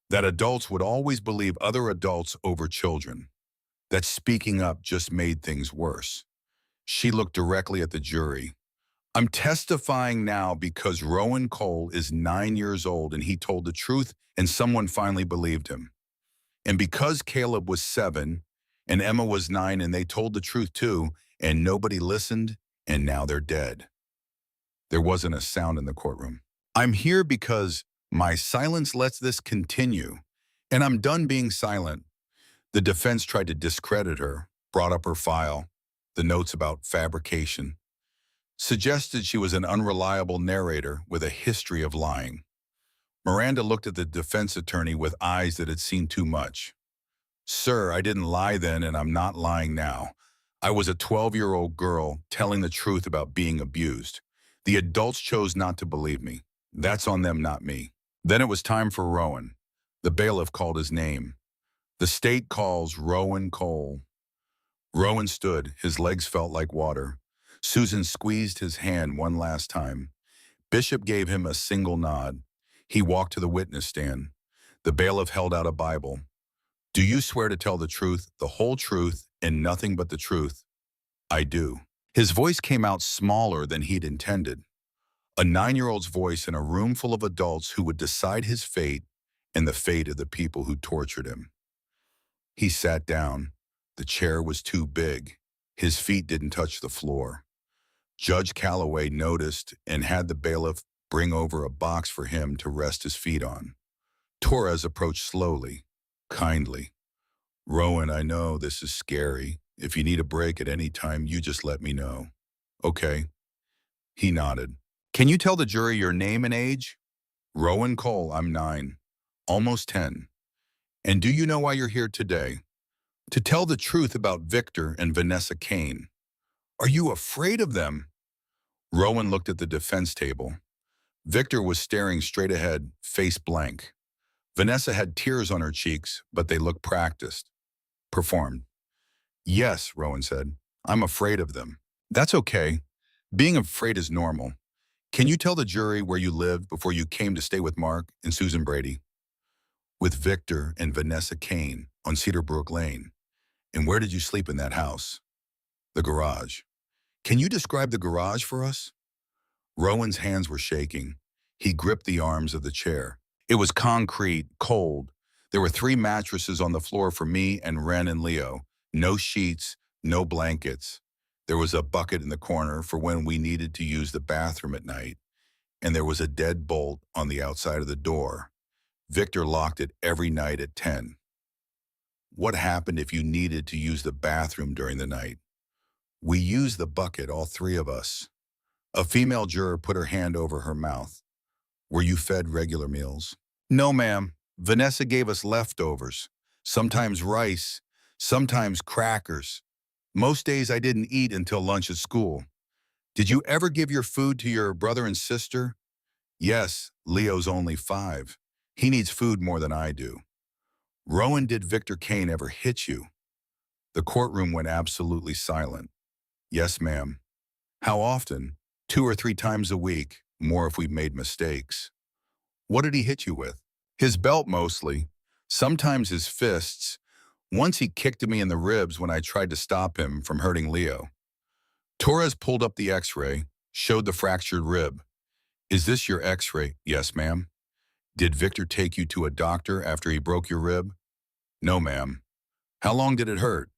that adults would always believe other adults over children, that speaking up just made things worse. She looked directly at the jury. I'm testifying now because Rowan Cole is 9 years old and he told the truth and someone finally believed him. And because Caleb was 7 and Emma was 9 and they told the truth too, and nobody listened, and now they're dead. There wasn't a sound in the courtroom. I'm here because my silence lets this continue, and I'm done being silent. The defense tried to discredit her, brought up her file, the notes about fabrication, suggested she was an unreliable narrator with a history of lying. Miranda looked at the defense attorney with eyes that had seen too much. Sir, I didn't lie then and I'm not lying now. I was a 12-year-old girl telling the truth about being abused. The adults chose not to believe me. That's on them, not me. Then it was time for Rowan. The bailiff called his name. The state calls Rowan Cole. Rowan stood. His legs felt like water. Susan squeezed his hand one last time. Bishop gave him a single nod. He walked to the witness stand. The bailiff held out a Bible. Do you swear to tell the truth, the whole truth, and nothing but the truth? I do. His voice came out smaller than he'd intended. A 9-year-old's voice in a room full of adults who would decide his fate and the fate of the people who tortured him. He sat down. The chair was too big. His feet didn't touch the floor. Judge Calloway noticed and had the bailiff bring over a box for him to rest his feet on. Torres approached slowly, kindly. Rowan, I know this is scary. If you need a break at any time, you just let me know. Okay. He nodded. Can you tell the jury your name and age? Rowan Cole, I'm 9, almost 10. And do you know why you're here today? To tell the truth about Victor and Vanessa Kane. Are you afraid of them? Rowan looked at the defense table. Victor was staring straight ahead, face blank. Vanessa had tears on her cheeks, but they looked practiced. Performed. Yes, Rowan said. I'm afraid of them. That's okay. Being afraid is normal. Can you tell the jury where you lived before you came to stay with Mark and Susan Brady? With Victor and Vanessa Kane on Cedar Brook Lane. And where did you sleep in that house? The garage. Can you describe the garage for us? Rowan's hands were shaking. He gripped the arms of the chair. It was concrete, cold. There were 3 mattresses on the floor for me and Ren and Leo. No sheets, no blankets. There was a bucket in the corner for when we needed to use the bathroom at night. And there was a dead bolt on the outside of the door. Victor locked it every night at 10. What happened if you needed to use the bathroom during the night? We used the bucket, all 3 of us. A female juror put her hand over her mouth. Were you fed regular meals? No, ma'am. Vanessa gave us leftovers. Sometimes rice, sometimes crackers. Most days I didn't eat until lunch at school. Did you ever give your food to your brother and sister? Yes, Leo's only 5. He needs food more than I do. Rowan, did Victor Kane ever hit you? The courtroom went absolutely silent. Yes, ma'am. How often? 2 or 3 times a week, more if we made mistakes. What did he hit you with? His belt mostly, sometimes his fists. Once he kicked me in the ribs when I tried to stop him from hurting Leo. Torres pulled up the x-ray, showed the fractured rib. Is this your x-ray? Yes, ma'am. Did Victor take you to a doctor after he broke your rib? No, ma'am. How long did it hurt?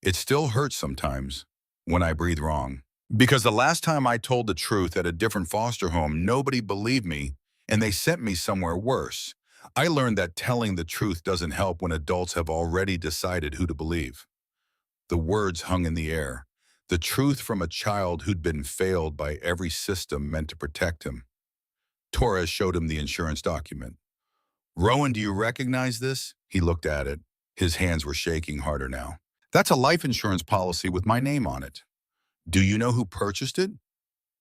It still hurts sometimes when I breathe wrong. Because the last time I told the truth at a different foster home, nobody believed me, and they sent me somewhere worse. I learned that telling the truth doesn't help when adults have already decided who to believe. The words hung in the air. The truth from a child who'd been failed by every system meant to protect him. Torres showed him the insurance document. Rowan, do you recognize this? He looked at it. His hands were shaking harder now. That's a life insurance policy with my name on it. Do you know who purchased it?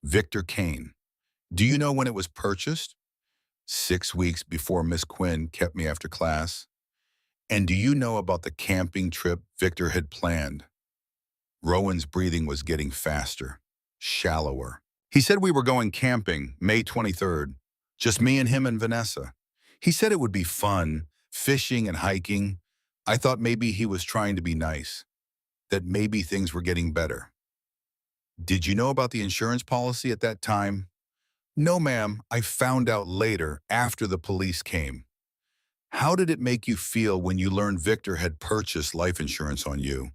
Victor Kane. Do you know when it was purchased? 6 weeks before Miss Quinn kept me after class. And do you know about the camping trip Victor had planned? Rowan's breathing was getting faster, shallower. He said we were going camping May 23rd, just me and him and Vanessa. He said it would be fun, fishing and hiking. I thought maybe he was trying to be nice, that maybe things were getting better. Did you know about the insurance policy at that time? No, ma'am. I found out later, after the police came. How did it make you feel when you learned Victor had purchased life insurance on you?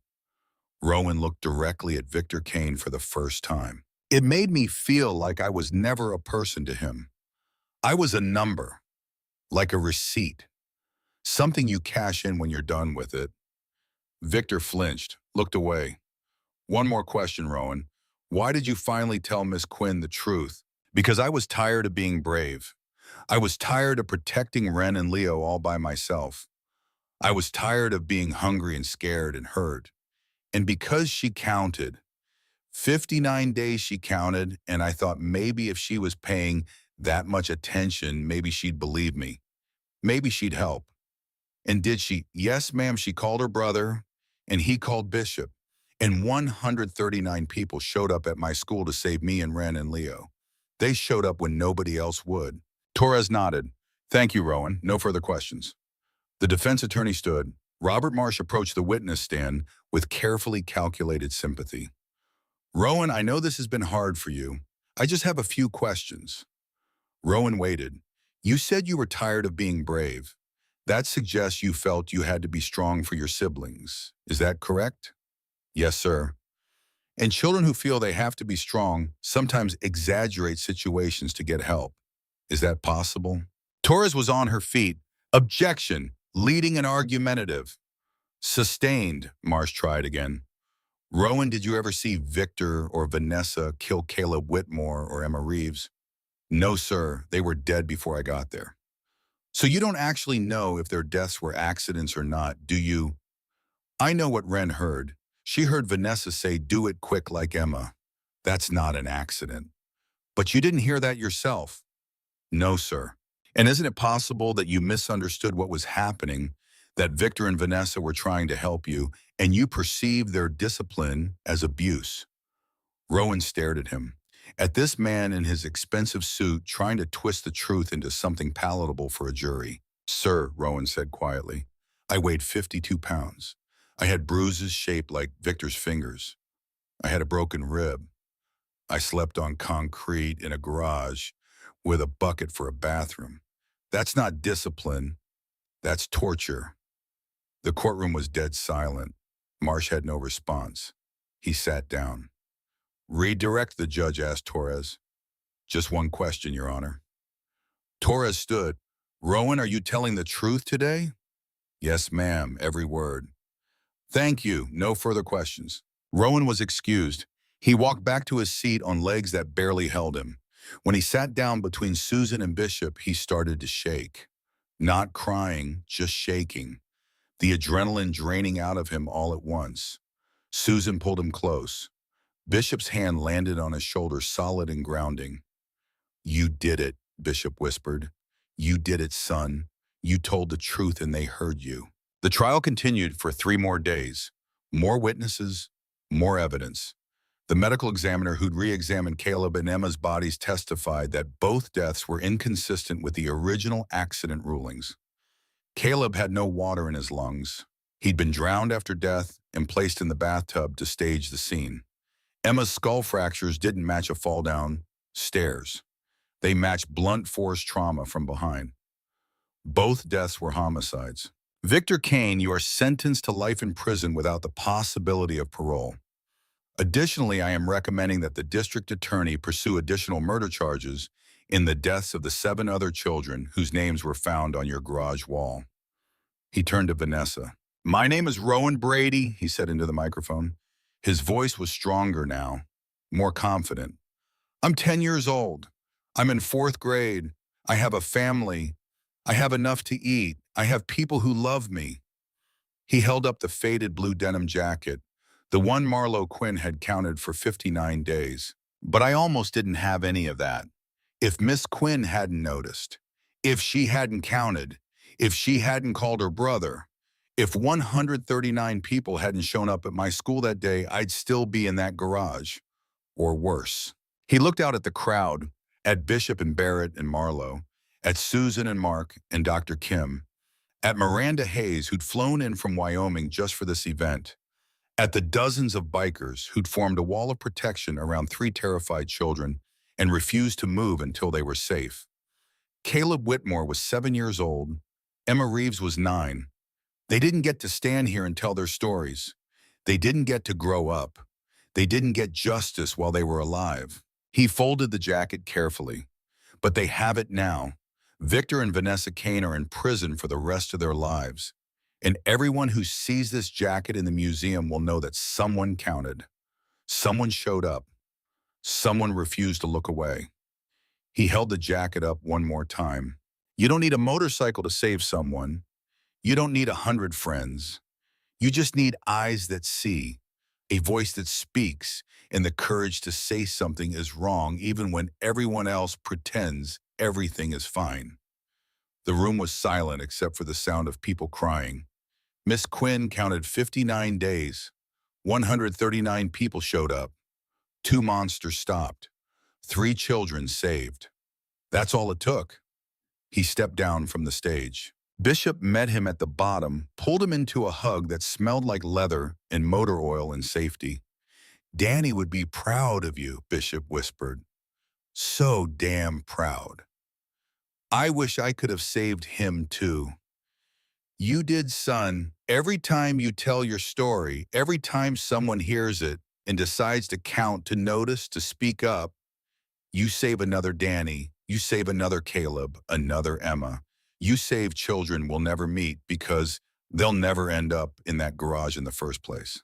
Rowan looked directly at Victor Kane for the first time. It made me feel like I was never a person to him. I was a number, like a receipt, something you cash in when you're done with it. Victor flinched, looked away. One more question, Rowan. Why did you finally tell Miss Quinn the truth? Because I was tired of being brave. I was tired of protecting Ren and Leo all by myself. I was tired of being hungry and scared and hurt. And because she counted, 59 days she counted, and I thought maybe if she was paying that much attention, maybe she'd believe me. Maybe she'd help. And did she? Yes, ma'am, she called her brother, and he called Bishop. And 139 people showed up at my school to save me and Ren and Leo. They showed up when nobody else would. Torres nodded. Thank you, Rowan. No further questions. The defense attorney stood. Robert Marsh approached the witness stand with carefully calculated sympathy. Rowan, I know this has been hard for you. I just have a few questions. Rowan waited. You said you were tired of being brave. That suggests you felt you had to be strong for your siblings. Is that correct? Yes, sir. And children who feel they have to be strong sometimes exaggerate situations to get help. Is that possible? Torres was on her feet. Objection, leading and argumentative. Sustained, Marsh tried again. Rowan, did you ever see Victor or Vanessa kill Caleb Whitmore or Emma Reeves? No, sir. They were dead before I got there. So you don't actually know if their deaths were accidents or not, do you? I know what Ren heard. She heard Vanessa say, do it quick like Emma. That's not an accident. But you didn't hear that yourself. No, sir. And isn't it possible that you misunderstood what was happening, that Victor and Vanessa were trying to help you, and you perceived their discipline as abuse? Rowan stared at him. At this man in his expensive suit trying to twist the truth into something palatable for a jury. Sir, Rowan said quietly, I weighed 52 pounds. I had bruises shaped like Victor's fingers. I had a broken rib. I slept on concrete in a garage with a bucket for a bathroom. That's not discipline. That's torture. The courtroom was dead silent. Marsh had no response. He sat down. Redirect, the judge asked Torres. Just one question, Your Honor. Torres stood. Rowan, are you telling the truth today? Yes, ma'am, every word. Thank you. No further questions. Rowan was excused. He walked back to his seat on legs that barely held him. When he sat down between Susan and Bishop, he started to shake. Not crying, just shaking. The adrenaline draining out of him all at once. Susan pulled him close. Bishop's hand landed on his shoulder, solid and grounding. You did it, Bishop whispered. You did it, son. You told the truth and they heard you. The trial continued for 3 more days. More witnesses, more evidence. The medical examiner who'd re-examined Caleb and Emma's bodies testified that both deaths were inconsistent with the original accident rulings. Caleb had no water in his lungs. He'd been drowned after death and placed in the bathtub to stage the scene. Emma's skull fractures didn't match a fall down stairs. They matched blunt force trauma from behind. Both deaths were homicides. Victor Kane, you are sentenced to life in prison without the possibility of parole. Additionally, I am recommending that the district attorney pursue additional murder charges in the deaths of the 7 other children whose names were found on your garage wall. He turned to Vanessa. My name is Rowan Brady, he said into the microphone. His voice was stronger now, more confident. I'm 10 years old. I'm in 4th grade. I have a family. I have enough to eat. I have people who love me. He held up the faded blue denim jacket, the one Marlo Quinn had counted for 59 days. But I almost didn't have any of that. If Miss Quinn hadn't noticed, if she hadn't counted, if she hadn't called her brother, If 139 people hadn't shown up at my school that day, I'd still be in that garage, or worse. He looked out at the crowd, at Bishop and Barrett and Marlowe, at Susan and Mark and Dr. Kim, at Miranda Hayes, who'd flown in from Wyoming just for this event, at the dozens of bikers who'd formed a wall of protection around three terrified children and refused to move until they were safe. Caleb Whitmore was 7 years old. Emma Reeves was 9. They didn't get to stand here and tell their stories. They didn't get to grow up. They didn't get justice while they were alive. He folded the jacket carefully. But they have it now. Victor and Vanessa Kane are in prison for the rest of their lives. And everyone who sees this jacket in the museum will know that someone counted. Someone showed up. Someone refused to look away. He held the jacket up one more time. You don't need a motorcycle to save someone. You don't need 100 friends. You just need eyes that see, a voice that speaks, and the courage to say something is wrong even when everyone else pretends everything is fine. The room was silent except for the sound of people crying. Miss Quinn counted 59 days. 139 people showed up. 2 monsters stopped. 3 children saved. That's all it took. He stepped down from the stage. Bishop met him at the bottom, pulled him into a hug that smelled like leather and motor oil and safety. Danny would be proud of you, Bishop whispered. So damn proud. I wish I could have saved him too. You did, son. Every time you tell your story, every time someone hears it and decides to count, to notice, to speak up, you save another Danny, you save another Caleb, another Emma. You save children we'll never meet because they'll never end up in that garage in the first place.